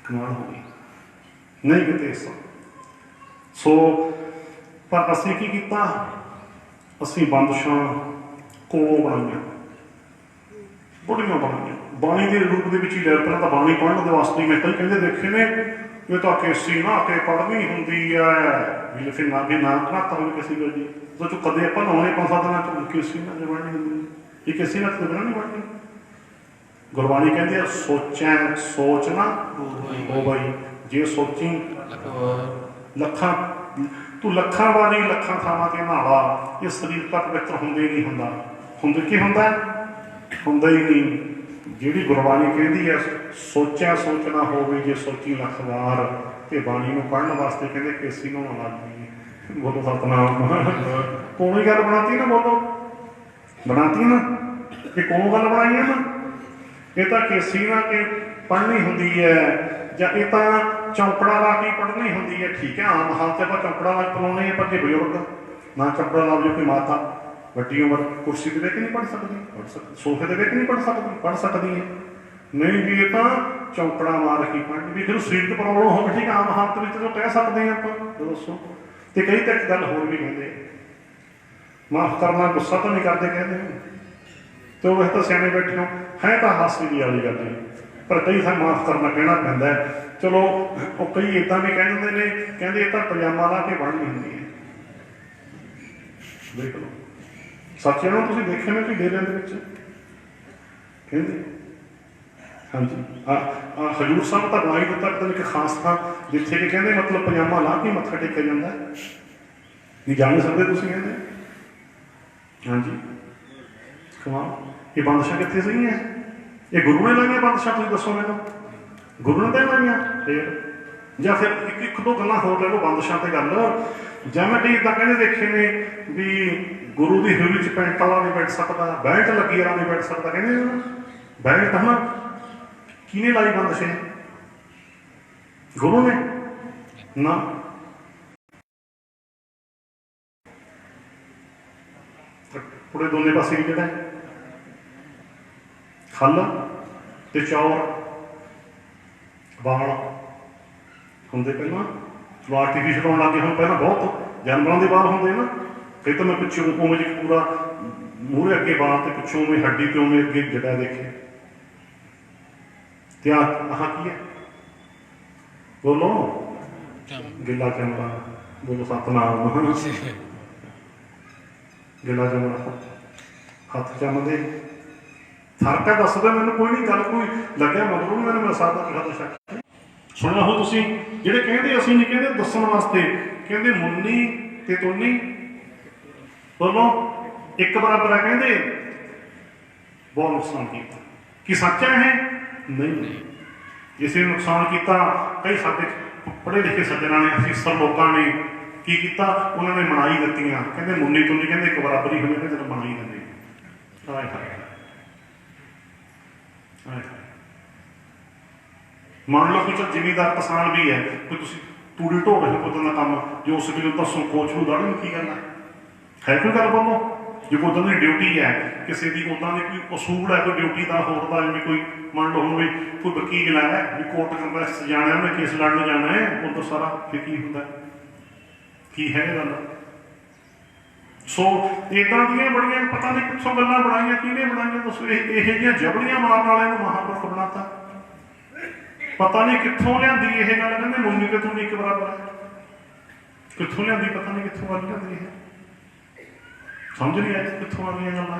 ਕਮਾਲ ਹੋ ਗਈ। ਨਹੀਂ ਕਿਤੇ ਸੋ ਪਰ ਅਸੀਂ ਕੀ ਕੀਤਾ? ਅਸੀਂ ਬੰਦਸ਼ਾਂ ਕੋਲੋਂ ਬਣਾਈਆਂ, ਬੜੀਆਂ ਬਣਾਈਆਂ। ਬਾਣੀ ਦੇ ਰੂਪ ਦੇ ਵਿੱਚ ਹੀ ਲੈ। ਪਹਿਲਾਂ ਤਾਂ ਬਾਣੀ ਪੜ੍ਹਨ ਦੇ ਵਾਸਤੇ ਮੈਂ ਕਈ ਕਹਿੰਦੇ ਦੇਖੇ ਨੇ ਇਹ ਤਾਂ ਕੇਸੀ ਨਾ ਕੇ ਪੜ੍ਹਨੀ ਹੁੰਦੀ ਹੈ ਵੀ ਫਿਰ ਨਾ ਵੀ ਨਾ ਘਨਾਤਾ ਹੋਵੇ ਕਿਸੇ ਗੱਲ ਜੀ। ਸੋਚੋ ਕਦੇ ਆਪਾਂ ਨਹਾਉਣੇ 5-7 ਦਿਨਾਂ ਚ ਕੇਸੀ ਨਾ ਜੇ ਬਣਨੀ ਹੁੰਦੀ, ਇਹ ਕਿਸੇ ਨਾਲ ਤਾਂ ਨਹੀਂ ਬਣਨੀ। ਗੁਰਬਾਣੀ ਕਹਿੰਦੀ ਆ ਸੋਚੈ ਸੋਚ ਨਾ ਹੋ ਬਈ, ਜੇ ਸੋਚੀ ਲੱਖਾਂ ਤੂੰ ਲੱਖਾਂ ਵਾਰੀ ਲੱਖਾਂ ਥਾਵਾਂ ਤੇ ਨਹਾਵਾ, ਇਹ ਸਰੀਰ ਤੱਕ ਪਵਿੱਤਰ ਹੁੰਦੇ ਨਹੀਂ ਹੁੰਦਾ। ਹੁੰਦੇ ਕੀ ਹੁੰਦਾ? ਹੁੰਦਾ ਹੀ ਨਹੀਂ। ਜਿਹੜੀ ਗੁਰਬਾਣੀ ਕਹਿੰਦੀ ਹੈ ਸੋਚਿਆ ਸੋਚਣਾ ਹੋਵੇ, ਜੇ ਸੋਚੀ ਲੱਖ ਵਾਰ। ਤੇ ਬਾਣੀ ਨੂੰ ਪੜ੍ਹਨ ਵਾਸਤੇ ਕਹਿੰਦੇ ਕੇਸੀ ਨੂੰ ਲੱਗ ਗਈ। ਬੋਲੋ ਸਤਨਾਮ। ਕੋਈ ਗੱਲ ਬਣਾਤੀ ਨਾ, ਬੋਲੋ ਬਣਾਤੀ ਨਾ, ਇਹ ਕੋਲੋਂ ਗੱਲ ਬਣਾਈ ਹੈ ਨਾ। ਇਹ ਤਾਂ ਕੇਸੀ ਨਾ ਕਿ ਪੜ੍ਹਨੀ ਹੁੰਦੀ ਹੈ, ਜਾਂ ਇਹ ਤਾਂ ਚੌਂਕੜਾ ਲਾ ਕੇ ਪੜ੍ਹਨੀ ਹੁੰਦੀ ਹੈ। ਠੀਕ ਹੈ, ਆਮ ਹਾਲ 'ਚ ਆਪਾਂ ਚੌਂਕੜਾ ਲਾ ਕੇ ਪੜਾਉਣੇ ਆ, ਪਰ ਜੇ ਬਜ਼ੁਰਗ ਨਾ ਚੌਂਕੜਾ ਲਾ ਜੋ ਕੋਈ ਮਾਤਾ ਵੱਡੀ ਉਮਰ ਕੁਰਸੀ ਤੇ ਬਹਿ ਕੇ ਨਹੀਂ ਪੜ੍ਹ ਸਕਦੀ, ਪੜ੍ਹ ਸਕਦੀ, ਸੋਫੇ ਤੇ ਬਹਿ ਕੇ ਨਹੀਂ ਪੜ੍ਹ ਸਕਦੀ, ਪੜ੍ਹ ਸਕਦੀ ਹੈ। ਨਹੀਂ ਵੀ ਇਹ ਤਾਂ ਚੌਂਕੜਾ ਮਾਰ ਕੇ ਪੜ੍ਹਨੀ। ਵੀ ਜਦੋਂ ਸਰੀਰਕ ਪ੍ਰੋਬਲਮ ਹੋਵੇ ਠੀਕ ਆਮ ਹਾਲਤ ਵਿੱਚ ਤਾਂ ਕਹਿ ਸਕਦੇ ਹਾਂ ਆਪਾਂ। ਦੱਸੋ। ਤੇ ਕਈ ਤਾਂ ਇੱਕ ਗੱਲ ਹੋਰ ਵੀ ਕਹਿੰਦੇ ਮਾਫ਼ ਕਰਨਾ, ਗੁੱਸਾ ਤਾਂ ਨਹੀਂ ਕਰਦੇ ਕਹਿੰਦੇ। ਤੇ ਉਹ ਤਾਂ ਸਿਆਣੇ ਬੈਠੇ ਹੋ, ਹੈ ਤਾਂ ਹਾਸੇ ਦੀ ਵਾਲੀ ਗੱਲ ਹੈ, ਪਰ ਕਈ ਥਾਂ ਮਾਫ਼ ਕਰਨਾ ਕਹਿਣਾ ਪੈਂਦਾ। ਚਲੋ ਉਹ ਕਈ ਇੱਦਾਂ ਵੀ ਕਹਿ ਦਿੰਦੇ ਨੇ, ਕਹਿੰਦੇ ਇਹ ਤਾਂ ਪਜਾਮਾ ਲਾ ਕੇ ਬਣਨੀ ਹੁੰਦੀ ਹੈ। ਦੇਖ ਲਓ ਸੱਚਿਆਂ ਨੂੰ ਤੁਸੀਂ ਦੇਖਿਆ ਨਾ ਕਿ ਡੇਰਿਆਂ ਦੇ ਵਿੱਚ ਕਹਿੰਦੇ ਹਾਂਜੀ ਹਜ਼ੂਰ ਸਾਹਿਬ ਤਾਂ ਬਣਾਈ ਦਿੱਤਾ ਪਤਾ ਨਹੀਂ ਇੱਕ ਖਾਸ ਥਾਂ ਜਿੱਥੇ ਕਿ ਕਹਿੰਦੇ ਮਤਲਬ ਪਜਾਮਾ ਲਾ ਕੇ ਮੱਥਾ ਟੇਕਿਆ ਜਾਂਦਾ। ਨਹੀਂ ਜਾਣ ਸਕਦੇ ਤੁਸੀਂ ਕਹਿੰਦੇ। ਹਾਂਜੀ ਕਮਾਲ। ਇਹ ਬੰਦਸ਼ਾਂ ਕਿੱਥੇ ਸੀਗੀਆਂ? ਇਹ ਗੁਰੂ ਨੇ ਲਾਈਆਂ ਬੰਦਸ਼ਾਂ? ਤੁਸੀਂ ਦੱਸੋ ਮੈਨੂੰ, ਗੁਰੂ ਨੇ ਤਾਂ ਲਾਈਆਂ? ਫਿਰ ਜਾਂ ਫਿਰ ਇੱਕ ਦੋ ਗੱਲਾਂ ਹੋਰ ਲੈ ਲਓ ਬੰਦਸ਼ਾਂ ਤੇ ਗੱਲ। ਜੈਮਟੀ ਤਾਂ ਕਹਿੰਦੇ ਦੇਖੇ ਨੇ ਵੀ ਗੁਰੂ ਦੀ ਹਵੇਲੀ ਵਿੱਚ ਪੈਂਟ ਵਾਲਾ ਨਹੀਂ ਬੈਠ ਸਕਦਾ, ਬੈਲਟ ਲੱਗੀ ਵਾਲਾ ਨਹੀਂ ਬੈਠ ਸਕਦਾ। ਕਹਿੰਦੇ ਬੈਲਟ ਹਨਾ ਕਿਹਨੇ ਲਾਈ ਬੰਦਸ਼? ਗੁਰੂ ਨੇ ਨਾ। ਪੂਰੇ ਦੋਨੇ ਪਾਸੇ ਵੀ ਜਿਹੜਾ ਖੱਲ ਤੇ ਚੌਰ ਵਾਲ ਹੁੰਦੇ ਪਹਿਲਾਂ, ਆਰਟੀਫਿਸ਼ਲ ਹੋਣ ਲੱਗੇ ਹੁਣ। ਪਹਿਲਾਂ ਬਹੁਤ ਜਾਨਵਰਾਂ ਦੇ ਵਾਲ ਹੁੰਦੇ ਨਾ। ਕਈ ਤਾਂ ਮੈਂ ਪਿੱਛੋਂ ਉਵੇਂ ਜਿਹੀ ਪੂਰਾ ਮੂਹਰੇ ਅੱਗੇ ਵਾਲ ਤੇ ਪਿੱਛੋਂ ਉਵੇਂ ਹੱਡੀ ਤੇ ਉਵੇਂ ਅੱਗੇ ਜਟਾ ਦੇਖੇ। ਤੇ ਆਹ ਕੀ ਹੈ? ਬੋਲੋ ਗਿੱਲਾ ਚਮੜਾ। ਬੋਲੋ ਸਤਨਾਮ। ਗਿੱਲਾ ਚਮੜਾ ਹੱਥ ਚੰਮਦੇ ਫਰਕ ਹੈ। ਦੱਸਦਾ ਮੈਨੂੰ ਕੋਈ ਨਹੀਂ ਗੱਲ, ਕੋਈ ਲੱਗਿਆ ਮਗਰੋਂ ਮੈਨੂੰ ਮੇਰਾ ਸਾਥ ਦਾ ਕਿਹਾ ਸ਼ੱਕ ਸੁਣਿਆ ਹੋ ਤੁਸੀਂ? ਜਿਹੜੇ ਕਹਿੰਦੇ ਅਸੀਂ ਨਹੀਂ ਕਹਿੰਦੇ ਦੱਸਣ ਵਾਸਤੇ, ਕਹਿੰਦੇ ਮੁੰਨੀ ਤੇ ਤੋਨੀ ਬੋਲੋ ਇੱਕ ਬਰਾਬਰ ਹੈ। ਕਹਿੰਦੇ ਬਹੁਤ ਨੁਕਸਾਨ ਕੀਤਾ। ਕੀ ਸੱਚ ਹੈ ਇਹ? ਨਹੀਂ। ਕਿਸੇ ਨੁਕਸਾਨ ਕੀਤਾ, ਕਈ ਸਾਡੇ ਪੜ੍ਹੇ ਲਿਖੇ ਸੱਜਣਾਂ ਨੇ, ਅਫੀਸਰ ਲੋਕਾਂ ਨੇ ਕੀ ਕੀਤਾ? ਉਹਨਾਂ ਨੇ ਮਨਾਈ ਦਿੱਤੀਆਂ। ਕਹਿੰਦੇ ਮੁੰਨੀ ਤੋਨੀ ਕਹਿੰਦੇ ਇੱਕ ਬਰਾਬਰ ਹੀ ਹੁੰਦੇ, ਕਹਿੰਦੇ ਜਦੋਂ ਮਨਾਈ ਦਿੰਦੇ ਹਾਏ ਹਾਏ ਹਾਏ ਹਾਏ। ਮੰਨ ਲਓ ਕਿ ਜ਼ਿਮੀਦਾਰ ਕਿਸਾਨ ਵੀ ਹੈ, ਕੋਈ ਤੁਸੀਂ ਤੂੜੀ ਢੋ ਰਹੇ ਹੋ ਦਾ ਕੰਮ, ਜੇ ਉਸ ਵੇਲੇ ਤਾਂ ਸੰਕੋਚ ਨੂੰ ਦਾੜੀ ਨੂੰ ਕੀ ਕਰਨਾ ਹੈ ਕੋਈ ਗੱਲ ਬੋਲੋ। ਜੇ ਕੋਈ ਉੱਦਾਂ ਦੀ ਡਿਊਟੀ ਹੈ ਕਿਸੇ ਦੀ, ਉੱਦਾਂ ਦੀ ਕੋਈ ਅਸੂਲ ਹੈ ਕੋਈ ਡਿਊਟੀ ਦਾ ਹੋਰ ਦਾ, ਜਿਵੇਂ ਕੋਈ ਮੰਨ ਲਓ ਹੁਣ ਵੀ ਕੋਈ ਵਕੀਲ ਹੈ ਵੀ ਕੋਰਟ ਕੰਪਲੈਕਸ ਜਾਣਾ, ਉਹਨੇ ਕੇਸ ਲੜਨ ਜਾਣਾ ਹੈ, ਉਦੋਂ ਸਾਰਾ ਫਿਰ ਕੀ ਹੁੰਦਾ, ਕੀ ਹੈ ਗੱਲ। ਸੋ ਇੱਦਾਂ ਦੀਆਂ ਬੜੀਆਂ ਪਤਾ ਨਹੀਂ ਪਿੱਛੋਂ ਗੱਲਾਂ ਬਣਾਈਆਂ, ਕਿਹਨੇ ਬਣਾਈਆਂ ਦੱਸੋ। ਇਹ ਜਿਹੀਆਂ ਜਬੜੀਆਂ ਮਾਰਨ ਵਾਲਿਆਂ ਨੂੰ ਮਹਾਂਪੁਰਖ ਬਣਾਤਾ, ਪਤਾ ਨਹੀਂ ਕਿੱਥੋਂ ਲਿਆਂਦੀ ਇਹ ਗੱਲ। ਕਹਿੰਦੇ ਮੁੰਨੀ ਕਿ ਤੂੰ ਇੱਕ ਬਰਾਬਰ ਹੈ, ਕਿੱਥੋਂ ਲਿਆਂਦੀ ਪਤਾ ਨਹੀਂ ਕਿੱਥੋਂ ਆ ਲਿਆਂਦੀ ਇਹ, ਸਮਝ ਨਹੀਂ ਆਈ ਕਿੱਥੋਂ ਆ ਗਈਆਂ ਗੱਲਾਂ।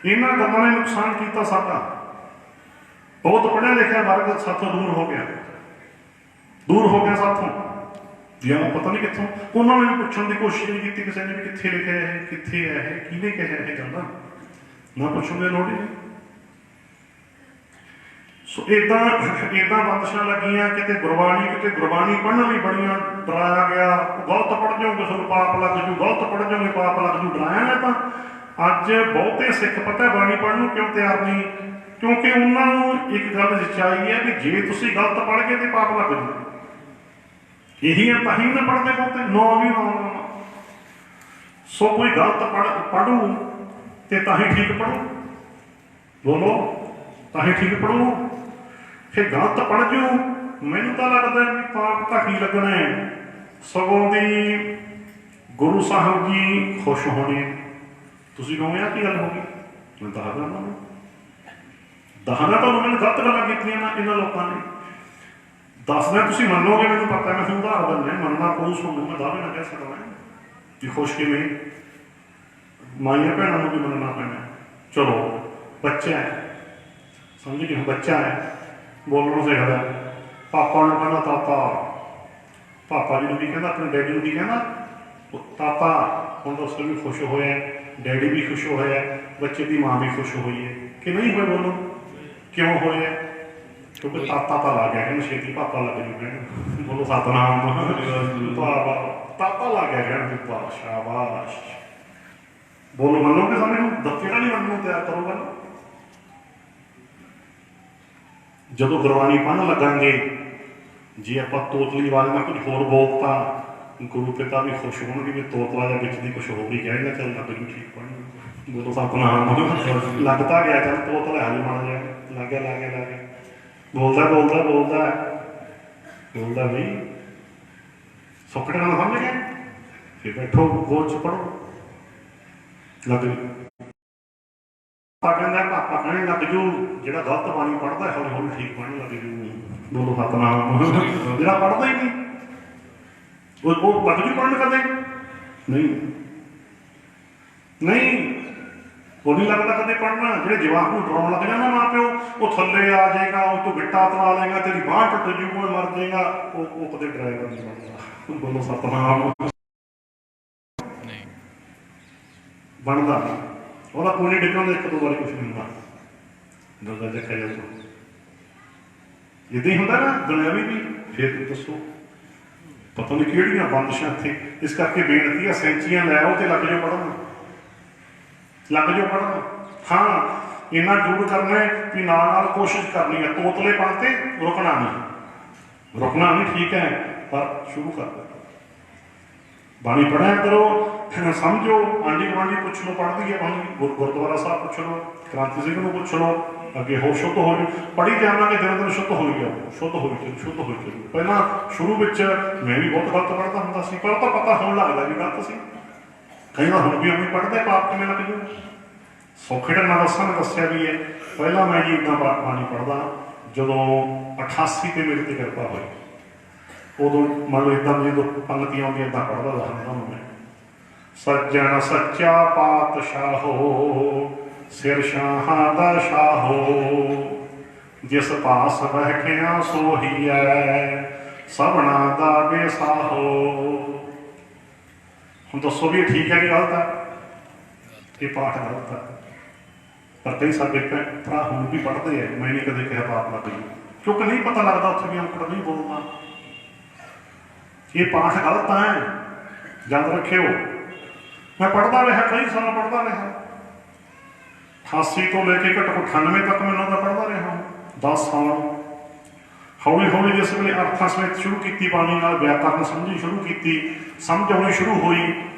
ਇਹਨਾਂ ਗੱਲਾਂ ਨੇ ਨੁਕਸਾਨ ਕੀਤਾ ਸਾਡਾ। ਬਹੁਤ ਪੜ੍ਹਿਆ ਲਿਖਿਆ ਵਰਗ ਸਾਥੋਂ ਦੂਰ ਹੋ ਗਿਆ, ਦੂਰ ਹੋ ਗਿਆ ਸਾਥੋਂ। ਜਾਂ ਪਤਾ ਨਹੀਂ ਕਿੱਥੋਂ, ਉਹਨਾਂ ਨੇ ਵੀ ਪੁੱਛਣ ਦੀ ਕੋਸ਼ਿਸ਼ ਨਹੀਂ ਕੀਤੀ ਕਿਸੇ ਨੇ ਵੀ ਕਿੱਥੇ ਲਿਖਿਆ ਇਹ, ਕਿੱਥੇ ਹੈ ਇਹ, ਕਿਹਨੇ ਕਿਹਾ ਇਹ ਗੱਲਾਂ, ਨਾ ਪੁੱਛਣ ਦੀ ਲੋੜ ਹੀ ਨਹੀਂ। ਸੋ ਇੱਦਾਂ ਬੰਦਸ਼ਾਂ ਲੱਗੀਆਂ, ਕਿਤੇ ਗੁਰਬਾਣੀ ਪੜ੍ਹਨ ਲਈ ਬੜੀਆਂ ਡਰਾਇਆ ਗਿਆ, ਗਲਤ ਪੜ੍ਹ ਜਾਓਗੇ ਤੁਹਾਨੂੰ ਪਾਪ ਲੱਗ ਜੂ, ਗਲਤ ਪੜ੍ਹ ਜਾਓਗੇ ਪਾਪ ਲੱਗ ਜੂ, ਡਰਾਇਆ ਨਾ। ਤਾਂ ਅੱਜ ਬਹੁਤੇ ਸਿੱਖ ਪਤਾ ਬਾਣੀ ਪੜ੍ਹਨ ਨੂੰ ਕਿਉਂ ਤਿਆਰ ਨਹੀਂ, ਕਿਉਂਕਿ ਉਹਨਾਂ ਨੂੰ ਇੱਕ ਗੱਲ ਸੱਚਾਈ ਹੈ ਕਿ ਜੇ ਤੁਸੀਂ ਗਲਤ ਪੜ੍ਹ ਗਏ ਤੇ ਪਾਪ ਲੱਗ ਜੂ। ਇਹੀ ਹੈ, ਤਾਂ ਹੀ ਨਾ ਪੜ੍ਹਦੇ ਬਹੁਤੇ, ਨੌ ਵੀ ਨੌ। ਸੋ ਕੋਈ ਗਲਤ ਪੜ੍ਹੂ ਤੇ ਤਾਂ ਹੀ ਠੀਕ ਪੜ੍ਹੂ, ਬੋਲੋ ਤਾਂ ਹੀ ਠੀਕ ਪੜ੍ਹੂ। ਫਿਰ ਗਲਤ ਪੜ੍ਹ ਜੂ, ਮੈਨੂੰ ਤਾਂ ਲੱਗਦਾ ਵੀ ਪਾਪ ਘੱਟ ਹੀ ਲੱਗਣਾ ਹੈ, ਸਗੋਂ ਦੀ ਗੁਰੂ ਸਾਹਿਬ ਜੀ ਖੁਸ਼ ਹੋਣੇ। ਤੁਸੀਂ ਕਹੋਗੇ ਆ ਕੀ ਗੱਲ ਹੋ ਗਈ, ਮੈਂ ਦੱਸਦਾ ਤੁਹਾਨੂੰ ਮੈਨੂੰ ਗਲਤ ਗੱਲਾਂ ਕੀਤੀਆਂ ਨਾ ਇਹਨਾਂ ਲੋਕਾਂ ਨੇ, ਦੱਸਦਾ ਤੁਸੀਂ ਮੰਨੋਗੇ, ਮੈਨੂੰ ਪਤਾ ਮੈਂ ਤੁਹਾਨੂੰ ਉਦਾਹਰਨ ਦਿੰਦਾ, ਮੰਨਣਾ ਕੋਈ ਸੁਣੂ, ਮੈਂ ਦਾਅਵੇ ਨਾ ਕਹਿ ਸਕਦਾ ਵੀ ਖੁਸ਼ ਕਿਵੇਂ। ਮਾਈਆਂ ਭੈਣਾਂ ਨੂੰ ਵੀ ਮੰਨਣਾ ਪੈਣਾ। ਚਲੋ ਬੱਚਾ ਹੈ, ਸਮਝ ਗਏ, ਬੱਚਾ ਹੈ, ਬੋਲਣਾ ਸਿੱਖਦਾ, ਪਾਪਾ ਨੂੰ ਕਹਿੰਦਾ ਤਾਤਾ, ਪਾਪਾ ਜੀ ਨੂੰ ਵੀ ਕਹਿੰਦਾ, ਆਪਣੇ ਡੈਡੀ ਨੂੰ ਵੀ ਕਹਿੰਦਾ ਤਾਤਾ। ਹੁਣ ਦੱਸੋ ਵੀ ਖੁਸ਼ ਹੋਇਆ, ਡੈਡੀ ਵੀ ਖੁਸ਼ ਹੋਇਆ, ਬੱਚੇ ਦੀ ਮਾਂ ਵੀ ਖੁਸ਼ ਹੋਈ ਹੈ ਕਿ ਨਹੀਂ ਹੋਏ, ਬੋਲੋ ਕਿਉਂ ਹੋਇਆ, ਕਿਉਂਕਿ ਤਾਤਾ ਤਾਂ ਲੱਗ ਗਿਆ, ਕਹਿੰਦੇ ਛੇਤੀ ਪਾਪਾ ਲੱਗ ਜੂ ਕਹਿਣ, ਬੋਲੋ ਸਤਨਾਮ ਬਾਬਾ, ਤਾਤਾ ਲੱਗ ਗਿਆ ਕਹਿਣ, ਵਾਹ ਸ਼ਾਬਾਸ਼। ਬੋਲੋ ਮੰਨੋਗੇ ਸਾਨੂੰ, ਕਿਹੜਾ ਨਹੀਂ ਮੰਨਣ ਨੂੰ ਤਿਆਰ ਕਰੋ ਗੱਲ। ਜਦੋਂ ਗੁਰਬਾਣੀ ਪੜ੍ਹਨ ਲੱਗਾਂਗੇ, ਜੇ ਆਪਾਂ ਤੋਤਲੀ ਵਾਲੇ ਨਾਲ ਕੁਝ ਹੋਰ ਬੋਲਤਾ, ਗੁਰੂ ਪਿਤਾ ਵੀ ਖੁਸ਼ ਹੋਣਗੇ ਵੀ ਤੋਤਲਾ ਜਾਂ ਵਿੱਚ ਦੀ ਕੁਛ ਹੋਰ ਹੀ ਕਹੇਗਾ, ਚੱਲ ਲੱਗ ਜੂ ਠੀਕ ਪੜ੍ਹਨ, ਬੋਲੋ ਸਤਨਾਮ। ਲੱਗਦਾ ਗਿਆ, ਚੱਲ ਤੋਤਲਾ ਹਾਲੇ ਬਣ ਗਿਆ, ਲੱਗ ਗਿਆ ਬੋਲਦਾ ਬਈ ਸੁੱਕੜੇ ਨਾਲ ਸਮਝ ਗਿਆ। ਫਿਰ ਬੈਠੋ ਗੋਲ ਚ ਪੜ੍ਹੋ, ਲੱਗ ਜੂ। ਕਹਿੰਦਾ ਪਾਪਾ ਕਹਿਣ ਲੱਗ ਜੂ, ਜਿਹੜਾ ਗਲਤ ਬਾਣੀ ਪੜ੍ਹਦਾ ਹੌਲੀ ਹੌਲੀ ਠੀਕ ਪੜ੍ਹਨ ਲੱਗ ਜੂ, ਬੋਲੋ ਸਤਨਾਮ। ਜਿਹੜਾ ਪੜ੍ਹਦਾ ਹੀ ਨਹੀਂ ਉਹ ਲੱਗ ਜੂ ਪੜ੍ਹਨ ਕਦੇ ਨਹੀਂ, ਉਹ ਨਹੀਂ ਲੱਗਦਾ ਕਦੇ ਪੜ੍ਹਨਾ। ਜਿਹੜੇ ਜਵਾਕ ਨੂੰ ਡਰਾਉਣ ਲੱਗ ਜਾਂਦਾ ਮਾਂ ਪਿਓ, ਉਹ ਥੱਲੇ ਆ ਜਾਏਗਾ, ਉਹ ਤੋਂ ਗਿੱਟਾ ਤਰਾ ਲਏਗਾ, ਤੇਰੀ ਬਾਂਹ ਟੁੱਟ ਜੂ, ਉਹ ਮਰ ਜਾਏਗਾ, ਉਹ ਕਦੇ ਡਰਾਈਵਰ ਨਹੀਂ ਬਣਦਾ, ਬੋਲੋ ਸਤਨਾਮ। ਬਣਦਾ ਉਹਦਾ ਕੋਈ ਨਹੀਂ ਡਿੱਗਣ ਦਾ, ਇੱਕ ਦੋ ਵਾਰੀ ਕੁਛ ਨਹੀਂ ਹੁੰਦਾ, ਦਰਦਾ ਦੇਖਿਆ ਜਾ ਇੱਦਾਂ ਹੀ ਹੁੰਦਾ ਨਾ ਦੁਨਿਆਵੀ ਵੀ। ਫਿਰ ਦੱਸੋ ਪਤਾ ਨਹੀਂ ਕਿਹੜੀਆਂ ਬੰਦਸ਼ਾਂ ਇੱਥੇ। ਇਸ ਕਰਕੇ ਬੇਨਤੀ ਆ, ਸੈਂਚੀਆਂ ਲੈ ਆਓ ਤੇ ਲੱਗ ਜਾਓ ਪੜ੍ਹਨ, ਹਾਂ ਇੰਨਾ ਜ਼ਰੂਰ ਕਰਨਾ ਹੈ ਵੀ ਨਾਲ ਕੋਸ਼ਿਸ਼ ਕਰਨੀ ਹੈ, ਤੋਤਲੇ ਪਣ ਤੇ ਰੁਕਣਾ ਨਹੀਂ, ਠੀਕ ਹੈ, ਪਰ ਸ਼ੁਰੂ ਕਰ ਦਿਓ। ਬਾਣੀ ਪੜ੍ਹਿਆ ਕਰੋ, ਸਮਝੋ, ਆਂਢੀ ਗੁਆਂਢੀ ਪੁੱਛ ਲਓ, ਪੜ੍ਹਦੀ ਹੈ ਬਾਣੀ, ਗੁਰਦੁਆਰਾ ਸਾਹਿਬ ਪੁੱਛ ਲਓ, ਕ੍ਰਾਂਤੀ ਸਿੰਘ ਨੂੰ ਪੁੱਛ ਲਓ, ਅੱਗੇ ਹੋਰ ਸ਼ੁੱਧ ਹੋ ਜਾਓ। ਪੜ੍ਹੀ ਜਾਵਾਂਗੇ ਦਿਨ ਦਿਨ ਸ਼ੁੱਧ ਹੋਈ ਜਾਓ। ਪਹਿਲਾਂ ਸ਼ੁਰੂ ਵਿੱਚ ਮੈਂ ਵੀ ਬਹੁਤ ਗਲਤ ਪੜ੍ਹਦਾ ਹੁੰਦਾ ਸੀ, ਪਰ ਤਾਂ ਪਤਾ ਹੋਣ ਲੱਗਦਾ ਵੀ ਗਲਤ ਸੀ। ਕਈ ਵਾਰ ਹੁਣ ਵੀ ਉਵੇਂ ਪੜ੍ਹਦੇ, ਪਾਪ ਕਿਵੇਂ ਲੱਗ ਜਾਊ। ਸੌਖੇ ਢੰਗ ਨਾਲ ਦੱਸਿਆ ਵੀ ਹੈ। ਪਹਿਲਾਂ ਮੈਂ ਜੀ ਇੱਦਾਂ ਬਾਣੀ ਪੜ੍ਹਦਾ, ਜਦੋਂ 88 ਤੇ ਮੇਰੇ ਤੇ ਕਿਰਪਾ ਹੋਈ, ਉਦੋਂ ਮੰਨ ਲਓ ਇੱਦਾਂ ਜਦੋਂ ਪੰਗਤੀਆਂ ਆਉਂਦੀਆਂ ਇੱਦਾਂ ਪੜ੍ਹਦਾ ਦੱਸਦਾ ਤੁਹਾਨੂੰ ਮੈਂ। ਸੱਜਣ ਸੱਚਾ ਪਾਤਸ਼ਾਹੋ, ਸਿਰ ਸ਼ਾਹਾਂ ਦਾ ਸ਼ਾਹੋ, ਜਿਸ ਪਾਸ ਬੈਠਿਆ ਸੋਹੀਐ, ਸਭਨਾ ਦਾ ਬੇਸਾਹੋ। ਹੁਣ ਦੱਸੋ ਵੀ ਇਹ ਠੀਕ ਹੈ ਕਿ ਗਲਤ ਹੈ? ਇਹ ਪਾਠ ਗਲਤ ਹੈ, ਪਰ ਕਈ ਸਾਡੇ ਭਰਾ ਹੁਣ ਵੀ ਪੜ੍ਹਦੇ ਆ। ਮੈਂ ਨਹੀਂ ਕਦੇ ਕਿਹਾ ਪਾਪ ਲੱਗ ਜੂ, ਕਿਉਂਕਿ ਨਹੀਂ ਪਤਾ ਲੱਗਦਾ, ਉੱਥੇ ਵੀ ਅੰਕੜ ਨਹੀਂ ਬੋਲਣਾ। ਇਹ ਪਾਠ ਗਲਤ ਹੈ, ਯਾਦ ਰੱਖਿਓ। ਮੈਂ ਪੜ੍ਹਦਾ ਰਿਹਾ, ਕਈ ਸਾਲ ਪੜ੍ਹਦਾ ਰਿਹਾ, 88 ਤੋਂ ਲੈ ਕੇ ਘੱਟੋ 98 ਤੱਕ ਮੈਂ ਉਹਨਾਂ ਦਾ ਪੜ੍ਹਦਾ ਰਿਹਾ 10 ਸਾਲ। ਹੌਲੀ ਹੌਲੀ ਜਿਸ ਵੇਲੇ ਅਰਥਾਂ ਸਮੇਤ ਸ਼ੁਰੂ ਕੀਤੀ ਬਾਣੀ ਨਾਲ ਵਿਆਕਰਨ ਸਮਝਣੀ ਸ਼ੁਰੂ ਕੀਤੀ, ਸਮਝ ਆਉਣੀ ਸ਼ੁਰੂ ਹੋਈ,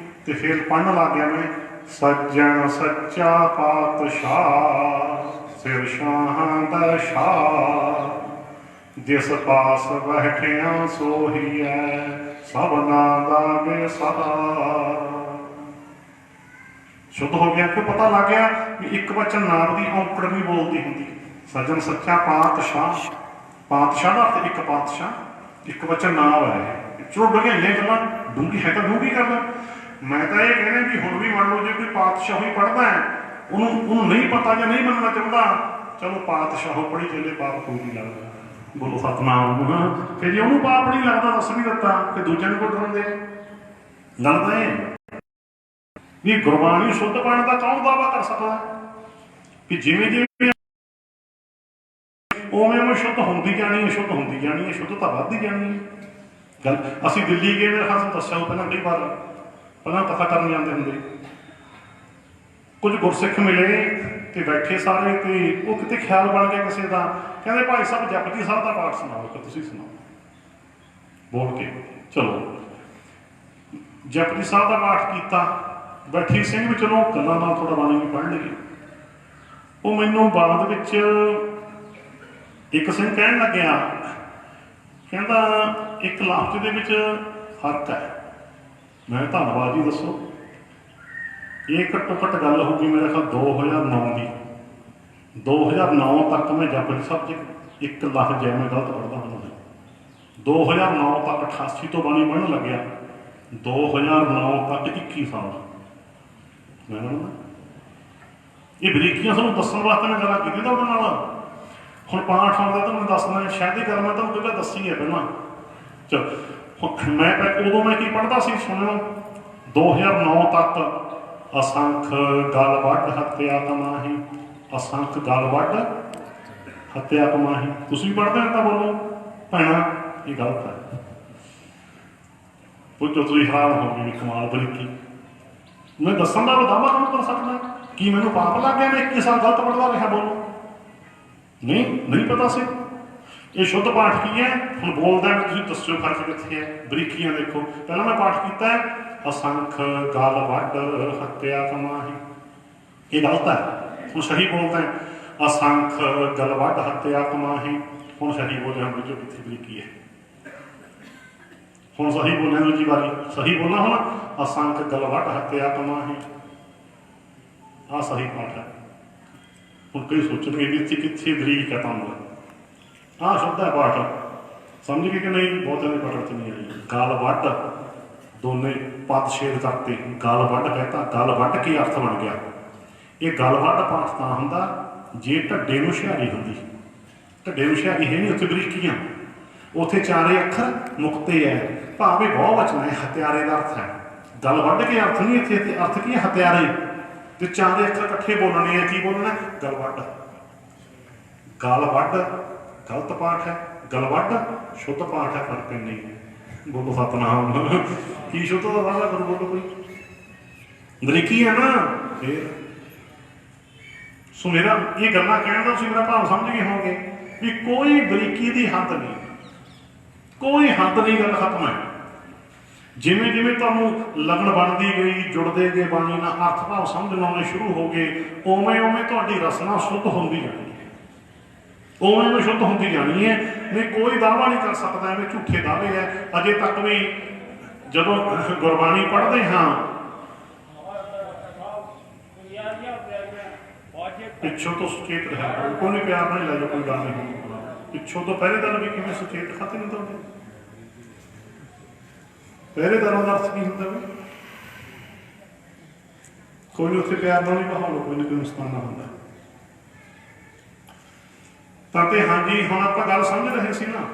ਤੇ ਫਿਰ ਪੜ੍ਹਨ ਲੱਗ ਗਿਆ ਮੈਂ ਸੱਜਣ ਸੱਚਾ ਪਾਤਸ਼ਾਹ ਸਿਰ ਸ਼ਾਹਾਂ ਦਾ ਸ਼ਾਹ, ਜਿਸ ਪਾਸ ਬੈਠਿਆ ਸੋਹੀ ਹੈ ਸਭਨਾ ਦਾ ਬੇਸਹਾਰਾ। ਸ਼ੁੱਧ ਹੋ ਗਿਆ ਕਿ ਪਤਾ ਲੱਗ ਗਿਆ ਵੀ ਇੱਕ ਵਚਨ ਨਾਮ ਦੀ ਔਂਕੜ ਨਹੀਂ ਬੋਲਦੀ ਹੁੰਦੀ। ਸੱਜਣ ਸੱਚਾ ਪਾਤਸ਼ਾਹ, ਪਾਤਸ਼ਾਹ ਦਾ ਅਰਥ ਇੱਕ ਪਾਤਸ਼ਾਹ, ਇੱਕ ਵਚਨ ਨਾਮ ਹੈ। ਚਲੋ ਬੜੀਆਂ ਗੱਲਾਂ ਡੂੰਘੀ ਹੈ ਤਾਂ ਡੂੰਘੀ ਕਰਦਾ। ਮੈਂ ਤਾਂ ਇਹ ਕਹਿੰਦਾ ਵੀ ਹੁਣ ਵੀ ਮੰਨ ਲਓ ਜੇ ਕੋਈ ਪਾਤਸ਼ਾਹ ਹੀ ਪੜ੍ਹਦਾ ਹੈ, ਉਹਨੂੰ ਨਹੀਂ ਪਤਾ ਜਾਂ ਨਹੀਂ ਮੰਨਣਾ ਚਾਹੁੰਦਾ, ਚਲੋ ਪਾਤਸ਼ਾਹ ਪੜ੍ਹੀ ਚੱਲੇ, ਪਾਪ ਕੋਈ ਨਹੀਂ ਲੱਗਦਾ। ਬੋਲੋ ਸਤਨਾਮ। ਫਿਰ ਜੇ ਉਹਨੂੰ ਪਾਪ ਨਹੀਂ ਲੱਗਦਾ ਦੱਸ ਵੀ ਦਿੱਤਾ ਕਿ ਦੂਜਿਆਂ ਨੂੰ ਕੋਈ ਡਰਾਉਂਦੇ ਗੱਲ ਤਾਂ ਇਹ ਵੀ ਗੁਰਬਾਣੀ ਸ਼ੁੱਧ ਬਣਨ ਦਾ ਕੌਣ ਦਾਅਵਾ ਕਰ ਸਕਦਾ ਕਿ ਜਿਵੇਂ ਜਿਵੇਂ ਉਵੇਂ ਉਵੇਂ ਸ਼ੁੱਧ ਹੁੰਦੀ ਜਾਣੀ ਹੈ, ਸ਼ੁੱਧ ਹੁੰਦੀ ਜਾਣੀ ਹੈ, ਸ਼ੁੱਧ ਤਾਂ ਵੱਧਦੀ ਜਾਣੀ ਹੈ। ਗੱਲ ਅਸੀਂ ਦਿੱਲੀ ਗਏ, ਮੇਰੇ ਖਾਸ ਦੱਸਿਆ ਉਹ ਪਹਿਲਾਂ ਕਈ ਵਾਰ ਪਹਿਲਾਂ ਕਥਾ ਕਰਨ ਜਾਂਦੇ ਹੁੰਦੇ, ਕੁਝ ਗੁਰਸਿੱਖ ਮਿਲੇ ਤੇ ਬੈਠੇ ਸਾਰੇ, ਤੇ ਉਹ ਕਿਤੇ ਖਿਆਲ ਬਣ ਗਿਆ ਕਿਸੇ ਦਾ, ਕਹਿੰਦੇ ਭਾਈ ਸਾਹਿਬ ਜਪਜੀ ਸਾਹਿਬ ਦਾ ਪਾਠ ਸੁਣਾਓ ਕਿ ਤੁਸੀਂ ਸੁਣਾਓ ਬੋਲ ਕੇ। ਚਲੋ ਜਪਜੀ ਸਾਹਿਬ ਦਾ ਪਾਠ ਕੀਤਾ, ਬੈਠੀ ਸਿੰਘ ਵੀ ਚਲੋ ਗੱਲਾਂ ਨਾਲ ਥੋੜਾ ਬਾਣੀ ਵੀ ਪੜ੍ਹ ਲਈਏ। ਉਹ ਮੈਨੂੰ ਬਾਅਦ ਵਿੱਚ ਇੱਕ ਸਿੰਘ ਕਹਿਣ ਲੱਗਿਆ, ਕਹਿੰਦਾ ਇੱਕ ਲਫ਼ਜ਼ ਦੇ ਵਿੱਚ ਫਰਕ ਹੈ। ਮੈਂ ਧੰਨਵਾਦ ਜੀ ਦੱਸੋ। ਇਹ ਘੱਟੋ ਘੱਟ ਗੱਲ ਹੋਊਗੀ ਮੇਰੇ ਖਿਆਲ 2009 ਦੀ। 2009 ਤੱਕ ਮੈਂ ਜਪਜੀ ਸਾਹਿਬ 'ਚ ਇੱਕ ਲਫ਼ਜ਼ ਹੈ ਮੈਂ ਗਲਤ ਪੜ੍ਹਦਾ ਹੁੰਦਾ। 2009 ਤੱਕ 88 ਤੋਂ ਬਾਣੀ ਪੜ੍ਹਨ ਲੱਗਿਆ, 2009 ਤੱਕ 21 ਸਾਲ ਮੈਂ ਕਹਿੰਦਾ ਇਹ ਬਰੀਕੀਆਂ ਸਾਨੂੰ ਦੱਸਣ ਵਾਸਤੇ ਮੈਂ ਗੱਲਾਂ ਕੀਤੀ ਤਾਂ ਉਹਦੇ ਨਾਲ। ਹੁਣ ਪਾਠ ਆਉਂਦਾ ਤਾਂ ਮੈਂ ਦੱਸਦਾ, ਸ਼ਾਇਦ ਹੀ ਕਰ ਮੈਂ ਤੁਹਾਨੂੰ ਪਹਿਲਾਂ ਦੱਸੀ ਹੈ ਪਹਿਲਾਂ। ਚਲ ਮੈਂ ਉਦੋਂ ਮੈਂ ਕੀ ਪੜ੍ਹਦਾ ਸੀ ਸੁਣਿਓ। 2009 ਤੱਕ ਅਸੰਖ ਗਲ ਵੱਢ ਹੱਤਿਆ ਕਮਾਹੀ, ਅਸੰਖ ਗਲ ਵੱਢ ਹੱਤਿਆ ਕਮਾਹੀ। ਤੁਸੀਂ ਵੀ ਪੜ੍ਹਦੇ ਹੋ ਤਾਂ ਬੋਲੋ ਭੈਣਾ ਇਹ ਗਲਤ ਹੈ। ਪੁੱਛੋ ਤੁਸੀਂ ਹੈਰਾਨ ਹੋ ਗਏ ਵੀ ਕਮਾਲ ਬਰੀਕੀ। ਮੈਂ ਦੱਸਣ ਦਾ ਦਾਅਵਾ ਕੌਣ ਕਰ ਸਕਦਾ ਕੀ ਮੈਨੂੰ ਪਾਪ ਲੱਗ ਗਿਆ ਮੈਂ 21 ਸਾਲ ਗਲਤ ਪੜ੍ਹਦਾ ਰਿਹਾ? ਬੋਲੋ ਨਹੀਂ ਪਤਾ ਸੀ। ਇਹ ਸ਼ੁੱਧ ਪਾਠ ਕੀ ਹੈ ਹੁਣ ਬੋਲਦਾ, ਤੁਸੀਂ ਦੱਸਿਓ ਫਰਕ ਕਿੱਥੇ ਹੈ। ਬਰੀਕੀਆਂ ਦੇਖੋ। ਪਹਿਲਾਂ ਮੈਂ ਪਾਠ ਕੀਤਾ ਹੈ ਅਸੰਖ ਗਲ ਵੱਢ ਹੱਤਿਆ ਕਮਾਹੀ, ਇਹ ਗਲਤ ਹੈ। ਹੁਣ ਸਹੀ ਬੋਲਦਾ ਹੈ ਅਸੰਖ ਗਲ ਵੱਢ ਹੱਤਿਆ ਕਮਾਹੀ। ਹੁਣ ਸਹੀ ਬੋਲਿਆ, ਹੁਣ ਜੋ ਕਿੱਥੇ ਬਰੀਕੀ ਹੈ। ਹੁਣ ਸਹੀ ਬੋਲਿਆ ਦੂਜੀ ਵਾਰੀ, ਸਹੀ ਬੋਲਣਾ ਹੁਣ ਅਸੰਖ ਗਲ ਵੱਢ ਹੱਤਿਆ ਕਮਾਹੀ। ਆਹ ਸਹੀ ਪਾਠ ਹੈ। ਹੁਣ ਕਈ ਸੋਚਣਗੇ ਵੀ ਇੱਥੇ ਕਿੱਥੇ ਬਰੀਕ ਹੈ ਤੁਹਾਨੂੰ। ਆਹ ਸ਼ਬਦ ਹੈ ਪਾਠ, ਸਮਝ ਗਏ ਕਿ ਨਹੀਂ? ਬਹੁਤਿਆਂ ਦੇ ਪਕੜ 'ਚ ਨਹੀਂ ਆਈ। ਗਲ ਵੱਢ ਦੋਨੇ ਪਦ ਛੇਦ ਕਰਤੇ, ਗਲ ਵੱਢ ਕਹਿਤਾ, ਗਲ ਵੱਢ ਕੇ ਅਰਥ ਬਣ ਗਿਆ। ਇਹ ਗਲ ਵੱਢ ਪਾਠ ਤਾਂ ਹੁੰਦਾ ਜੇ ਢੱਡੇ ਨੂੰ ਹੁਸ਼ਿਆਰੀ ਹੁੰਦੀ। ਢੱਡੇ ਨੂੰ ਹੁਸ਼ਿਆਰੀ ਹੈ ਨਹੀਂ, ਉੱਥੇ ਬਰੀਕੀਆਂ। ਉੱਥੇ ਚਾਰੇ ਅੱਖਰ ਮੁਕਤੇ ਹੈ, ਭਾਵੇਂ ਬਹੁ ਵਚਨ ਹੈ, ਹਥਿਆਰੇ ਦਾ ਅਰਥ ਹੈ। ਗਲ ਵੱਢ ਕੇ ਅਰਥ ਨਹੀਂ, ਇੱਥੇ ਅਰਥ ਕੀ ਹੈ? ਹਥਿਆਰੇ। ਤੇ ਚਾਰੇ ਅੱਖਰ ਇਕੱਠੇ ਬੋਲਣੇ ਆ। ਕੀ ਬੋਲਣਾ? ਗਲ ਵੱਢ। ਗਲ ਵੱਢ ਗਲਤ ਪਾਠ ਹੈ, ਗਲ ਵੱਢ ਸ਼ੁੱਧ ਪਾਠ ਹੈ। ਫਰਕ ਨਹੀਂ ਹੈ। ਬੋਲੋ ਸਤਨਾਮ। ਕੀ ਸ਼ੁੱਧ ਦਾ ਵਾਅਦਾ ਕਰੋ? ਬੋਲੋ ਕੋਈ ਬਰੀਕੀ ਹੈ ਨਾ। ਫੇਰ ਸੋ ਮੇਰਾ ਇਹ ਗੱਲਾਂ ਕਹਿਣ ਦਾ ਤੁਸੀਂ ਮੇਰਾ ਭਾਵ ਸਮਝ ਗਏ ਹੋਵੋਗੇ ਵੀ ਕੋਈ ਬਰੀਕੀ ਦੀ ਹੱਦ ਨਹੀਂ, ਕੋਈ ਹੱਦ ਨਹੀਂ। ਗੱਲ ਖਤਮ ਹੈ। ਜਿਵੇਂ ਜਿਵੇਂ ਤੁਹਾਨੂੰ ਲਗਨ ਬਣਦੀ ਗਈ, ਜੁੜਦੇ ਗਏ ਬਾਣੀ ਨਾਲ, ਅਰਥ ਭਾਵ ਸਮਝਣ ਆਉਣੇ ਸ਼ੁਰੂ ਹੋ ਗਏ, ਉਵੇਂ ਉਵੇਂ ਤੁਹਾਡੀ ਰਸਨਾ ਸ਼ੁੱਧ ਹੁੰਦੀ ਜਾਣੀ ਹੈ। ਉਵੇਂ ਉਵੇਂ ਸ਼ੁੱਧ ਹੁੰਦੀ ਜਾਣੀ ਹੈ। ਨਹੀਂ ਕੋਈ ਦਾਅਵਾ ਨਹੀਂ ਕਰ ਸਕਦਾ, ਐਵੇਂ ਝੂਠੇ ਦਾਅਵੇ ਹੈ। ਅਜੇ ਤੱਕ ਵੀ ਜਦੋਂ ਗੁਰਬਾਣੀ ਪੜ੍ਹਦੇ ਹਾਂ ਪਿੱਛੋਂ ਤੋਂ ਸੁਚੇਤ ਰਿਹਾ ਕਰੋ। ਕੋਈ ਨਹੀਂ, ਪਿਆਰ ਨਾਲ ਲੈ ਜਾਓ, ਕੋਈ ਗੱਲ ਨਹੀਂ। ਪਿੱਛੋਂ ਤੋਂ ਪਹਿਰੇਦਾਰ ਵੀ ਕਿਵੇਂ ਸੁਚੇਤ ਖਾਤੇ ਨਹੀਂ ਤੁਹਾਡੇ? ਪਹਿਰੇਦਾਰਾਂ ਦਾ ਅਰਥ ਕੀ ਹੁੰਦਾ ਵੀ? ਕੋਈ ਨਹੀਂ, ਉੱਥੇ ਪਿਆਰ ਨਾਲ ਹੀ ਬਹਾਲੋ, ਕੋਈ ਨਾ ਕੋਈ ਨੁਕਸਾਨਾ ਹੁੰਦਾ। ਤਾਂ ਤੇ ਹਾਂਜੀ ਹੁਣ ਆਪਾਂ ਗੱਲ ਸਮਝ ਰਹੇ ਸੀ ਨਾ।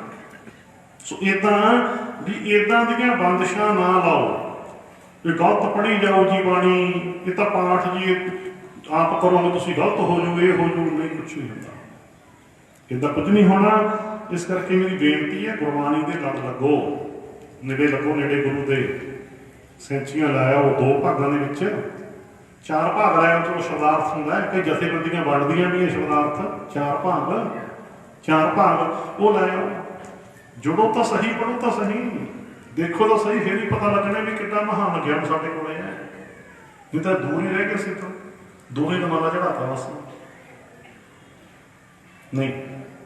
ਸੋ ਏਦਾਂ ਵੀ ਏਦਾਂ ਦੀਆਂ ਬੰਦਿਸ਼ਾਂ ਨਾ ਲਾਓ ਵੀ ਗਲਤ ਪੜ੍ਹੀ ਜਾਓ ਜੀ ਬਾਣੀ, ਇਹ ਤਾਂ ਪਾਠ ਜੀ ਆਪ ਕਰੋਗੇ ਤੁਸੀਂ ਗਲਤ ਹੋ ਜਾਓ, ਇਹ ਹੋ ਜਾਓ। ਨਹੀਂ, ਕੁਛ ਨਹੀਂ ਹੁੰਦਾ, ਏਦਾਂ ਕੁਝ ਨਹੀਂ ਹੋਣਾ। ਇਸ ਕਰਕੇ ਮੇਰੀ ਬੇਨਤੀ ਹੈ ਗੁਰਬਾਣੀ ਦੇ ਲੜ ਲੱਗੋ, ਨੇੜੇ ਲੱਗੋ, ਨੇੜੇ ਗੁਰੂ ਦੇ। ਸੈਂਚੀਆਂ ਲਾਇਆ ਉਹ ਦੋ ਭਾਗਾਂ ਦੇ ਵਿੱਚ ਚਾਰ ਭਾਗ ਲੈ ਚਲੋ ਸ਼ਬਦਾਰਥ ਹੁੰਦਾ ਕਈ ਜਥੇਬੰਦੀਆਂ ਵੰਡਦੀਆਂ ਵੀ ਇਹ ਸ਼ਬਦਾਰਥ ਚਾਰ ਭਾਗ ਉਹ ਲੈ ਆਓ, ਜੁੜੋ ਤਾਂ ਸਹੀ, ਪੜੋ ਤਾਂ ਸਹੀ, ਦੇਖੋ ਤਾਂ ਸਹੀ, ਫਿਰ ਹੀ ਪਤਾ ਲੱਗਣਾ ਵੀ ਕਿੰਨਾ ਮਹਾਨ ਗਿਆਨ ਸਾਡੇ ਕੋਲ ਹੈ। ਨਹੀਂ ਤਾਂ ਦੂਰ ਹੀ ਰਹਿ ਗਏ ਸੀ, ਤਾਂ ਦੂਰ ਹੀ ਦਮਾਲਾ ਚੜਾਤਾ ਬਸ। ਨਹੀਂ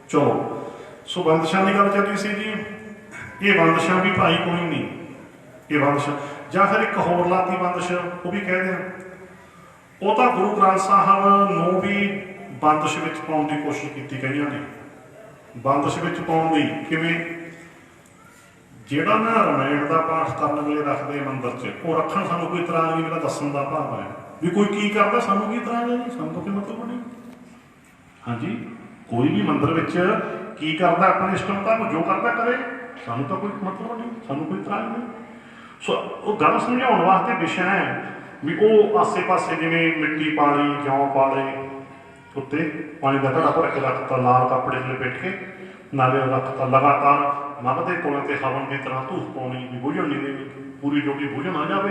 ਚਲੋ, ਸੋ ਬੰਦਸ਼ਾਂ ਦੀ ਗੱਲ ਚੱਲੀ ਸੀ ਜੀ। ਇਹ ਬੰਦਸ਼ਾਂ ਵੀ ਭਾਈ ਕੋਈ ਨਹੀਂ, ਇਹ ਬੰਦਸ਼ਾਂ ਜਾਂ ਫਿਰ ਇੱਕ ਹੋਰ ਲਾਤੀ ਬੰਦਸ਼, ਉਹ ਵੀ ਕਹਿ ਦਿਆਂ, ਉਹ ਤਾਂ ਗੁਰੂ ਗ੍ਰੰਥ ਸਾਹਿਬ ਨੂੰ ਵੀ ਬੰਦਸ਼ ਵਿੱਚ ਪਾਉਣ ਦੀ ਕੋਸ਼ਿਸ਼ ਕੀਤੀ ਕਈਆਂ ਨੇ। ਬੰਦਸ਼ ਵਿੱਚ ਪਾਉਣ ਦੀ ਕਿਵੇਂ? ਜਿਹੜਾ ਨਾ ਰਾਮਾਇਣ ਦਾ ਪਾਠ ਕਰਨ ਵੇਲੇ ਰੱਖਦੇ ਮੰਦਰ 'ਚ, ਉਹ ਰੱਖਣ ਸਾਨੂੰ ਕੋਈ ਇਤਰਾਜ਼ ਨਹੀਂ, ਮੇਰਾ ਦੱਸਣ ਦਾ ਭਾਵ ਹੈ ਵੀ ਕੋਈ ਕੀ ਕਰਦਾ ਸਾਨੂੰ ਕੀ ਇਤਰਾਜ਼ ਹੈ ਜੀ, ਸਾਨੂੰ ਤਾਂ ਕੋਈ ਮਤਲਬ ਨਹੀਂ। ਹਾਂਜੀ, ਕੋਈ ਵੀ ਮੰਦਰ ਵਿੱਚ ਕੀ ਕਰਦਾ ਆਪਣੇ ਇਸ਼ਟ ਮੁਤਾਬਕ ਜੋ ਕਰਦਾ ਕਰੇ, ਸਾਨੂੰ ਤਾਂ ਕੋਈ ਮਤਲਬ ਨਹੀਂ, ਸਾਨੂੰ ਕੋਈ ਇਤਰਾਜ਼ ਨਹੀਂ। ਸੋ ਉਹ ਗੱਲ ਸਮਝਾਉਣ ਵਾਸਤੇ ਵਿਸ਼ਾ ਹੈ ਵੀ ਉਹ ਆਸੇ ਪਾਸੇ ਜਿਵੇਂ ਮਿੱਟੀ ਪਾ ਲਈ, ਜੌਂ ਪਾ ਲਏ, ਉੱਤੇ ਪਾਣੀ ਦਾ ਘੜਾ ਭਰ ਕੇ ਰੱਖਤਾ, ਲਾਲ ਕੱਪੜੇ ਲਪੇਟ ਕੇ ਨਾਲੇ ਰੱਖਤਾ, ਲਗਾਤਾਰ ਮਨ ਦੇ ਕੋਲਾਂ ਤੇ ਹਵਨ ਦੀ ਤਰ੍ਹਾਂ ਧੂਫ ਪਾਉਣੀ, ਵੀ ਬੁਝਣ ਨਹੀਂ ਦੇਣੀ, ਪੂਰੀ ਜੋਗੀ ਬੁਝਣ ਆ ਜਾਵੇ,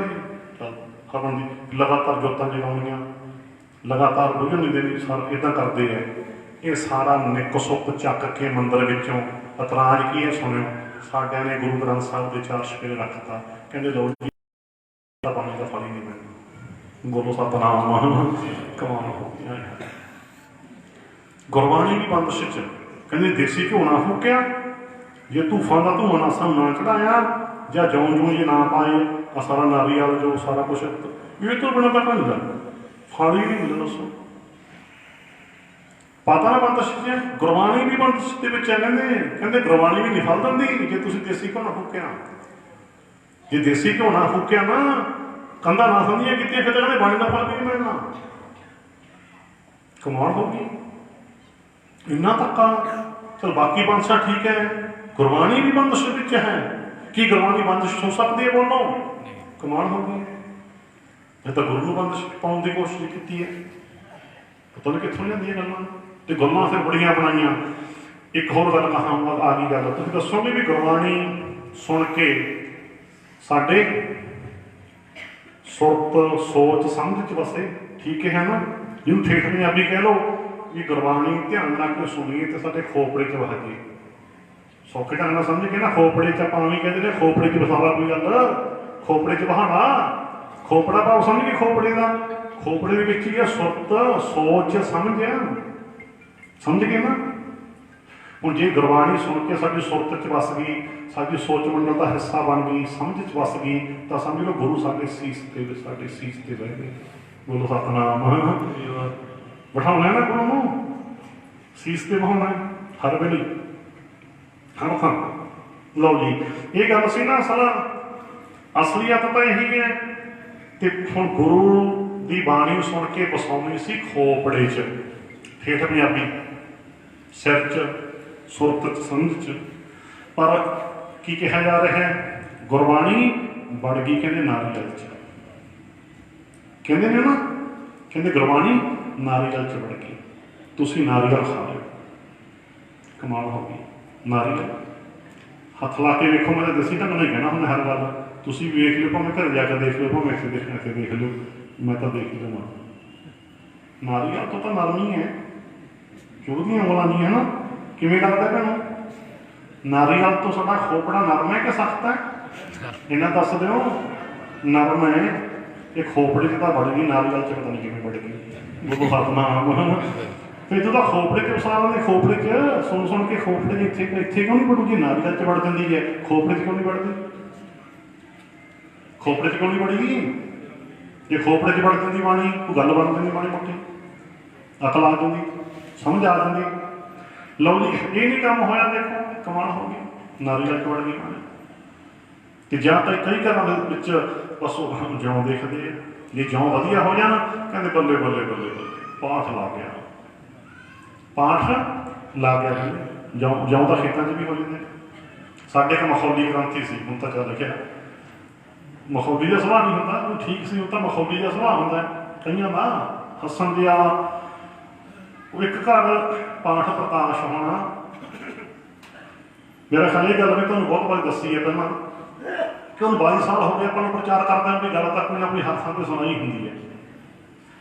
ਹਵਨ ਦੀ ਲਗਾਤਾਰ ਜੋਤਾਂ ਜਗਾਉਣੀਆਂ, ਲਗਾਤਾਰ ਬੁਝਣ ਨਹੀਂ ਦੇਣੀ, ਸਰ ਇੱਦਾਂ ਕਰਦੇ ਹੈ। ਇਹ ਸਾਰਾ ਨਿੱਕ ਸੁੱਕ ਚੱਕ ਕੇ ਮੰਦਰ ਵਿੱਚੋਂ ਇਤਰਾਜ਼ ਕੀ ਹੈ ਸੁਣਿਓ, ਸਾਡਿਆਂ ਨੇ ਗੁਰੂ ਗ੍ਰੰਥ ਸਾਹਿਬ ਦੇ ਚਾਰ ਛਪੇਰੇ ਰੱਖਤਾ, ਕਹਿੰਦੇ ਲਓ ਜੀ ਪਾਣੀ ਦਾ ਫਲ ਹੀ ਨਹੀਂ ਮਿਲਦਾ, ਬੋਲੋ ਸਤਿਨਾਮ, ਕਮਾਲ ਹੋ ਗਿਆ। ਗੁਰਬਾਣੀ ਵੀ ਬੰਦਸ਼ 'ਚ ਕਹਿੰਦੇ ਦੇਸੀ ਘਿਓ ਨਾ ਫੂਕਿਆ, ਜੇ ਧੂਫਾਂ ਦਾ ਧੂੰਆਂ ਨਾ ਸਾਨੂੰ ਨਾ ਚੜਾਇਆ, ਜਾਂ ਜੌਂ ਜੂੰ ਜੇ ਨਾ ਪਾਏ, ਆ ਸਾਰਾ ਨਾਰੀਅਲ ਜੋ ਸਾਰਾ ਕੁਛ ਇਹ ਤੋਂ ਬਿਨਾਂ ਤਾਂ ਢੰਗ ਫਲ ਹੀ ਨਹੀਂ ਮਿਲਦਾ। ਦੱਸੋ ਪਤਾ ਨਾ ਬੰਦਸ਼ 'ਚ, ਗੁਰਬਾਣੀ ਵੀ ਬੰਦਸ਼ ਦੇ ਵਿੱਚ ਹੈ। ਕਹਿੰਦੇ ਗੁਰਬਾਣੀ ਵੀ ਨਹੀਂ ਫਲ ਦਿੰਦੀ ਜੇ ਤੁਸੀਂ ਦੇਸੀ ਘਿਓ ਨਾ ਫੂਕਿਆ। ਜੇ ਦੇਸੀ ਘਿਓ ਨਾ ਫੂਕਿਆ ਨਾ, ਕੰਧਾਂ ਨਾ ਸੰਧੀਆਂ ਕੀਤੀਆਂ, ਫਿਰ ਕਹਿੰਦੇ ਬਾਣੀ ਦਾ ਫਲ ਵੀ ਨਹੀਂ ਮਿਲਣਾ। ਕਮਾਲ ਹੋ ਗਈ, ਇੰਨਾ ਧੱਕਾ। ਚਲ ਬਾਕੀ ਬੰਦਸ਼ਾਂ ਠੀਕ ਹੈ, ਗੁਰਬਾਣੀ ਵੀ ਬੰਦਸ਼ ਵਿੱਚ ਹੈ। ਕੀ ਗੁਰਬਾਣੀ ਬੰਦਸ਼ ਹੋ ਸਕਦੀ ਹੈ? ਬੋਲੋ, ਕਮਾਲ ਹੋ ਗਈ। ਜੇ ਤਾਂ ਗੁਰੂ ਨੂੰ ਬੰਦਸ਼ ਪਾਉਣ ਦੀ ਕੋਸ਼ਿਸ਼ ਕੀਤੀ ਹੈ, ਪਤਾ ਨਹੀਂ ਕਿੱਥੋਂ ਜਾਂਦੀਆਂ ਗੱਲਾਂ, ਤੇ ਗੱਲਾਂ ਫਿਰ ਬੜੀਆਂ ਬਣਾਈਆਂ। ਇੱਕ ਹੋਰ ਗੱਲ ਕਹਾਂ, ਆ ਗਈ ਗੱਲ, ਤੁਸੀਂ ਦੱਸੋਗੇ ਵੀ ਗੁਰਬਾਣੀ ਸੁਣ ਕੇ ਸਾਡੇ ਸੁਰਤ ਸੋਚ ਸਮਝ 'ਚ ਵਸੇ, ਠੀਕ ਹੈ ਨਾ, ਜਿਹਨੂੰ ਠੇਠ ਪੰਜਾਬੀ ਕਹਿ ਲਓ, ਵੀ ਗੁਰਬਾਣੀ ਧਿਆਨ ਨਾਲ ਕੇ ਸੁਣੀਏ ਤੇ ਸਾਡੇ ਖੋਪੜੇ 'ਚ ਵਸ ਜੇ। ਸੌਖੇ ਢੰਗ ਨਾਲ ਸਮਝ ਕੇ ਨਾ, ਖੋਪੜੇ 'ਚ ਆਪਾਂ ਵੀ ਕਹਿੰਦੇ ਨੇ ਖੋਪੜੇ 'ਚ ਵਸਾਵਾ, ਕੋਈ ਗੱਲ ਖੋਪੜੇ 'ਚ ਬਹਾਣਾ, ਖੋਪੜਾ ਭਾਵ ਸਮਝ ਕੇ ਖੋਪੜੇ ਦਾ, ਖੋਪੜੇ ਦੇ ਵਿੱਚ ਹੀ ਆ ਸੁਰਤ ਸੋਚ ਸਮਝ ਗਏ ਨਾ। ਹੁਣ ਜੇ ਗੁਰਬਾਣੀ ਸੁਣ ਕੇ ਸਾਡੀ ਸੁਰਤ 'ਚ ਵਸ ਗਈ, ਸਾਡੀ ਸੋਚ ਮੰਡਲ ਦਾ ਹਿੱਸਾ ਬਣ ਗਈ, ਸਮਝ 'ਚ ਵਸ ਗਈ, ਤਾਂ ਸਮਝ ਲਓ ਗੁਰੂ ਸਾਡੇ ਸੀਸ ਤੇ ਬਹਿ ਗਏ। ਬੋਲੋ ਸਤਿਨਾਮ। ਬਿਠਾਉਣਾ ਨਾ ਗੁਰੂ ਨੂੰ, ਸੀਸ ਤੇ ਬਹਾਉਣਾ ਹਰ ਵੇਲੇ, ਹਰ ਥਾਂ। ਲਓ ਜੀ, ਇਹ ਗੱਲ ਸੀ ਨਾ, ਅਸਲੀਅਤ ਤਾਂ ਇਹੀ ਹੈ। ਤੇ ਹੁਣ ਗੁਰੂ ਦੀ ਬਾਣੀ ਸੁਣ ਕੇ ਵਸਾਉਣੀ ਸੀ ਖੋਪੜੇ 'ਚ, ਠੇਠ ਪੰਜਾਬੀ, ਸਿਰ 'ਚ, ਸੁਰਤ 'ਚ, ਸਮਝ 'ਚ। ਪਰ ਕੀ ਕਿਹਾ ਜਾ ਰਿਹਾ ਹੈ? ਗੁਰਬਾਣੀ ਵੜ ਗਈ ਕਹਿੰਦੇ ਨਾਰੀਅਲ 'ਚ। ਕਹਿੰਦੇ ਨੇ ਨਾ, ਕਹਿੰਦੇ ਗੁਰਬਾਣੀ ਨਾਰੀਅਲ 'ਚ ਵੜ ਗਈ, ਤੁਸੀਂ ਨਾਰੀਅਲ ਖਾ ਲਿਓ। ਕਮਾਲ ਹੋ ਗਈ। ਨਾਰੀਅਲ ਹੱਥ ਲਾ ਕੇ ਵੇਖੋ, ਮੈਂ ਤਾਂ ਦੇਸੀ ਢੰਗ ਨਾਲ ਹੀ ਕਹਿਣਾ ਹੁੰਦਾ ਹਰ ਗੱਲ, ਤੁਸੀਂ ਵੇਖ ਲਿਓ, ਭਾਵੇਂ ਘਰ ਜਾ ਕੇ ਦੇਖ ਲਿਓ, ਭਾਵੇਂ ਇੱਥੇ ਦੇਖਣਾ ਇੱਥੇ ਦੇਖ ਲਿਓ, ਮੈਂ ਤਾਂ ਦੇਖ ਲਵਾਂ। ਨਾਰੀਅਲ ਤੋਂ ਤਾਂ ਨਰਮ ਹੀ ਹੈ, ਚੁੱਭਦੀਆਂ ਉਂਗਲਾਂ ਨਹੀਂ ਹੈ ਨਾ। ਕਿਵੇਂ ਲੱਗਦਾ ਭੈਣੋ? ਨਾਰੀਅਲ ਤੋਂ ਸਾਡਾ ਖੋਪੜਾ ਨਰਮ ਹੈ ਕਿ ਸਖਤ ਹੈ? ਇਹਨਾਂ ਦੱਸ ਦਿਓ। ਨਰਮ ਹੈ। ਇਹ ਖੋਪੜੇ 'ਚ ਤਾਂ ਵੜ ਗਈ, ਨਾਰੀਅਲ 'ਚ ਪਤਾ ਨਹੀਂ ਕਿਵੇਂ ਵੜ ਗਈ। ਗੁਰੂ ਸਤਿਨਾਮ। ਫਿਰ ਜਦੋਂ ਖੋਪੜੇ 'ਚ ਵਸਾ ਲੈਂਦੇ, ਖੋਪੜੇ 'ਚ ਸੁਣ ਕੇ ਖੋਪੜੇ 'ਚ ਇੱਥੇ ਕਿਉਂ ਨਹੀਂ ਵੜੂਗੀ? ਨਾਰੀਅਲ 'ਚ ਵੜ ਜਾਂਦੀ ਹੈ, ਖੋਪੜੇ 'ਚ ਕਿਉਂ ਨਹੀਂ ਵੜਦੀ? ਖੋਪੜੇ 'ਚ ਕਿਉਂ ਨਹੀਂ ਵੜੇਗੀ? ਜੇ ਖੋਪੜੇ 'ਚ ਵੜ ਜਾਂਦੀ ਬਾਣੀ, ਕੋਈ ਗੱਲ ਬਣ ਜਾਂਦੀ ਬਾਣੀ ਮੋਟੀ, ਅਕਲ ਆ ਜਾਂਦੀ, ਸਮਝ ਆ ਜਾਂਦੀ। ਲਓ ਜੀ, ਇਹ ਨਹੀਂ ਕੰਮ ਹੋਇਆ। ਦੇਖੋ ਕਮਾਲ ਹੋ ਗਈ, ਨਾਰੀਅਲ 'ਚ ਵੜ ਗਈ ਬਾਣੀ। ਤੇ ਜਾਂ ਤਾਂ ਕਈ ਘਰਾਂ ਦੇ ਵਿੱਚ ਬਸ ਉਹ ਜਿਉਂ ਦੇਖਦੇ ਆ, ਜੇ ਜਿਉਂ ਵਧੀਆ ਹੋ ਜਾਣ ਕਹਿੰਦੇ ਬੱਲੇ ਬੱਲੇ ਬੱਲੇ ਬੱਲੇ, ਪਾਠ ਲੱਗ ਗਿਆ, ਪਾਠ ਲੱਗ ਗਿਆ। ਜਿਉਂ ਤਾਂ ਖੇਤਾਂ 'ਚ ਵੀ ਹੋ ਜਾਂਦੇ। ਸਾਡੇ ਇੱਕ ਮਖੌਲੀ ਗ੍ਰੰਥੀ ਸੀ, ਹੁਣ ਤਾਂ ਚੱਲ ਲਿਖਿਆ, ਮਖੌਲੀ ਦਾ ਸੁਭਾਅ ਨਹੀਂ ਹੁੰਦਾ, ਉਹ ਠੀਕ ਸੀ, ਉਹ ਤਾਂ ਮਖੌਲੀ ਦਾ ਸੁਭਾਅ ਹੁੰਦਾ ਕਈਆਂ ਦਾ, ਹੱਸਣ ਦਿਆ। ਉਹ ਇੱਕ ਘਰ ਪਾਠ ਪ੍ਰਕਾਸ਼ ਹੋਣਾ, ਮੇਰਾ ਖਿਆਲ ਇਹ ਗੱਲ ਵੀ ਤੁਹਾਨੂੰ ਬਹੁਤ ਵਾਰੀ ਦੱਸੀ ਹੈ ਪਹਿਲਾਂ, ਕਿ ਉਹਨੂੰ 22 ਸਾਲ ਹੋ ਗਏ ਆਪਾਂ ਨੂੰ ਪ੍ਰਚਾਰ ਕਰਦਿਆਂ, ਵੀ ਗੱਲ ਤਾਂ ਕੋਈ ਨਾ ਕੋਈ ਹਰ ਥਾਂ 'ਤੇ ਸੁਣਾਈ ਹੁੰਦੀ ਹੈ।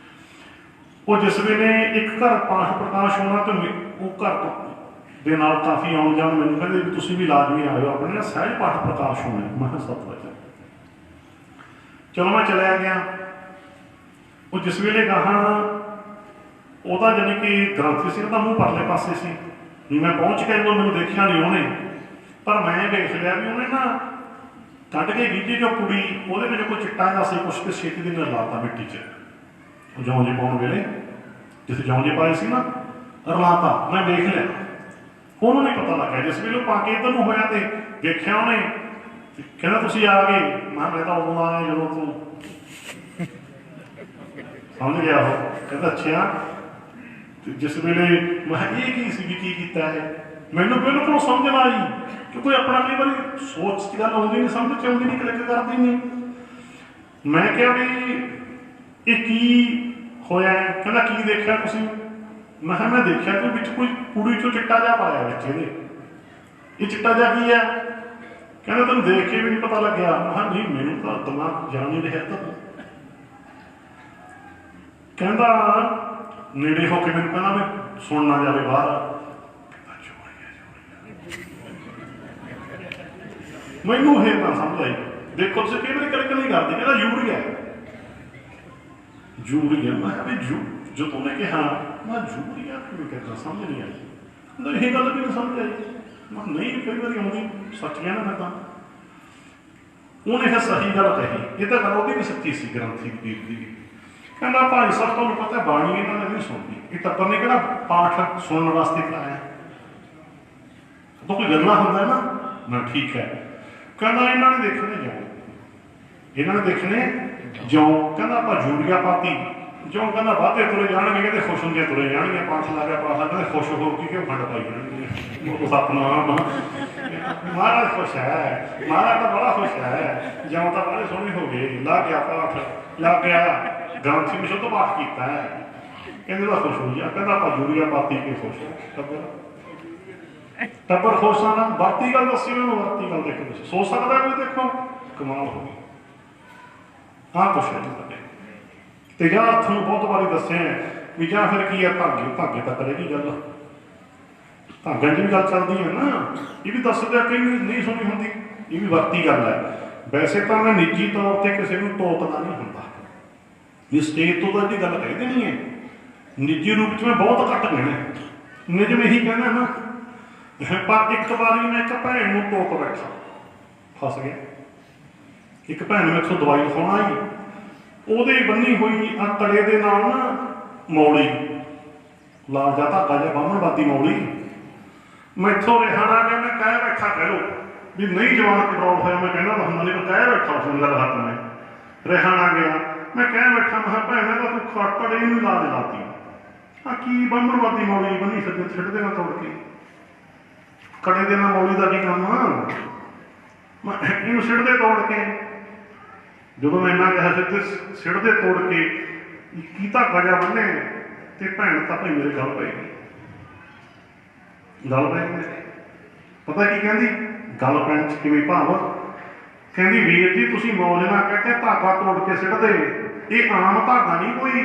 ਉਹ ਜਿਸ ਵੇਲੇ ਇੱਕ ਘਰ ਪਾਠ ਪ੍ਰਕਾਸ਼ ਹੋਣਾ ਤੇ ਉਹ ਘਰ ਦੇ ਨਾਲ ਕਾਫੀ ਆਉਣ ਜਾਣ ਮੈਨੂੰ ਕਹਿੰਦੇ ਵੀ ਤੁਸੀਂ ਵੀ ਲਾਜ਼ਮੀ ਆਇਓ, ਆਪਣੇ ਨਾ ਸਹਿਜ ਪਾਠ ਪ੍ਰਕਾਸ਼ ਹੋਣਾ। ਮੈਂ ਕਿਹਾ 7 ਵਜੇ ਚਲੋ ਮੈਂ ਚਲਿਆ ਗਿਆ। ਉਹ ਜਿਸ ਵੇਲੇ ਗਾਹਾਂ ਉਹਦਾ ਜਾਨੀ ਕਿ ਗ੍ਰੰਥੀ ਸਿੰਘ ਦਾ ਮੂੰਹ ਪਰਲੇ ਪਾਸੇ ਸੀ, ਵੀ ਮੈਂ ਪਹੁੰਚ ਕੇ ਜਦੋਂ ਮੈਨੂੰ ਦੇਖਿਆ ਨਹੀਂ ਉਹਨੇ, ਪਰ ਮੈਂ ਵੇਖ ਲਿਆ ਵੀ ਉਹਨੇ ਨਾ ਕੱਢ ਕੇ ਗੀਜੀ ਜੋ ਕੁੜੀ ਉਹਦੇ ਵਿੱਚ ਕੋਈ ਚਿੱਟਾ ਜਿਹਾ ਸੀ ਕੁਛ, ਤੇ ਛੇਤੀ ਦੀ ਨਾਲ ਲਾਤਾ ਮਿੱਟੀ 'ਚ ਜੌਂ ਜੇ ਪਾਉਣ ਵੇਲੇ, ਜਿੱਥੇ ਜੌਂ ਜੇ ਪਾਏ ਸੀ ਨਾ ਰਲਾਤਾ। ਮੈਂ ਦੇਖ ਲਿਆ, ਉਹਨੂੰ ਨਹੀਂ ਪਤਾ ਲੱਗਿਆ। ਜਿਸ ਵੇਲੇ ਉਹ ਪਾ ਕੇ ਇੱਧਰ ਨੂੰ ਹੋਇਆ ਤੇ ਵੇਖਿਆ ਉਹਨੇ, ਕਹਿੰਦਾ ਤੁਸੀਂ ਆ ਗਏ। ਮੈਂ ਤਾਂ ਉਦੋਂ ਆਇਆ ਜਦੋਂ ਤੂੰ ਸਮਝ ਗਿਆ। ਉਹ ਕਹਿੰਦਾ ਅੱਛਾ। ਤੇ ਜਿਸ ਵੇਲੇ ਮੈਂ ਇਹ ਕੀ ਸੀ ਵੀ ਕੀ ਕੀਤਾ ਹੈ, ਮੈਨੂੰ ਬਿਲਕੁਲ ਸਮਝ ਨਾ ਆਈ, ਕਿਉਂਕਿ ਆਪਣਾ ਕਈ ਵਾਰੀ ਸੋਚ ਚ ਗੱਲ ਆਉਂਦੀ ਨਹੀਂ, ਸਮਝ ਚ ਆਉਂਦੀ ਨਹੀਂ, ਕਲਿੱਕ ਕਰਦੀ ਨਹੀਂ। ਮੈਂ ਕਿਹਾ ਵੀ ਇਹ ਕੀ ਹੋਇਆ? ਕਹਿੰਦਾ ਕੀ ਦੇਖਿਆ ਤੁਸੀਂ? ਮੈਂ ਕਿਹਾ ਮੈਂ ਦੇਖਿਆ ਕਿ ਵਿੱਚ ਕੋਈ ਕੁੜੀ ਚੋਂ ਚਿੱਟਾ ਜਿਹਾ ਪਾਇਆ ਵਿੱਚ ਇਹਦੇ। ਇਹ ਚਿੱਟਾ ਜਿਹਾ ਕੀ ਹੈ? ਕਹਿੰਦਾ ਤੈਨੂੰ ਦੇਖ ਕੇ ਵੀ ਨਹੀਂ ਪਤਾ ਲੱਗਿਆ। ਮੈਂ ਕਿਹਾ ਨਹੀਂ, ਮੈਨੂੰ ਤਾਂ ਦਿਮਾਗ ਜਾਣ ਨਹੀਂ ਰਿਹਾ। ਤਾਂ ਕਹਿੰਦਾ ਨੇੜੇ ਹੋ ਕੇ ਮੈਨੂੰ ਕਹਿੰਦਾ ਵੀ ਸੁਣ ਨਾ ਜਾਵੇ ਬਾਹਰ। ਮੈਨੂੰ ਇਹ ਨਾ ਸਮਝ ਆਈ। ਦੇਖੋ ਤੁਸੀਂ ਕਈ ਵਾਰੀ ਕਲਿੱਕ ਨਹੀਂ ਕਰਦੇ। ਕਹਿੰਦਾ ਯੂਰੀਆ, ਯੂਰੀਆ। ਮੈਂ ਕਿਹਾ ਵੀ ਜੋ ਤੁਮਨੇ ਕਿਹਾ, ਮੈਂ ਯੂਰੀਆ ਕਿਵੇਂ ਕਰਦਾ, ਸਮਝ ਨਹੀਂ ਆਈ। ਕਹਿੰਦਾ ਇਹ ਗੱਲ ਵੀ ਨਹੀਂ ਸਮਝ ਆਈ। ਮੈਂ ਨਹੀਂ, ਕਈ ਵਾਰੀ ਆਉਂਦੀ, ਸੱਚ ਕਹਿਣਾ ਮੈਂ ਤਾਂ। ਉਹਨੇ ਫਿਰ ਸਹੀ ਗੱਲ ਕਹੀ। ਇਹ ਤਾਂ ਗੱਲ ਉਹਦੀ ਵੀ ਸੱਚੀ ਸੀ, ਗ੍ਰੰਥੀ ਵੀਰ ਦੀ ਵੀ। ਕਹਿੰਦਾ ਭਾਈ ਸਾਹਿਬ ਤੁਹਾਨੂੰ ਪਤਾ ਬਾਣੀ ਇਹਨਾਂ ਨੇ ਨਹੀਂ ਸੁਣਦੀ, ਇਹ ਟੱਬਰ ਨੇ ਕਿਹੜਾ ਪਾਠ ਸੁਣਨ ਵਾਸਤੇ ਕਰਾਇਆ, ਤਾਂ ਕੋਈ ਗੱਲਾਂ ਹੁੰਦਾ ਨਾ। ਮੈਂ ਠੀਕ ਹੈ। ਕਹਿੰਦਾ ਇਹਨਾਂ ਨੇ ਦੇਖਣੇ ਜਾਓ, ਇਹਨਾਂ ਨੇ ਦੇਖਣੇ ਜਿਉਂ। ਕਹਿੰਦਾ ਆਪਾਂ ਯੂਰੀਆ ਪਾਤੀ ਜਿਉਂ। ਕਹਿੰਦਾ ਵਾਧੇ ਤੁਰੇ ਜਾਣਗੇ, ਕਹਿੰਦੇ ਖੁਸ਼ ਹੁੰਦੇ ਤੁਰੇ ਜਾਣਗੇ। ਪਾਠ ਲਾ ਗਿਆ ਪਾਠ, ਕਹਿੰਦੇ ਖੁਸ਼ ਹੋ ਕੇ ਕਿਉਂ ਖੰਡ ਪਾਈ ਜਾਣਗੇ। ਉਹ ਸਤਨਾਮ ਮਹਾਰਾਜ ਖੁਸ਼ ਹੈ, ਮਹਾਰਾਜ ਤਾਂ ਬੜਾ ਖੁਸ਼ ਹੈ। ਜਿਉਂ ਤਾਂ ਬੜੇ ਸੋਹਣੇ ਹੋ ਗਏ, ਲਾ ਗਿਆ ਪਾਠ, ਲਾ ਗਿਆ ਗ੍ਰੰਥੀ ਨੇ ਸ਼ੁੱਧ ਪਾਠ ਕੀਤਾ ਹੈ, ਕਹਿੰਦੇ ਤਾਂ ਖੁਸ਼ ਹੋਈ ਆ। ਕਹਿੰਦਾ ਆਪਾਂ ਯੂਰੀਆ ਪਾਤੀ ਕੇ ਖੁਸ਼ ਹੈ। ਟੱਬਰ ਖੁਸ਼ ਆ ਨਾ। ਵਰਤੀ ਗੱਲ ਦੱਸੀ ਮੈਨੂੰ, ਵਰਤੀ ਗੱਲ ਦੇਖੋ, ਤੁਸੀਂ ਸੋਚ ਸਕਦਾ ਕੋਈ? ਦੇਖੋ ਕਮਾਲ ਹੋ ਗਈ। ਆਹ ਕੁਛ ਹੈ ਤੁਹਾਡੇ ਤੇ ਜਾਂ ਤੁਹਾਨੂੰ ਬਹੁਤ ਵਾਰੀ ਦੱਸਿਆ ਵੀ ਜਾਂ ਫਿਰ ਕੀ ਹੈ ਧਾਗੇ, ਧਾਗੇ ਤੱਕ ਰਹੀ ਗੱਲ। ਧਾਗਿਆਂ 'ਚ ਵੀ ਗੱਲ ਚੱਲਦੀ ਹੈ ਨਾ, ਇਹ ਵੀ ਦੱਸਦੇ ਕਈ ਨਹੀਂ ਸੁਣੀ ਹੁੰਦੀ। ਇਹ ਵੀ ਵਰਤੀ ਗੱਲ ਹੈ। ਵੈਸੇ ਤਾਂ ਮੈਂ ਨਿੱਜੀ ਤੌਰ ਤੇ ਕਿਸੇ ਨੂੰ ਟੋਕਦਾ ਨਹੀਂ ਹੁੰਦਾ, ਵੀ ਸਟੇਜ ਤੋਂ ਤਾਂ ਇਹਦੀ ਗੱਲ ਕਹਿੰਦੇ ਨਹੀਂ ਹੈ। ਨਿੱਜੀ ਰੂਪ 'ਚ ਮੈਂ ਬਹੁਤ ਘੱਟ ਕਹਿਣਾ, ਨਿਜਮ ਇਹੀ ਕਹਿਣਾ ਨਾ। ਪਰ ਇੱਕ ਵਾਰੀ ਮੈਂ ਇੱਕ ਭੈਣ ਨੂੰ ਟੋਕ ਬੈਠਾ, ਫਸ ਗਿਆ। ਇੱਕ ਭੈਣ ਨੂੰ ਇੱਥੋਂ ਦਵਾਈ ਲਿਖਾਉਣ ਆਈ, ਉਹਦੇ ਬੰਨੀ ਹੋਈ ਆ ਤੜੇ ਦੇ ਨਾਲ ਨਾ ਮੌਲੀ, ਲਾਲ ਜਾ ਧਾਗਾ ਜਿਹਾ ਬਾਹਮਣਵਾਦੀ ਮੌਲੀ। ਮੈਥੋਂ ਰਿਹਾ ਨਾ ਕਿ ਮੈਂ ਕਹਿ ਬੈਠਾ, ਕਹਿ ਲਓ ਵੀ ਨਹੀਂ ਜਵਾਨ ਕੰਟਰੋਲ ਹੋਇਆ। ਮੈਂ ਕਹਿੰਦਾ ਤਾਂ ਹੁੰਦਾ ਨਹੀਂ, ਮੈਂ ਕਹਿ ਬੈਠਾ ਉਸ ਗੱਲ ਹੱਥ ਮੈਂ ਰਿਹਾ ਨਾ ਗਿਆ। ਮੈਂ ਕਹਿ ਬੈਠਾ, ਮੈਂ ਕਿਹਾ ਭੈਣ ਤਾਂ ਤੂੰ ਖੜਕੜ ਇਹਨੂੰ ਲਾ ਦੇ ਲਾਤੀ ਆ। ਕੀ ਬਾਹਮਣਵਾਦੀ ਮੌਲੀ ਬੰਨੀ ਛੱਡਦੇ ਨਾ ਤੋੜ ਕੇ, ਕੜੇ ਦੇ ਨਾਲ ਮੌਲੀ ਦਾ ਕੀ ਕੰਮ ਆ? ਮੈਂ ਇਹਨੂੰ ਸਿੱਟਦੇ ਤੋੜ ਕੇ। ਜਦੋਂ ਮੈਂ ਇੰਨਾ ਕਿਹਾ ਸਿੱਟਦੇ ਤੋੜ ਕੇ ਕੀ ਧਾਗਾ ਜਿਹਾ ਬੰਨੇ, ਤੇ ਭੈਣ ਤਾਂ ਭਾਈ ਮੇਰੇ ਗੱਲ ਪੈ ਗਈ। ਗੱਲ ਪੈ ਗਈ। ਪਤਾ ਕੀ ਕਹਿੰਦੀ? ਗੱਲ ਪੈਣ 'ਚ ਕਿਵੇਂ ਭਾਵ? ਕਹਿੰਦੀ ਵੀਰ ਜੀ ਤੁਸੀਂ ਮੌਜ ਨਾ ਕਹਿੰਦੇ ਧਾਗਾ ਤੋੜ ਕੇ ਸਿੱਟਦੇ, ਇਹ ਆਮ ਧਾਗਾ ਨਹੀਂ ਕੋਈ,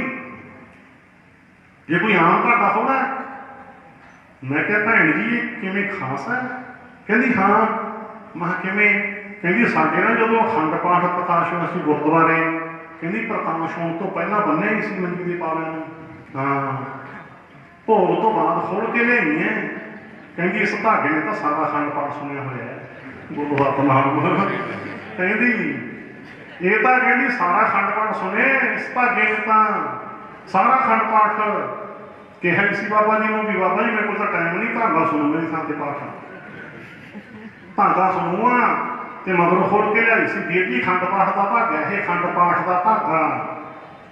ਇਹ ਕੋਈ ਆਮ ਧਾਗਾ ਥੋੜਾ। ਮੈਂ ਕਿਹਾ ਭੈਣ ਜੀ ਇਹ ਕਿਵੇਂ ਖਾਸ ਹੈ? ਕਹਿੰਦੀ ਹਾਂ। ਮੈਂ ਕਿਵੇਂ? ਕਹਿੰਦੀ ਸਾਡੇ ਨਾਲ ਜਦੋਂ ਅਖੰਡ ਪਾਠ ਪ੍ਰਕਾਸ਼ ਹੋਇਆ ਸੀ ਗੁਰਦੁਆਰੇ, ਕਹਿੰਦੀ ਪ੍ਰਕਾਸ਼ ਹੋਣ ਤੋਂ ਪਹਿਲਾਂ ਬੰਨਿਆ ਹੀ ਸੀ ਮੰਜੀ ਦੇ ਪਾਲਿਆਂ ਨੂੰ। ਹਾਂ, ਭੋਗ ਤੋਂ ਬਾਅਦ ਖੋਲ ਕੇ ਲਿਆਈ ਹੈ। ਕਹਿੰਦੀ ਇਸ ਧਾਗੇ ਨੇ ਤਾਂ ਸਾਰਾ ਅਖੰਡ ਪਾਠ ਸੁਣਿਆ ਹੋਇਆ ਹੈ। ਗੁਰੂ ਸਤਿਨਾਮ। ਕਹਿੰਦੀ ਇਹ ਤਾਂ ਕਹਿੰਦੀ ਸਾਰਾ ਅਖੰਡ ਪਾਠ ਸੁਣੇ, ਇਸ ਧਾਗੇ ਨੇ ਤਾਂ ਸਾਰਾ ਅਖੰਡ ਪਾਠ ਕਿਹਾ ਸੀ ਬਾਬਾ ਜੀ ਨੂੰ ਵੀ ਬਾਬਾ ਜੀ ਮੇਰੇ ਕੋਲ ਤਾਂ ਟਾਈਮ ਨਹੀਂ, ਧਾਗਾ ਸੁਣੋ ਮੇਰੀ ਥਾਂ ਤੇ ਪਾਠ, ਧਾਗਾ ਸੁਣੂਆ। ਤੇ ਮਗਰੋਂ ਖੋਲ ਕੇ ਲਿਆਈ ਸੀ ਵੀਰ ਜੀ ਅਖੰਡ ਪਾਠ ਦਾ ਧਾਗਾ, ਇਹ ਅਖੰਡ ਪਾਠ ਦਾ ਧਾਗਾ,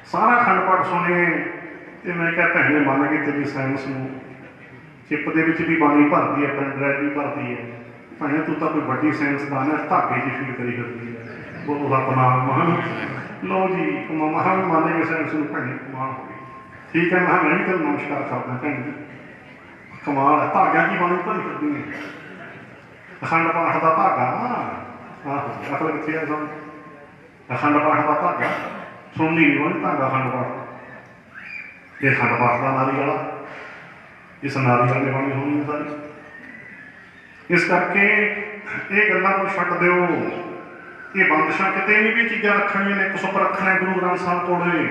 ਸਾਰਾ ਅਖੰਡ ਪਾਠ ਸੁਣੇ। ਤੇ ਮੈਂ ਕਿਹਾ ਭੈਣੇ ਮੰਨ ਗਈ ਤੇਰੀ ਸਾਇੰਸ ਨੂੰ, ਚਿੱਪ ਦੇ ਵਿੱਚ ਵੀ ਬਾਣੀ ਭਰਦੀ ਹੈ, ਪੈਨ ਡਰਾਈਵ ਵੀ ਭਰਦੀ ਹੈ। ਭੈਣੇ ਤੂੰ ਤਾਂ ਕੋਈ ਵੱਡੀ ਸਾਇੰਸਦਾਨ ਹੈ, ਧਾਗੇ 'ਚ ਫੀਲ ਕਰੀ ਫਿਰਦੀ ਹੈ। ਬੋਲੋ ਸਤਿਨਾਮ। ਲਓ ਜੀ ਮਹਾ ਵੀ ਮੰਨ ਗਏ ਸਾਇੰਸ ਨੂੰ। ਭੈਣੇ ਕਮਾਲ ਹੋ ਗਈ। ਠੀਕ ਹੈ, ਮੈਂ ਵੀ ਤੈਨੂੰ ਨਮਸਕਾਰ ਕਰਦਾ ਭੈਣ ਜੀ, ਕਮਾਲ ਹੈ। ਧਾਗਿਆਂ ਕੀ ਬਾਣੀ ਭਰੀ ਫਿਰਦੀ ਹੈ, ਅਖੰਡ ਪਾਠ ਦਾ ਧਾਗਾ। ਆਹੋ ਅਕਲ ਕਿੱਥੇ ਆ ਸਾਨੂੰ? ਅਖੰਡ ਪਾਠ ਦਾ ਧਾਗਾ ਸੁਣਦੀ ਨਹੀਂ ਉਹਨੇ ਧਾਗਾ ਅਖੰਡ ਪਾਠ। ये खंड पाठदा नारीवाला, इस नारीवाल ने बनी होनी सारी। इस करके ये गल्लां को छड्ड दिओ। ये बंदिशां किते नहीं भी चीज़ां रखणियां ने, कुछ पर रखना गुरु ग्रंथ साहब कोले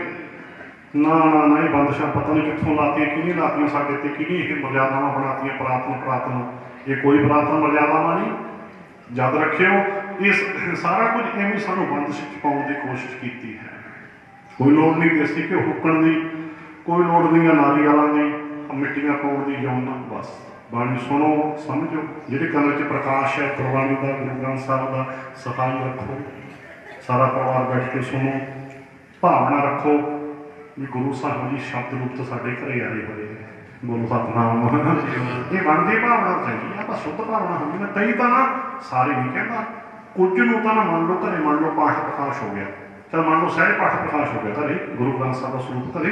ना ना ना। ये बंदिशां पता नहीं कित्थों लातियां, किहने लातियां, साडे ते किहने ये मर्यादावां बनातियां, पुरातन। ये कोई पुरातन मर्यादावां नहीं, याद रखियो। इस सारा कुछ इवें सानूं बंदिश च पाउण दी कोशिश कीती है। कोई लोड़ नहीं देसी घ्यो फूकण दी, कोई लोड़ नहीं नारीवालां दी मिट्टियां पाउण दी, जौना बस बाणी सुनो समझो। जिहड़े कमरे च प्रकाश है गुरबाणी का, गुरु ग्रंथ साहब का, सफाई रखो, सारा परिवार बैठ के सुनो, भावना रखो भी गुरु साहब जी शब्द रूप तो साढ़े घरे आए हुए हैं। बोलो सतनाम। ये बनती भावना चाहिए, आप शुद्ध भावना होंगी ना। कई तो ना सारे नहीं कहता, कुछ नूं तां ना मान लो घरे, मान लो पाठ प्रकाश हो गया, चल मान लो सहज पाठ प्रकाश हो गया घरे, गुरु ग्रंथ साहब का स्वरूप घरे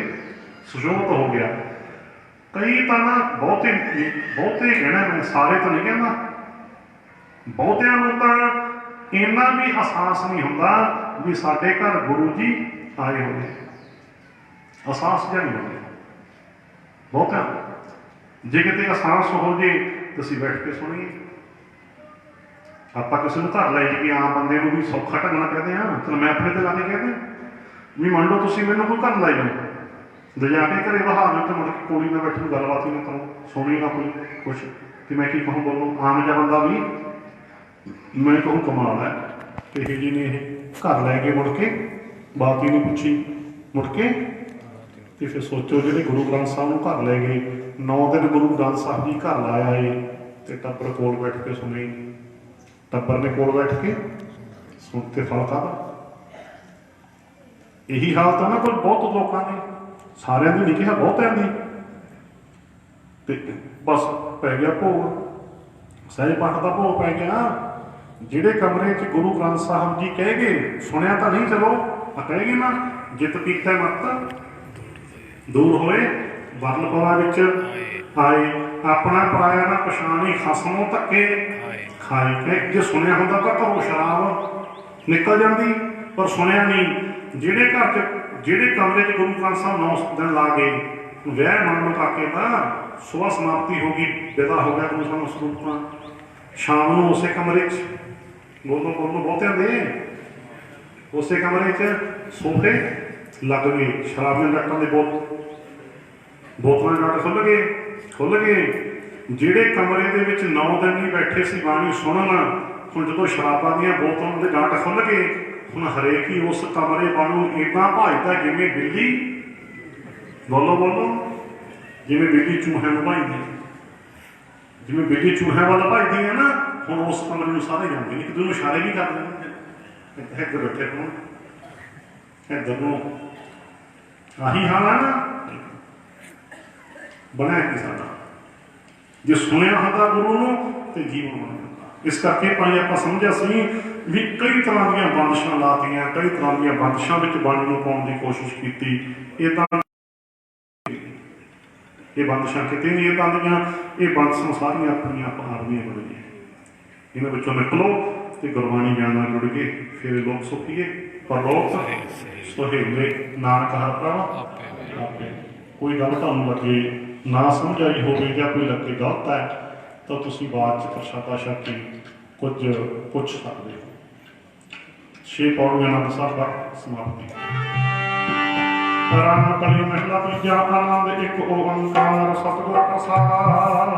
सुशोभित हो गया। कई तो ना बहुते कहना, मैं सारे तो नहीं कहना, बहुतियां नूं तां इन्ना भी एहसास नहीं होंदा भी साडे घर गुरु जी आए होए, एहसास जिहा नहीं होंदा बहुतियां। जे किते एहसास हो जाए तो असीं बैठ के सुणीए। ਆਪਾਂ ਕਿਸੇ ਨੂੰ ਧਰ ਲੈ ਜੀ ਆਮ ਬੰਦੇ ਨੂੰ ਵੀ ਸੌਖਾ ਢੰਗਣਾ ਕਹਿੰਦੇ ਆ, ਚਲ ਮੈਂ ਆਪਣੇ ਤੇ ਲਾ ਕੇ ਕਹਿੰਦੇ ਵੀ ਮੰਨ ਲਓ ਤੁਸੀਂ ਮੈਨੂੰ ਕੋਈ ਘਰ ਲੈ ਜਾਓ, ਲਿਜਾ ਕੇ ਘਰੇ ਬਹਾ ਲਓ ਤੇ ਮੁੜ ਕੇ ਕੋਲੀ ਨਾਲ ਬੈਠਣ ਗੱਲਬਾਤ ਹੀ ਨਾ ਕਰੋ, ਸੁਣੀ ਨਾ ਕੋਈ ਕੁਛ, ਕਿ ਮੈਂ ਕੀ ਕਹੂੰ ਬੋਲੋ। ਆਮ ਜਿਹਾ ਬੰਦਾ ਵੀ ਮੈਂ ਕਹੂੰ ਕਮਾਲ ਹੈ, ਇਹ ਜੀ ਨੇ ਇਹ ਘਰ ਲੈ ਕੇ ਮੁੜ ਕੇ ਬਾਤ ਹੀ ਨਹੀਂ ਪੁੱਛੀ, ਮੁੜ ਕੇ ਤੇ ਫਿਰ ਸੋਚੋ ਜਿਹੜੇ ਗੁਰੂ ਗ੍ਰੰਥ ਸਾਹਿਬ ਨੂੰ ਘਰ ਲੈ ਗਏ, 9 ਦਿਨ ਗੁਰੂ ਗ੍ਰੰਥ ਸਾਹਿਬ ਜੀ ਘਰ ਲਾਇਆ ਏ ਤੇ ਟੱਬਰ ਕੋਲ ਬੈਠ ਕੇ ਸੁਣੇ, टब्बर ने कोल बैठ के सुनते फल का। यही हालत है ना कोई बहुत लोगों की, सारे की नहीं कहा, बहुतों की बस पै गया भोग, सहज पाठ का भोग पै गया। जिहड़े कमरे च गुरु ग्रंथ साहब जी कह गए, सुनिया तो नहीं, चलो कह गए ना, जित पीता मत दूर होए, वरल पवा विच आए, अपना पराया ना पछाणी, खसमों धक्के खाए। के जे सुनिया होंदा तो घरों शराब निकल जाती, पर सुनिया नहीं। जिहड़े घर च जिहड़े कमरे च गुरु ग्रंथ साहब 9 दिन ला गए, वह मन मुका के ना सुबह समाप्ति हो गई, विदा हो गया गुरु साहब स्वरूप। शाम को उस कमरे च बोलो बहुतियां दे उस कमरे च सोफे लग गए, शराब के डट्टां दे बोतलों के डट खुल गए। ਜਿਹੜੇ कमरे ਦੇ ਵਿੱਚ 9 दिन नहीं बैठे सी बाणी सुनन, ਹੁਣ ਜਦੋਂ ਸ਼ਰਾਬਾਂ ਦੀਆਂ ਬੋਤਲਾਂ ਦੇ ਗਾਂਟ ਖੁੱਲ ਗਏ, ਹੁਣ ਹਰੇਕ ਹੀ ਉਸ ਕਮਰੇ ਵਾਂਗੂ ਇੱਦਾਂ ਭਜਦਾ ਜਿਵੇਂ ਬਿੱਲੀ, ਬੋਲੋ ਜਿਵੇਂ ਬਿੱਲੀ ਚੂਹਿਆਂ ਨੂੰ ਭਜਦੀ, ਜਿਵੇਂ ਬਿੱਲੀ ਚੂਹਿਆਂ ਵੱਲ ਭਜਦੀ ਹੈ ਨਾ, ਹੁਣ ਉਸ ਕਮਰੇ ਨੂੰ ਸਾਰੇ ਜਾਂਦੇ ਨੇ, ਇੱਕ ਦੂਜੇ ਨੂੰ ਇਸ਼ਾਰੇ ਵੀ ਕਰਦੇ ਨੇ, ਇੱਧਰ ਬੈਠੇ ਹੋਣ, ਇੱਧਰ ਨੂੰ। ਆਹੀ ਹਾਲ ਹੈ ਨਾ ਬਣਿਆ ਕਿ ਸਾਡਾ, ਜੇ ਸੁਣਿਆ ਹੁੰਦਾ ਗੁਰੂ ਨੂੰ ਤੇ ਜੀਵਨ ਬਣ ਜਾਂਦਾ। ਇਸ ਕਰਕੇ ਭਾਈ ਆਪਾਂ ਸਮਝਿਆ ਸੀ ਵੀ ਕਈ ਤਰ੍ਹਾਂ ਦੀਆਂ ਬੰਦਿਸ਼ਾਂ ਲਾਤੀਆਂ, ਕਈ ਤਰ੍ਹਾਂ ਦੀਆਂ ਬੰਦਿਸ਼ਾਂ ਵਿੱਚ ਬਾਣੀ ਨੂੰ ਪਾਉਣ ਦੀ ਕੋਸ਼ਿਸ਼ ਕੀਤੀ। ਇਹ ਤਾਂ ਇਹ ਬੰਦਿਸ਼ਾਂ ਕਿਤੇ ਨਹੀਂ ਇਹ ਦੀਆਂ, ਇਹ ਬੰਦਿਸ਼ਾਂ ਸਾਰੀਆਂ ਆਪਣੀਆਂ ਆਦਮੀਆਂ ਬਣੀਆਂ, ਇਹਨਾਂ ਵਿੱਚੋਂ ਨਿਕਲੋ ਤੇ ਗੁਰਬਾਣੀ ਗਿਆਨ ਨਾਲ ਜੁੜ ਕੇ ਫਿਰ ਲੋਕ ਸੁਖੀਏ, ਪਰ ਲੋਕ ਸੁਹੇਲੇ ਨਾਨਕ ਹਰ ਪ੍ਰਭ ਆਪੇ। ਕੋਈ ਗੱਲ ਤੁਹਾਨੂੰ ਲੱਗੇ ना समझ आई होवे या कोई लगे गलत है तो तुसी बाद च प्रशादा शाकी कुछ पुछ सकते हो। 6 पौड़ियां आनंद साहब का समाप्ति। राम कली महला तीजा आनंद एक ओंकार सतगुर प्रसाद।